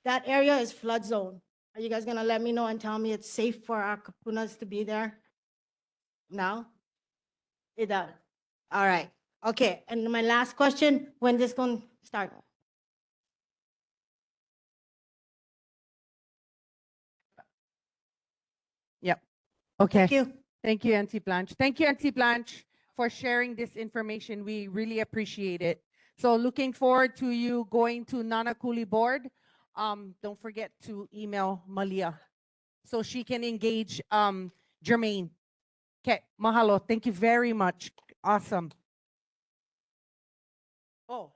that area is flood zone. Are you guys gonna let me know and tell me it's safe for our kapunas to be there? No? It does. All right. Okay. And my last question, when this gonna start? Yep. Okay. Thank you. Thank you, Auntie Blanche. Thank you, Auntie Blanche, for sharing this information. We really appreciate it. So looking forward to you going to Nanakuli board. Don't forget to email Malia so she can engage Jermaine. Okay, mahalo. Thank you very much. Awesome. Oh.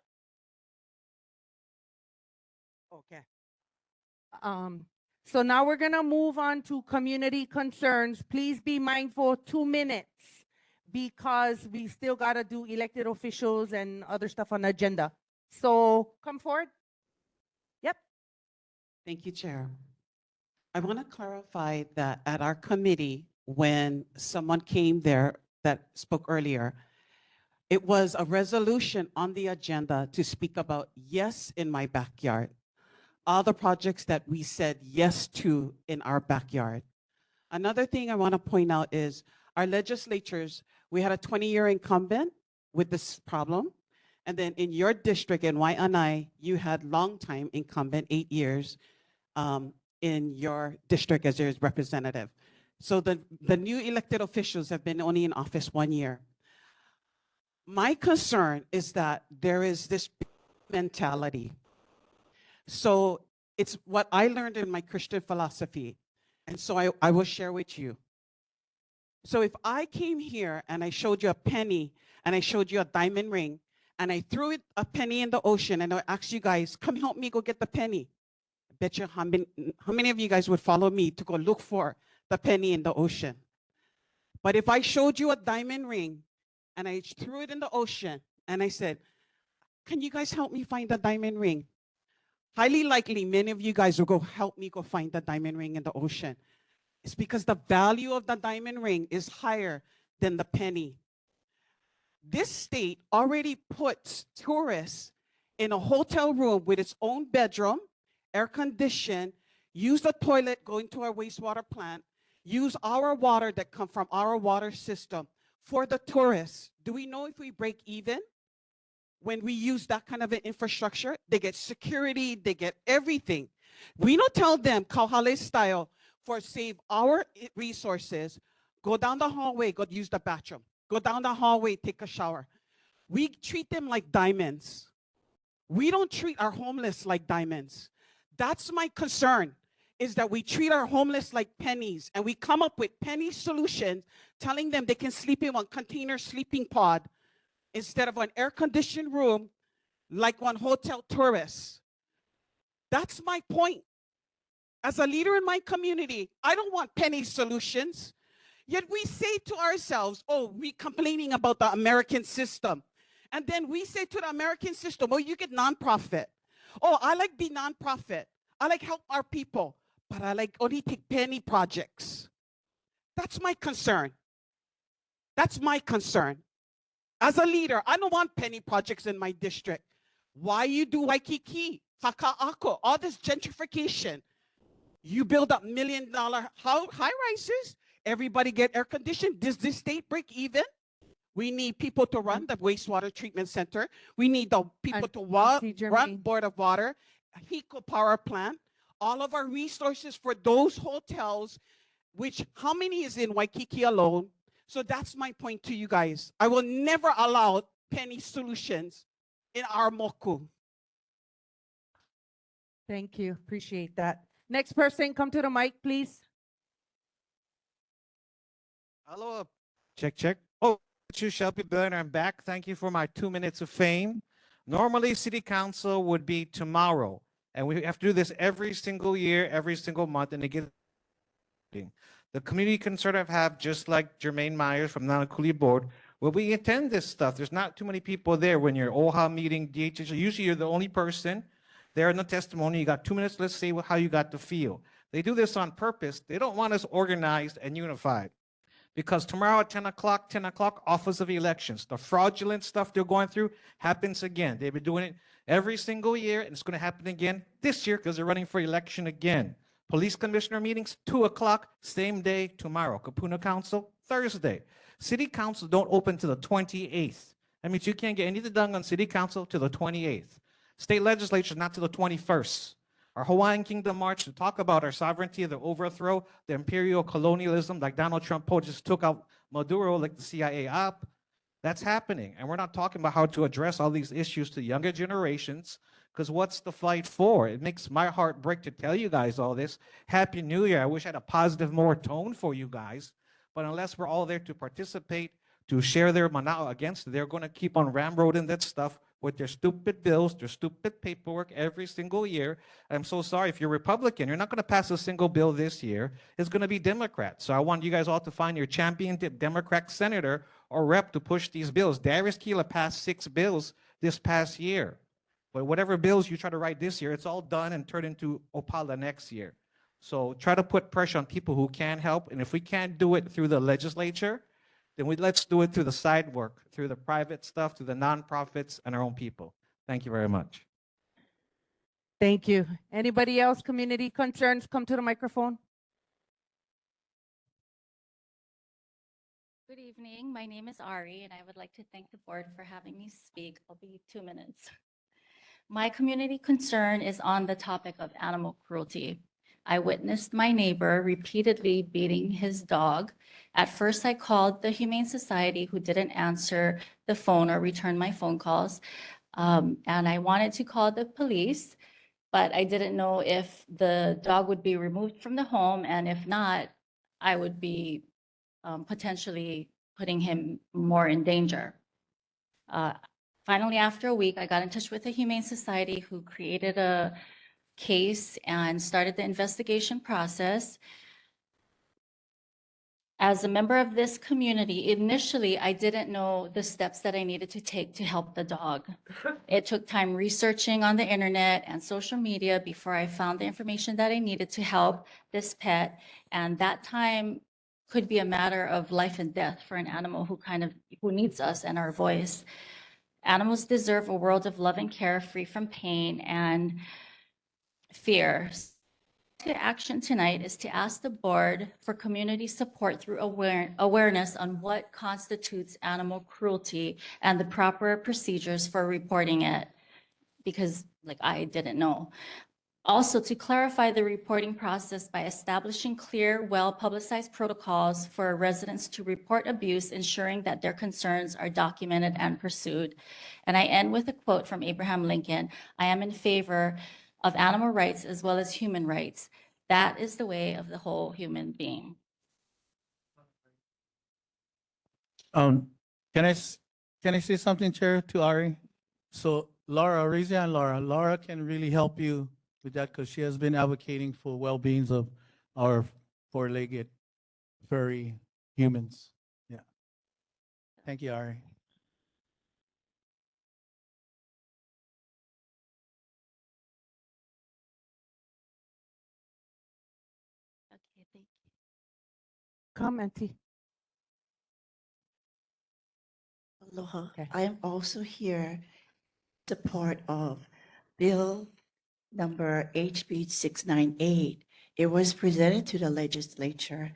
Okay. So now we're gonna move on to community concerns. Please be mindful, 2 minutes, because we still gotta do elected officials and other stuff on the agenda. So come forward. Yep. Thank you, Chair. I want to clarify that at our committee, when someone came there that spoke earlier, it was a resolution on the agenda to speak about yes in my backyard, all the projects that we said yes to in our backyard. Another thing I want to point out is our legislatures, we had a 20-year incumbent with this problem. And then in your district in Wai'anae, you had long-time incumbent, 8 years in your district as your representative. So the new elected officials have been only in office 1 year. My concern is that there is this mentality. So it's what I learned in my Christian philosophy. And so I will share with you. So if I came here and I showed you a penny and I showed you a diamond ring and I threw a penny in the ocean and I asked you guys, come help me go get the penny. I bet you how many of you guys would follow me to go look for the penny in the ocean? But if I showed you a diamond ring and I threw it in the ocean and I said, can you guys help me find the diamond ring? Highly likely, many of you guys will go help me go find the diamond ring in the ocean. It's because the value of the diamond ring is higher than the penny. This state already puts tourists in a hotel room with its own bedroom, air conditioned, use the toilet going to our wastewater plant, use our water that come from our water system for the tourists. Do we know if we break even? When we use that kind of an infrastructure, they get security, they get everything. We don't tell them Kauhale style for save our resources, go down the hallway, go use the bathroom, go down the hallway, take a shower. We treat them like diamonds. We don't treat our homeless like diamonds. That's my concern, is that we treat our homeless like pennies and we come up with penny solutions, telling them they can sleep in one container sleeping pod instead of an air-conditioned room like one hotel tourist. That's my point. As a leader in my community, I don't want penny solutions. Yet we say to ourselves, oh, we complaining about the American system. And then we say to the American system, oh, you get nonprofit. Oh, I like be nonprofit. I like help our people, but I like only take penny projects. That's my concern. That's my concern. As a leader, I don't want penny projects in my district. Why you do Waikiki, Haka'ako, all this gentrification? You build up $1 million high rises, everybody get air conditioned. Does this state break even? We need people to run the wastewater treatment center. We need the people to run Board of Water, HECO power plant, all of our resources for those hotels, which how many is in Waikiki alone? So that's my point to you guys. I will never allow penny solutions in our moku. Thank you. Appreciate that. Next person, come to the mic, please. Hello. Check, check. Oh, you, Shelby Bernard. I'm back. Thank you for my 2 minutes of fame. Normally, City Council would be tomorrow, and we have to do this every single year, every single month, and it gets the community concern I have, just like Jermaine Myers from Nanakuli Board, where we attend this stuff. There's not too many people there when you're OHA meeting, DHH. Usually you're the only person there in the testimony. You got 2 minutes. Let's say how you got to feel. They do this on purpose. They don't want us organized and unified. Because tomorrow at 10 o'clock, Office of Elections, the fraudulent stuff they're going through happens again. They've been doing it every single year, and it's going to happen again this year because they're running for election again. Police commissioner meetings, 2 o'clock, same day tomorrow. Kapuna Council, Thursday. City Council don't open till the 28th. That means you can't get anything done on City Council till the 28th. State legislature not till the 21st. Our Hawaiian Kingdom March to talk about our sovereignty, the overthrow, the imperial colonialism, like Donald Trump just took out Maduro, like the CIA up. That's happening. And we're not talking about how to address all these issues to younger generations, because what's the fight for? It makes my heart break to tell you guys all this. Happy New Year. I wish I had a positive, more tone for you guys. But unless we're all there to participate, to share their manao against it, they're going to keep on ramroding that stuff with their stupid bills, their stupid paperwork every single year. I'm so sorry. If you're Republican, you're not going to pass a single bill this year. It's going to be Democrat. So I want you guys all to find your champion Democrat senator or rep to push these bills. Darius Keeler passed 6 bills this past year. But whatever bills you try to write this year, it's all done and turned into Opala next year. So try to put pressure on people who can help. And if we can't do it through the legislature, then let's do it through the side work, through the private stuff, through the nonprofits and our own people. Thank you very much. Thank you. Anybody else, community concerns, come to the microphone. Good evening. My name is Ari, and I would like to thank the board for having me speak. I'll be 2 minutes. My community concern is on the topic of animal cruelty. I witnessed my neighbor repeatedly beating his dog. At first, I called the Humane Society, who didn't answer the phone or return my phone calls. And I wanted to call the police, but I didn't know if the dog would be removed from the home, and if not, I would be potentially putting him more in danger. Finally, after a week, I got in touch with the Humane Society, who created a case and started the investigation process. As a member of this community, initially, I didn't know the steps that I needed to take to help the dog. It took time researching on the internet and social media before I found the information that I needed to help this pet. And that time could be a matter of life and death for an animal who needs us and our voice. Animals deserve a world of love and care, free from pain and fear. To action tonight is to ask the board for community support through awareness on what constitutes animal cruelty and the proper procedures for reporting it, because I didn't know. Also, to clarify the reporting process by establishing clear, well-publicized protocols for residents to report abuse, ensuring that their concerns are documented and pursued. And I end with a quote from Abraham Lincoln: "I am in favor of animal rights as well as human rights. That is the way of the whole human being." Can I say something, Chair, to Ari? So Laura, raise your hand, Laura. Laura can really help you with that because she has been advocating for well-beings of our four-legged furry humans. Yeah. Thank you, Ari. Okay, thank you. Come, Auntie. Aloha. Okay. I am also here support of Bill number HB 698. It was presented to the legislature,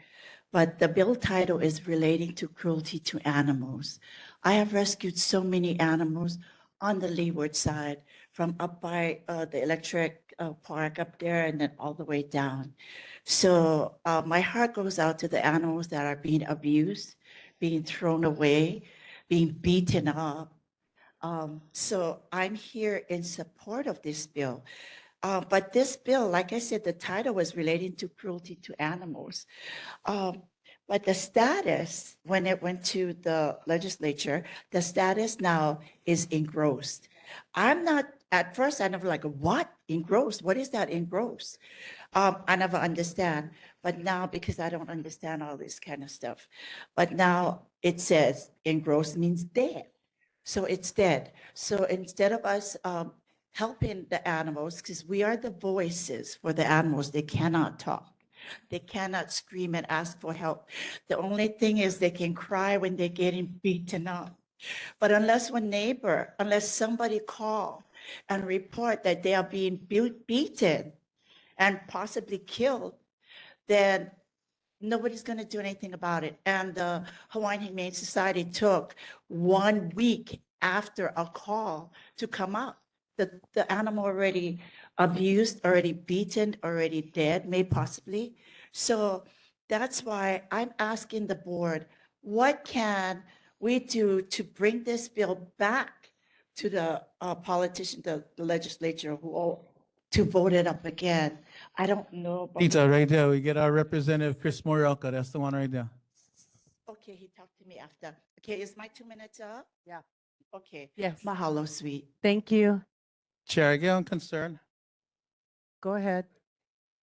but the bill title is relating to cruelty to animals. I have rescued so many animals on the leeward side, from up by the electric park up there and then all the way down. So my heart goes out to the animals that are being abused, being thrown away, being beaten up. So I'm here in support of this bill. But this bill, like I said, the title was relating to cruelty to animals. But the status, when it went to the legislature, the status now is engrossed. I'm not, at first, I never like, what? Engrossed? What is that engrossed? I never understand. But now, because I don't understand all this kind of stuff, but now it says engrossed means dead. So it's dead. So instead of us helping the animals, because we are the voices for the animals, they cannot talk. They cannot scream and ask for help. The only thing is they can cry when they're getting beaten up. But unless somebody call and report that they are being beaten and possibly killed, then nobody's going to do anything about it. And the Hawaiian Humane Society took 1 week after a call to come out. The animal already abused, already beaten, already dead, may possibly. So that's why I'm asking the board, what can we do to bring this bill back to the politician, the legislature, to vote it up again? I don't know. But Pizza right there. We get our representative, Chris Morialka. That's the one right there. okay, he talked to me after. Okay, is my 2 minutes up? Yeah. Okay. Yes. Mahalo, sweet. Thank you. Chair, I get on concern. Go ahead.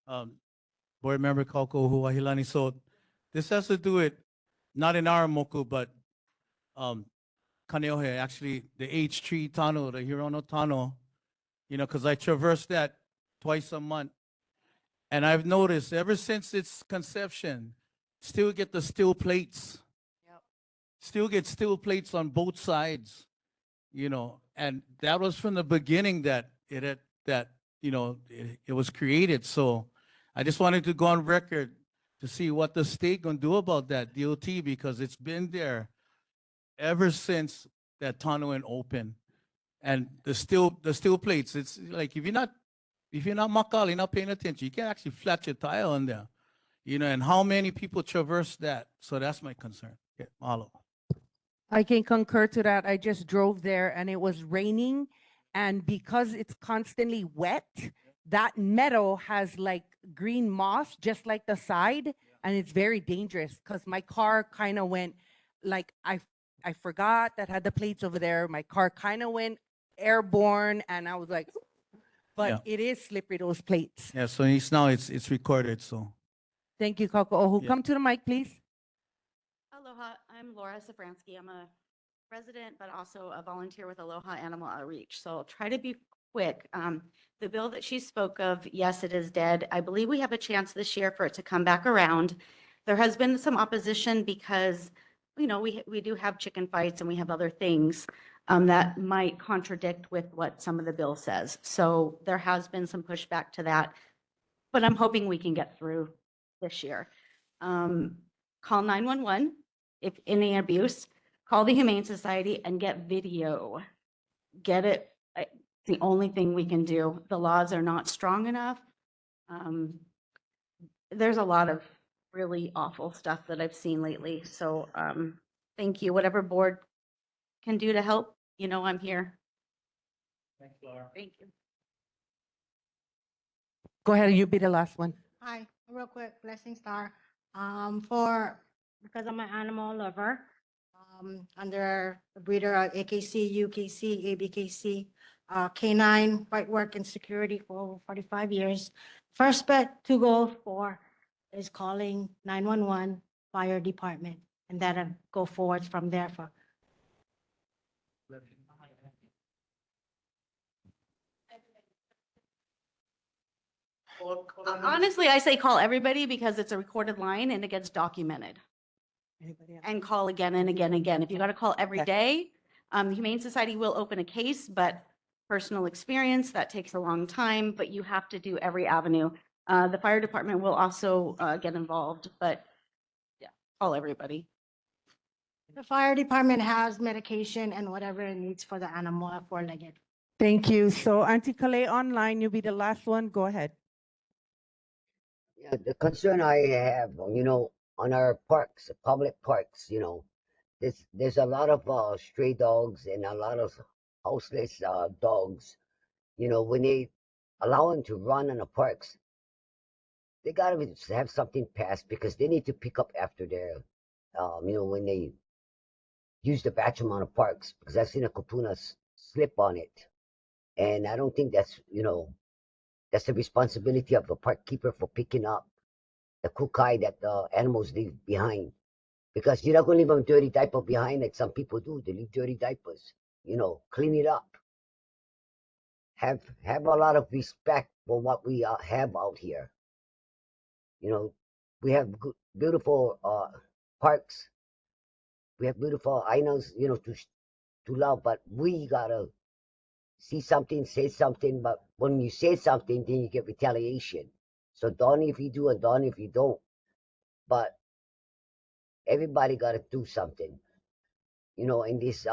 Board Member Kauko Huahilani. So this has to do with, not in our moku, but Kaneohe, actually the H3 tunnel, the Hirono tunnel, because I traverse that twice a month. And I've noticed ever since its conception, still get the steel plates. Yep. Still get steel plates on both sides, and that was from the beginning that it was created. So I just wanted to go on record to see what the state gonna do about that DOT, because it's been there ever since that tunnel went open. And the steel plates, it's like if you're not makali, you're not paying attention, you can actually flat your tire on there. And how many people traverse that? So that's my concern. Yeah, mahalo. I can concur to that. I just drove there and it was raining. And because it's constantly wet, that meadow has like green moss, just like the side. and it's very dangerous because my car kind of went like I forgot that had the plates over there. My car kind of went airborne, and I was like, but Yeah. it is slippery, those plates. Yeah, so it's recorded, so. Thank you, Coco. Ohu. Yeah. Come to the mic, please. Aloha, I'm Laura Safransky. I'm a resident, but also a volunteer with Aloha Animal Outreach. So I'll try to be quick. The bill that she spoke of, yes, it is dead. I believe we have a chance this year for it to come back around. There has been some opposition because, you know, we do have chicken fights and we have other things that might contradict with what some of the bill says. So there has been some pushback to that, but I'm hoping we can get through this year. Call 911 if any abuse, call the Humane Society and get video. Get it. It's the only thing we can do. The laws are not strong enough. There's a lot of really awful stuff that I've seen lately. So thank you. Whatever board can do to help, you know, I'm here. Thanks, Laura. Thank you. Go ahead, you be the last one. Hi, real quick, Blessing Star. Because I'm an animal lover, under the breeder of AKC, UKC, ABKC, canine, fight work and security for over 45 years. First bet to go for is calling 911 fire department, and that'll go forward from there for. Honestly, I say call everybody because it's a recorded line and it gets documented. And call again and again and again. If you got to call every day, the Humane Society will open a case, but personal experience, that takes a long time, but you have to do every avenue. The fire department will also get involved, but yeah, call everybody. The fire department has medication and whatever it needs for the animal, four-legged. Thank you. So Auntie Calais online, you'll be the last one. Go ahead. Yeah, the concern I have, you know, on our parks, public parks, you know, there's a lot of stray dogs and a lot of houseless dogs. You know, when they allow them to run in the parks, they gotta have something passed because they need to pick up after their, you know, when they use the bathroom on the parks. Because I've seen a kapuna slip on it, and I don't think that's, you know, that's the responsibility of the park keeper for picking up the kukai that the animals leave behind. Because you're not going to leave them dirty diaper behind like some people do. They leave dirty diapers. You know, clean it up. Have a lot of respect for what we have out here. You know, we have beautiful parks. We have beautiful islands, you know, to love. But we gotta see something, say something. But when you say something, then you get retaliation. So darn if you do and darn if you don't. But everybody gotta do something. You know, and these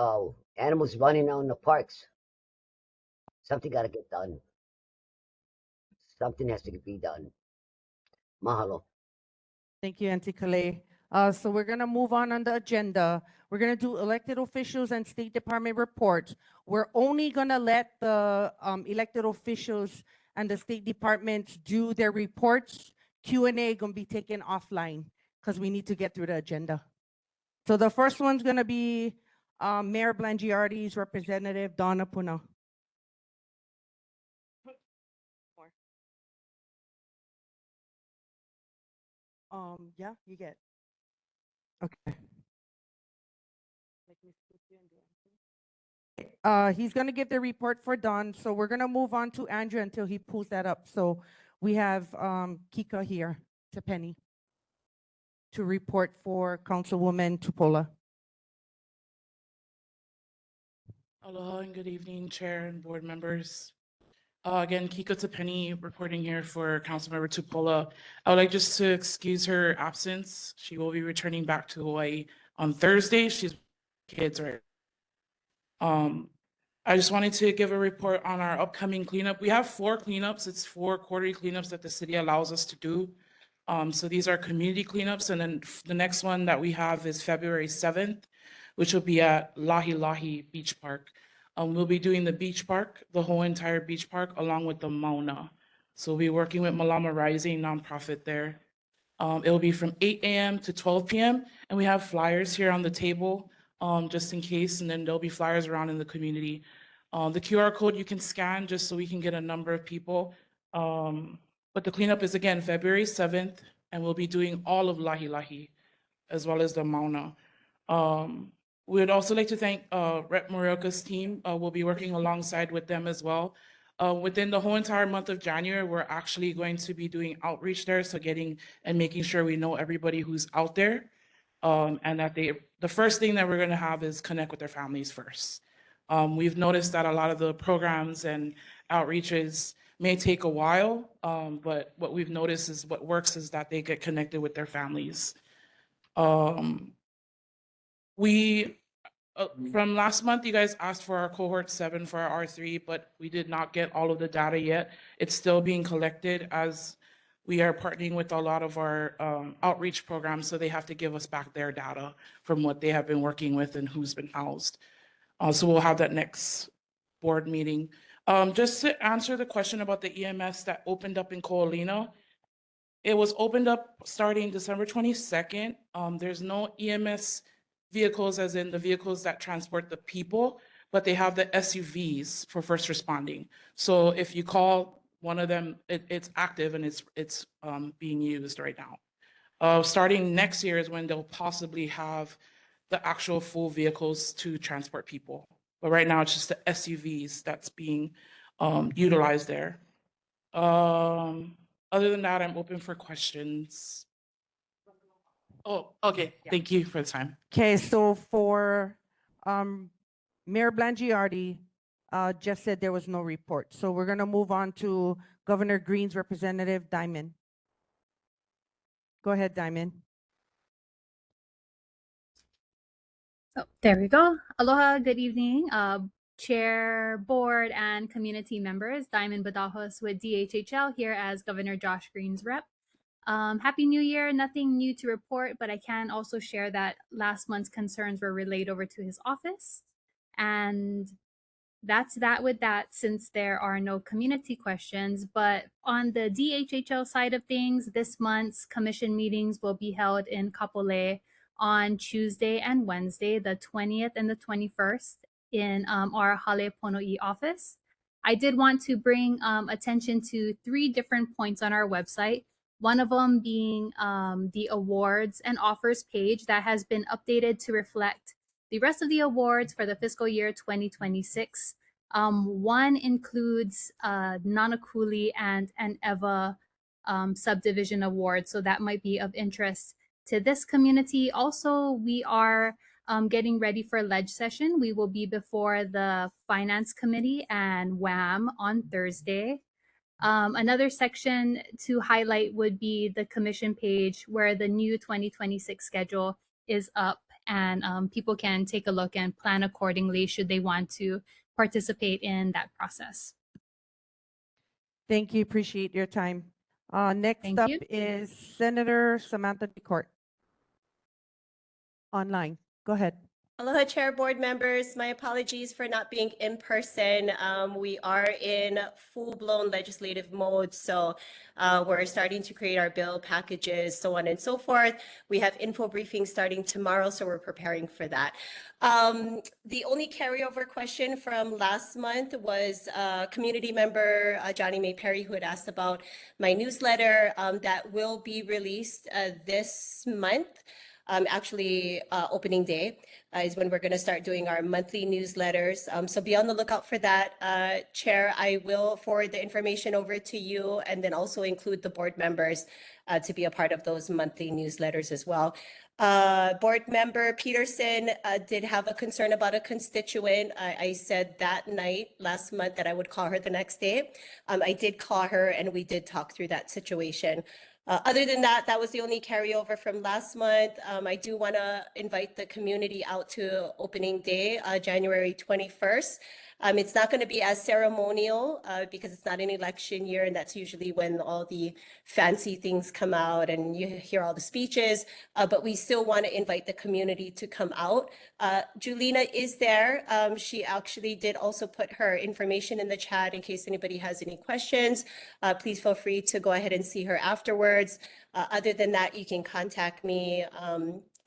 animals running out in the parks. Something got to get done. Something has to be done. Mahalo. Thank you, Auntie Calais. So we're going to move on the agenda. We're going to do elected officials and State Department reports. We're only going to let the elected officials and the State Departments do their reports. Q&A going to be taken offline because we need to get through the agenda. So the first one's going to be Mayor Blangiardi's representative, Donna Puna. Yeah, you get. Okay. He's going to give the report for Don. So we're going to move on to Andrew until he pulls that up. So we have Kika here to Penny to report for Councilwoman Tupola. Aloha and good evening, Chair and board members. Again, Kiko Tepeni reporting here for Councilmember Tupola. I would like just to excuse her absence. She will be returning back to Hawaii on Thursday. She's kids right. I just wanted to give a report on our upcoming cleanup. We have 4 cleanups. It's 4 quarterly cleanups that the city allows us to do. So these are community cleanups, and then the next one that we have is February 7th, which will be at Lahi Lahi Beach Park. We'll be doing the beach park, the whole entire beach park, along with the Mauna. So we'll be working with Malama Rising nonprofit there. It will be from 8 a.m. to 12 p.m. And we have flyers here on the table just in case, and then there'll be flyers around in the community. The QR code you can scan just so we can get a number of people. But the cleanup is again February 7th, and we'll be doing all of Lahi Lahi as well as the Mauna. We would also like to thank Rep. Morioka's team. We'll be working alongside with them as well. Within the whole entire month of January, we're actually going to be doing outreach there, so getting and making sure we know everybody who's out there, and that the first thing that we're going to have is connect with their families first. We've noticed that a lot of the programs and outreaches may take a while, but what we've noticed is what works is that they get connected with their families. From last month, you guys asked for our cohort 7 for our R3, but we did not get all of the data yet. It's still being collected as we are partnering with a lot of our outreach programs, so they have to give us back their data from what they have been working with and who's been housed. So we'll have that next board meeting. Just to answer the question about the EMS that opened up in Ko'olina, it was opened up starting December 22nd. There's no EMS vehicles as in the vehicles that transport the people, but they have the SUVs for first responding. So if you call one of them, it's active and it's being used right now. Starting next year is when they'll possibly have the actual full vehicles to transport people. But right now it's just the SUVs that's being utilized there. Other than that, I'm open for questions. Oh, okay. Thank you for the time. Okay, so for Mayor Blangiardi, just said there was no report. So we're gonna move on to Governor Green's representative, Diamond. Go ahead, Diamond. Oh, there we go. Aloha, good evening. Chair, board, and community members. Diamond Badajos with DHHL here as Governor Josh Green's rep. Happy New Year. Nothing new to report, but I can also share that last month's concerns were relayed over to his office. And that's that with that, since there are no community questions. But on the DHHL side of things, this month's commission meetings will be held in Kapolei on Tuesday and Wednesday, the 20th and the 21st in our Halepono'i office. I did want to bring attention to 3 different points on our website. One of them being the awards and offers page that has been updated to reflect the rest of the awards for the fiscal year 2026. One includes Nanakuli and an EVA subdivision award, so that might be of interest to this community. Also, we are getting ready for ledge session. We will be before the Finance Committee and WAM on Thursday. Another section to highlight would be the commission page where the new 2026 schedule is up, and people can take a look and plan accordingly should they want to participate in that process. Thank you, appreciate your time. Next up is Senator Samantha DeCourt. Online, go ahead. Aloha, Chair, board members. My apologies for not being in person. We are in full-blown legislative mode, so we're starting to create our bill packages, so on and so forth. We have info briefings starting tomorrow, so we're preparing for that. The only carryover question from last month was community member Johnny May Perry, who had asked about my newsletter that will be released this month. Actually, opening day is when we're going to start doing our monthly newsletters. So be on the lookout for that. Chair, I will forward the information over to you and then also include the board members to be a part of those monthly newsletters as well. Board member Peterson did have a concern about a constituent. I said that night last month that I would call her the next day. I did call her and we did talk through that situation. Other than that, that was the only carryover from last month. I do want to invite the community out to opening day, January 21st. It's not going to be as ceremonial because it's not an election year, and that's usually when all the fancy things come out and you hear all the speeches. But we still want to invite the community to come out. Julina is there. She actually did also put her information in the chat in case anybody has any questions. Please feel free to go ahead and see her afterwards. Other than that, you can contact me,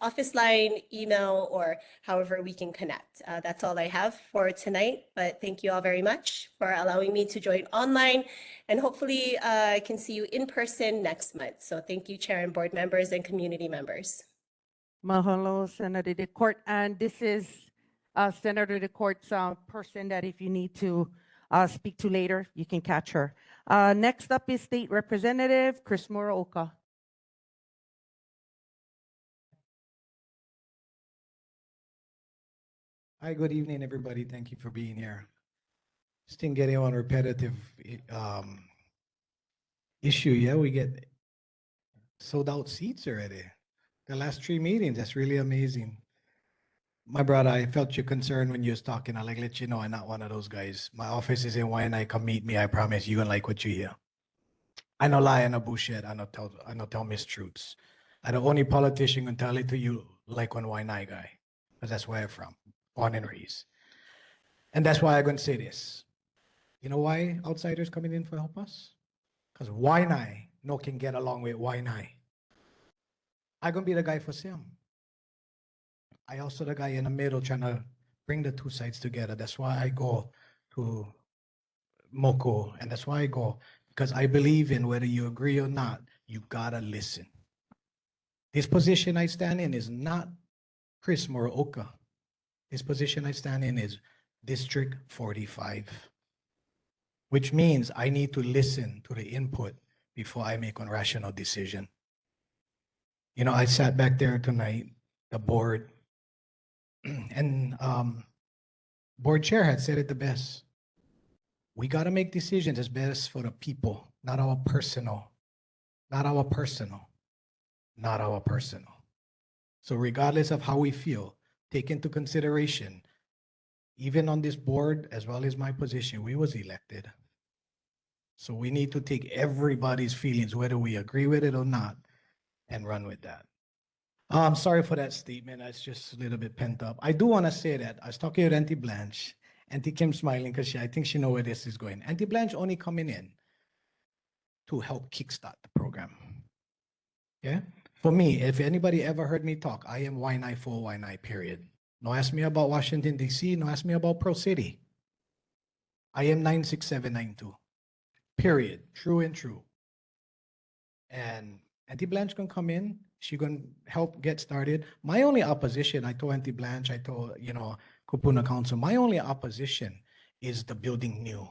office line, email, or however we can connect. That's all I have for tonight, but thank you all very much for allowing me to join online, and hopefully I can see you in person next month. So thank you, Chair and board members and community members. Mahalo, Senator DeCourt. And this is Senator DeCourt's person that if you need to speak to later, you can catch her. Next up is State Representative Chris Muraoka. Hi, good evening, everybody. Thank you for being here. Just didn't get on repetitive issue. Yeah, we get sold out seats already. The last 3 meetings, that's really amazing. My brother, I felt your concern when you was talking. I like let you know I'm not one of those guys. My office is in Wai'anae. Come meet me. I promise you gonna like what you hear. I no lie, I no bullshit. I no tell mistruths. I the only politician can tell it to you like one Wai'anae guy, because that's where I'm from, born and raised. And that's why I'm going to say this. You know why outsiders coming in for help us? Because Wai'anae no can get along with Wai'anae. I'm going to be the guy for Sam. I also the guy in the middle trying to bring the two sides together. That's why I go to Moko, and that's why I go, because I believe in whether you agree or not, you got to listen. This position I stand in is not Chris Muraoka. This position I stand in is District 45, which means I need to listen to the input before I make a rational decision. You know, I sat back there tonight, the board, and board chair had said it the best. We got to make decisions that's best for the people, not our personal, not our personal, not our personal. So regardless of how we feel, take into consideration, even on this board, as well as my position, we was elected. So we need to take everybody's feelings, whether we agree with it or not, and run with that. I'm sorry for that statement. It's just a little bit pent up. I do want to say that I was talking with Auntie Blanche. Auntie Kim smiling because I think she knows where this is going. Auntie Blanche only coming in to help kickstart the program. Yeah? For me, if anybody ever heard me talk, I am Wai'anae for Wai'anae, period. No ask me about Washington, D.C. No ask me about Pro City. I am 96792. Period. True and true. And Auntie Blanche can come in. She can help get started. My only opposition, I told Auntie Blanche, I told, Kupuna Council, my only opposition is the building new.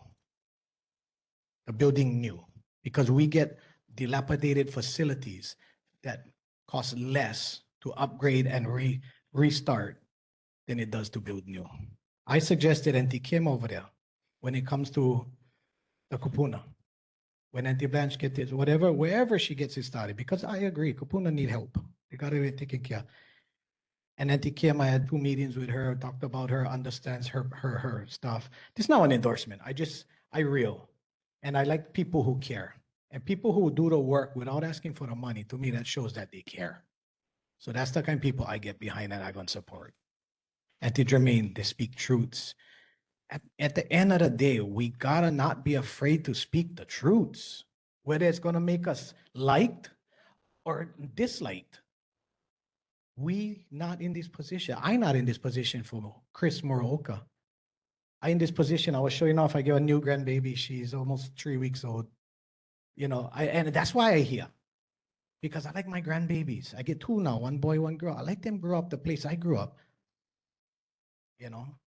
The building new. Because we get dilapidated facilities that cost less to upgrade and restart than it does to build new. I suggested Auntie Kim over there when it comes to the Kupuna. When Auntie Blanche gets it, wherever she gets it started, because I agree, Kupuna need help. They got to be taken care. And Auntie Kim, I had 2 meetings with her, talked about her, understands her stuff. This is not an endorsement. I real. And I like people who care. And people who do the work without asking for the money, to me, that shows that they care. So that's the kind of people I get behind and I'm going to support. Auntie Jermaine, they speak truths. At the end of the day, we gotta not be afraid to speak the truths, whether it's gonna make us liked or disliked. We not in this position. I'm not in this position for Chris Muraoka. I in this position, I was showing off, I get a new grandbaby. She's almost 3 weeks old. And that's why I here. Because I like my grandbabies. I get 2 now, 1 boy, 1 girl. I like them grow up the place I grew up.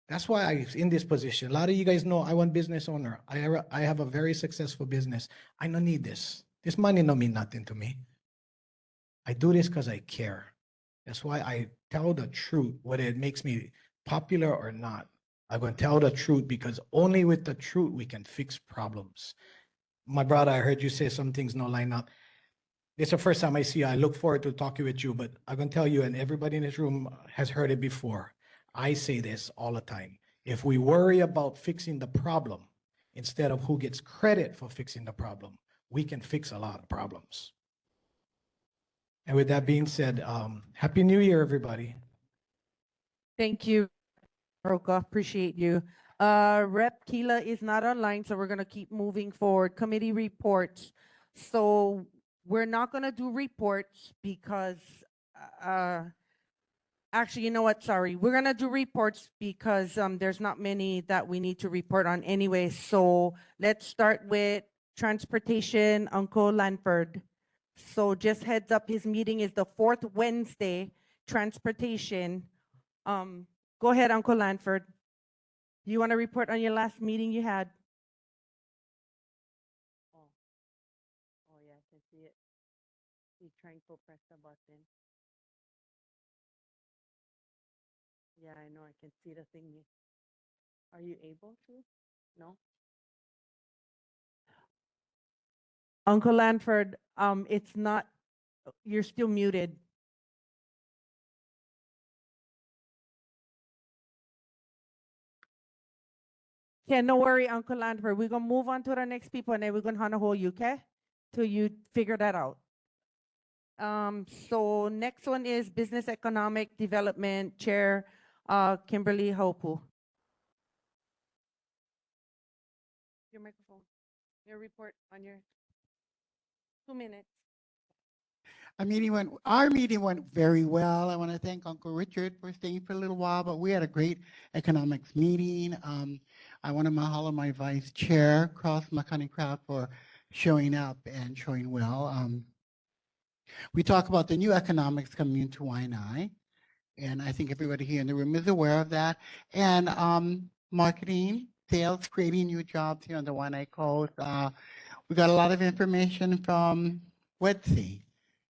That's why I'm in this position. A lot of you guys know I'm a business owner. I have a very successful business. I don't need this. This money don't mean nothing to me. I do this because I care. That's why I tell the truth, whether it makes me popular or not. I'm going to tell the truth because only with the truth we can fix problems. My brother, I heard you say some things no line up. This is the first time I see you. I look forward to talking with you, but I'm going to tell you, and everybody in this room has heard it before. I say this all the time. If we worry about fixing the problem instead of who gets credit for fixing the problem, we can fix a lot of problems. And with that being said, Happy New Year, everybody. Thank you, Roca. Appreciate you. Rep Keela is not online, so we're gonna keep moving forward. Committee reports. So we're not gonna do reports because, actually, you know what? Sorry. We're gonna do reports because there's not many that we need to report on anyway. So let's start with transportation, Uncle Lanford. So just heads up, his meeting is the fourth Wednesday, transportation. Go ahead, Uncle Lanford. You want to report on your last meeting you had? Oh, yeah, I can see it. He's trying to press the button. Yeah, I know, I can see the thingy. Are you able to? No? Uncle Lanford, it's not, you're still muted. Okay, no worry, Uncle Lanford. We're gonna move on to the next people and then we're gonna hold you, okay? Till you figure that out. So next one is Business Economic Development Chair, Kimberly Hopu. Your microphone, your report on your 2 minutes. Our meeting went very well. I want to thank Uncle Richard for staying for a little while, but we had a great economics meeting. I want to mahalo my vice chair, Cross Makani Crowd, for showing up and showing well. We talk about the new economics coming into Wai'anae, and I think everybody here in the room is aware of that. And marketing, sales, creating new jobs here on the Wai'anae Coast. We got a lot of information from WEDC,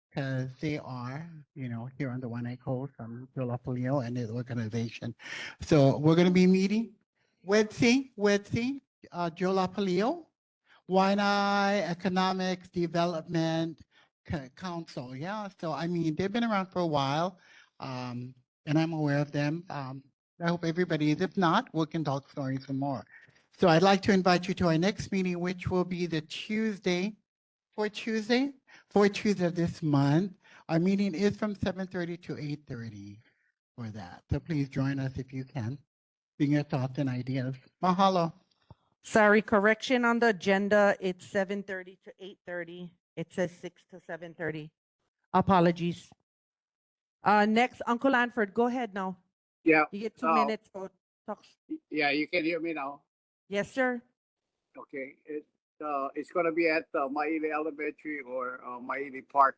because they are, here on the Wai'anae Coast, Joe Lapalio and his organization. So we're going to be meeting WEDC, Joe Lapalio, Wai'anae Economics Development Council. Yeah, so I mean, they've been around for a while, and I'm aware of them. I hope everybody is. If not, we can talk stories some more. So I'd like to invite you to our next meeting, which will be the fourth Tuesday of this month. Our meeting is from 7:30 to 8:30 for that. So please join us if you can. Bring your thoughts and ideas. Mahalo. Sorry, correction on the agenda. It's 7:30 to 8:30. It says 6 to 7:30. Apologies. Next, Uncle Lanford, go ahead now. Yeah. You get 2 minutes. Talk. Yeah, you can hear me now. Yes, sir. Okay. It's going to be at Maile Elementary or Maile Park,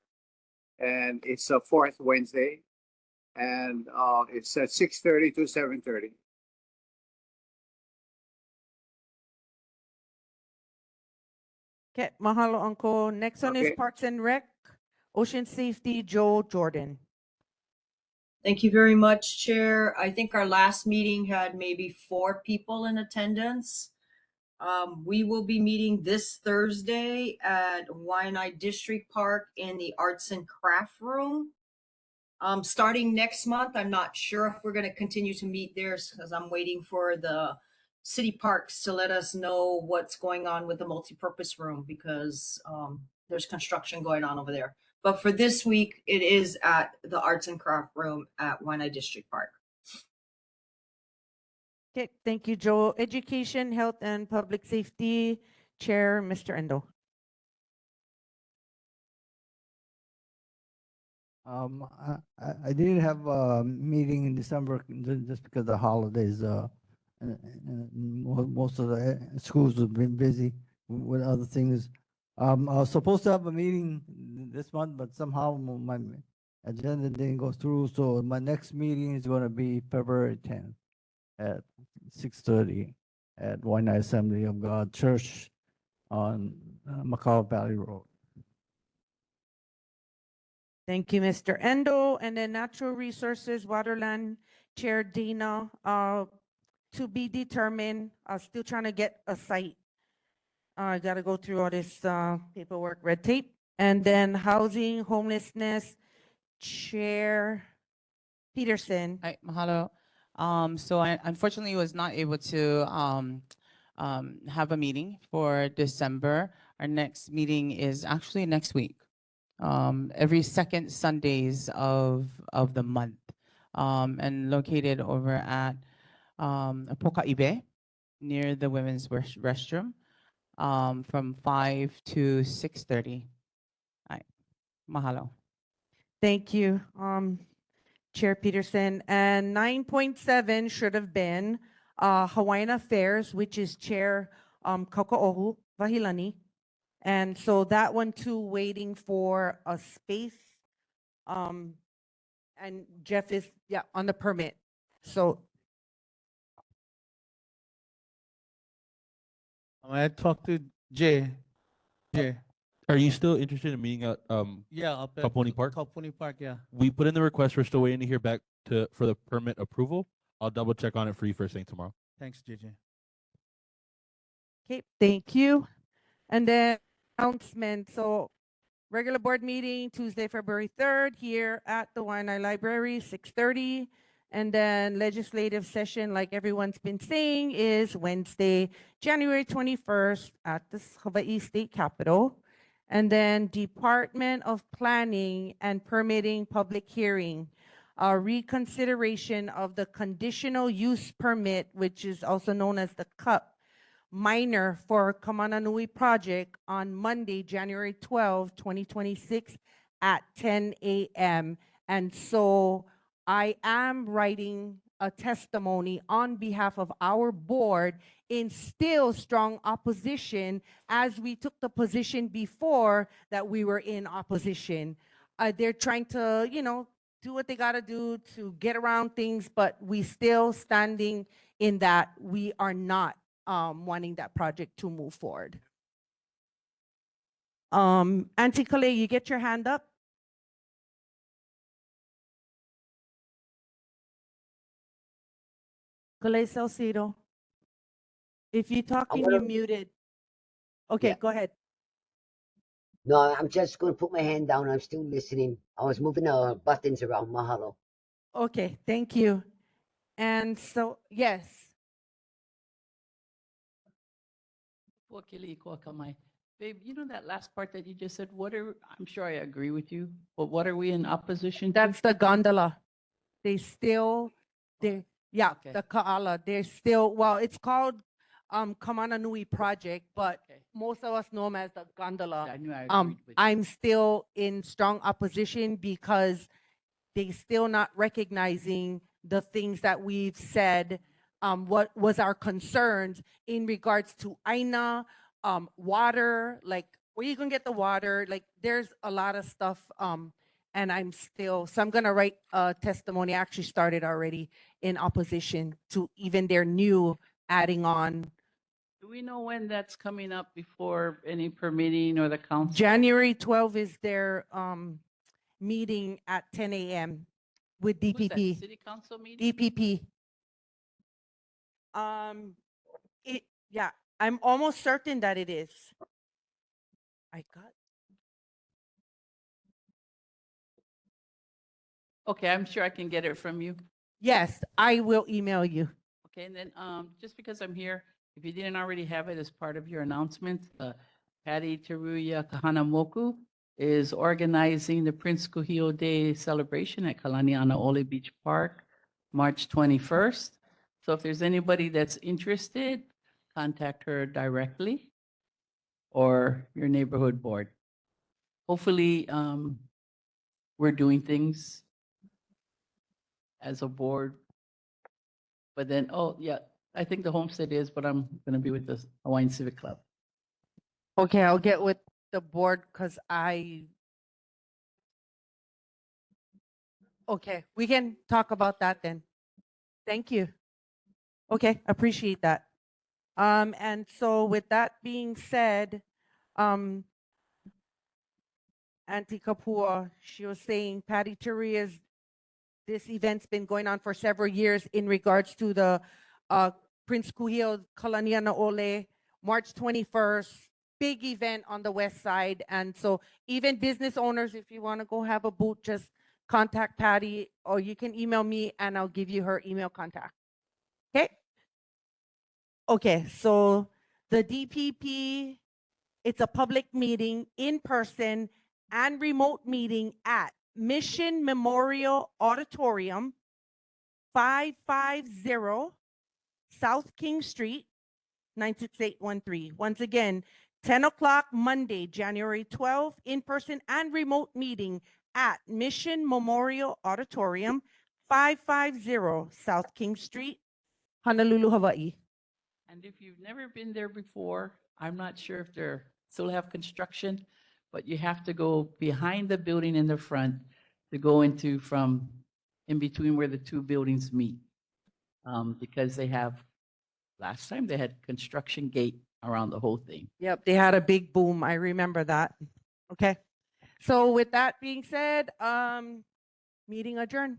and it's the fourth Wednesday, and it's at 6:30 to 7:30. Okay, mahalo, Uncle. Next one is Okay. Parks and Rec, Ocean Safety, Joe Jordan. Thank you very much, Chair. I think our last meeting had maybe 4 people in attendance. We will be meeting this Thursday at Wai'anae District Park in the Arts and Craft Room. Starting next month, I'm not sure if we're going to continue to meet there because I'm waiting for the city parks to let us know what's going on with the multipurpose room because there's construction going on over there. But for this week, it is at the Arts and Craft Room at Wai'anae District Park. Okay, thank you, Joe. Education, Health, and Public Safety Chair, Mr. Endo. I didn't have a meeting in December just because of the holidays. And most of the schools have been busy with other things. I was supposed to have a meeting this month, but somehow my agenda didn't go through. So my next meeting is going to be February 10th at 6:30 at Wai'anae Assembly of God Church on Macau Valley Road. Thank you, Mr. Endo. And then Natural Resources, Waterland Chair Dina, to be determined. Still trying to get a site. I got to go through all this paperwork, red tape. And then Housing, Homelessness Chair Peterson. Hi, mahalo. So I unfortunately was not able to have a meeting for December. Our next meeting is actually next week, every second Sundays of the month, and located over at Pokaibe near the women's restroom, from 5 to 6:30. Ay, mahalo. Thank you, Chair Peterson. And 9.7 should have been Hawaiian Affairs, which is Chair Kaukaohu Vahilani. And so that one too, waiting for a space. And Jeff is, yeah, on the permit. So I talked to Jay. Jay. Are you still interested in meeting at Yeah, up at Kaponi Park? Kaponi Park, yeah. We put in the request. We're still waiting to hear back for the permit approval. I'll double check on it for you first thing tomorrow. Thanks, JJ. okay, thank you. And then announcement. So regular board meeting Tuesday, February 3rd here at the Wai'anae Library, 6:30. And then legislative session, like everyone's been saying, is Wednesday, January 21st at the Hawaii State Capitol. And then Department of Planning and Permitting public hearing, reconsideration of the conditional use permit, which is also known as the CUP minor for Kamananui project on Monday, January 12, 2026 at 10 a.m. And so I am writing a testimony on behalf of our board in still strong opposition, as we took the position before that we were in opposition. They're trying to, do what they got to do to get around things, but we still standing in that we are not wanting that project to move forward. Auntie Kale, you get your hand up. Kale Salcido. If you're talking, you're muted. Okay, Yeah. go ahead. No, I'm just going to put my hand down. I'm still listening. I was moving the buttons around. Mahalo. Okay, thank you. And so, yes. Wakili Kwakamai. Babe, you know that last part that you just said, I'm sure I agree with you, but what are we in opposition to? That's the gondola. They still, the Ka'ala, they're still, well, it's called Kamananui Project, but most of us know them as the gondola. I knew I agreed with you. I'm still in strong opposition because they still not recognizing the things that we've said, what was our concerns in regards to Aina, water, like where you gonna get the water, like there's a lot of stuff, and so I'm gonna write a testimony. I actually started already in opposition to even their new adding on. Do we know when that's coming up before any permitting or the council? January 12 is their meeting at 10 a.m. with Who's that, DPP. City council meeting? DPP. I'm almost certain that it is. I got. Okay, I'm sure I can get it from you. Yes, I will email you. Okay, and then just because I'm here, if you didn't already have it as part of your announcement, Patty Teruya Kahanamoku is organizing the Prince Kuhio Day celebration at Kalanianaole Beach Park, March 21st. So if there's anybody that's interested, contact her directly or your neighborhood board. Hopefully, we're doing things as a board. But then, I think the homestead is, but I'm going to be with the Hawaiian Civic Club. Okay, I'll get with the board because okay, we can talk about that then. Thank you. Okay, appreciate that. And so with that being said, Auntie Kapua, she was saying Patty Turia's, this event's been going on for several years in regards to the Prince Kuhio Kalanianaole, March 21st, big event on the west side. And so even business owners, if you want to go have a booth, just contact Patty, or you can email me and I'll give you her email contact. Okay? Okay, so the DPP, it's a public meeting in person and remote meeting at Mission Memorial Auditorium, 550 South King Street, 96813. Once again, 10 o'clock Monday, January 12th, in person and remote meeting at Mission Memorial Auditorium, 550 South King Street, Honolulu, Hawaii. And if you've never been there before, I'm not sure if they're still have construction, but you have to go behind the building in the front to go into from in between where the two buildings meet. Because they have, last time they had construction gate around the whole thing. Yep, they had a big boom. I remember that. Okay. So with that being said, meeting adjourned.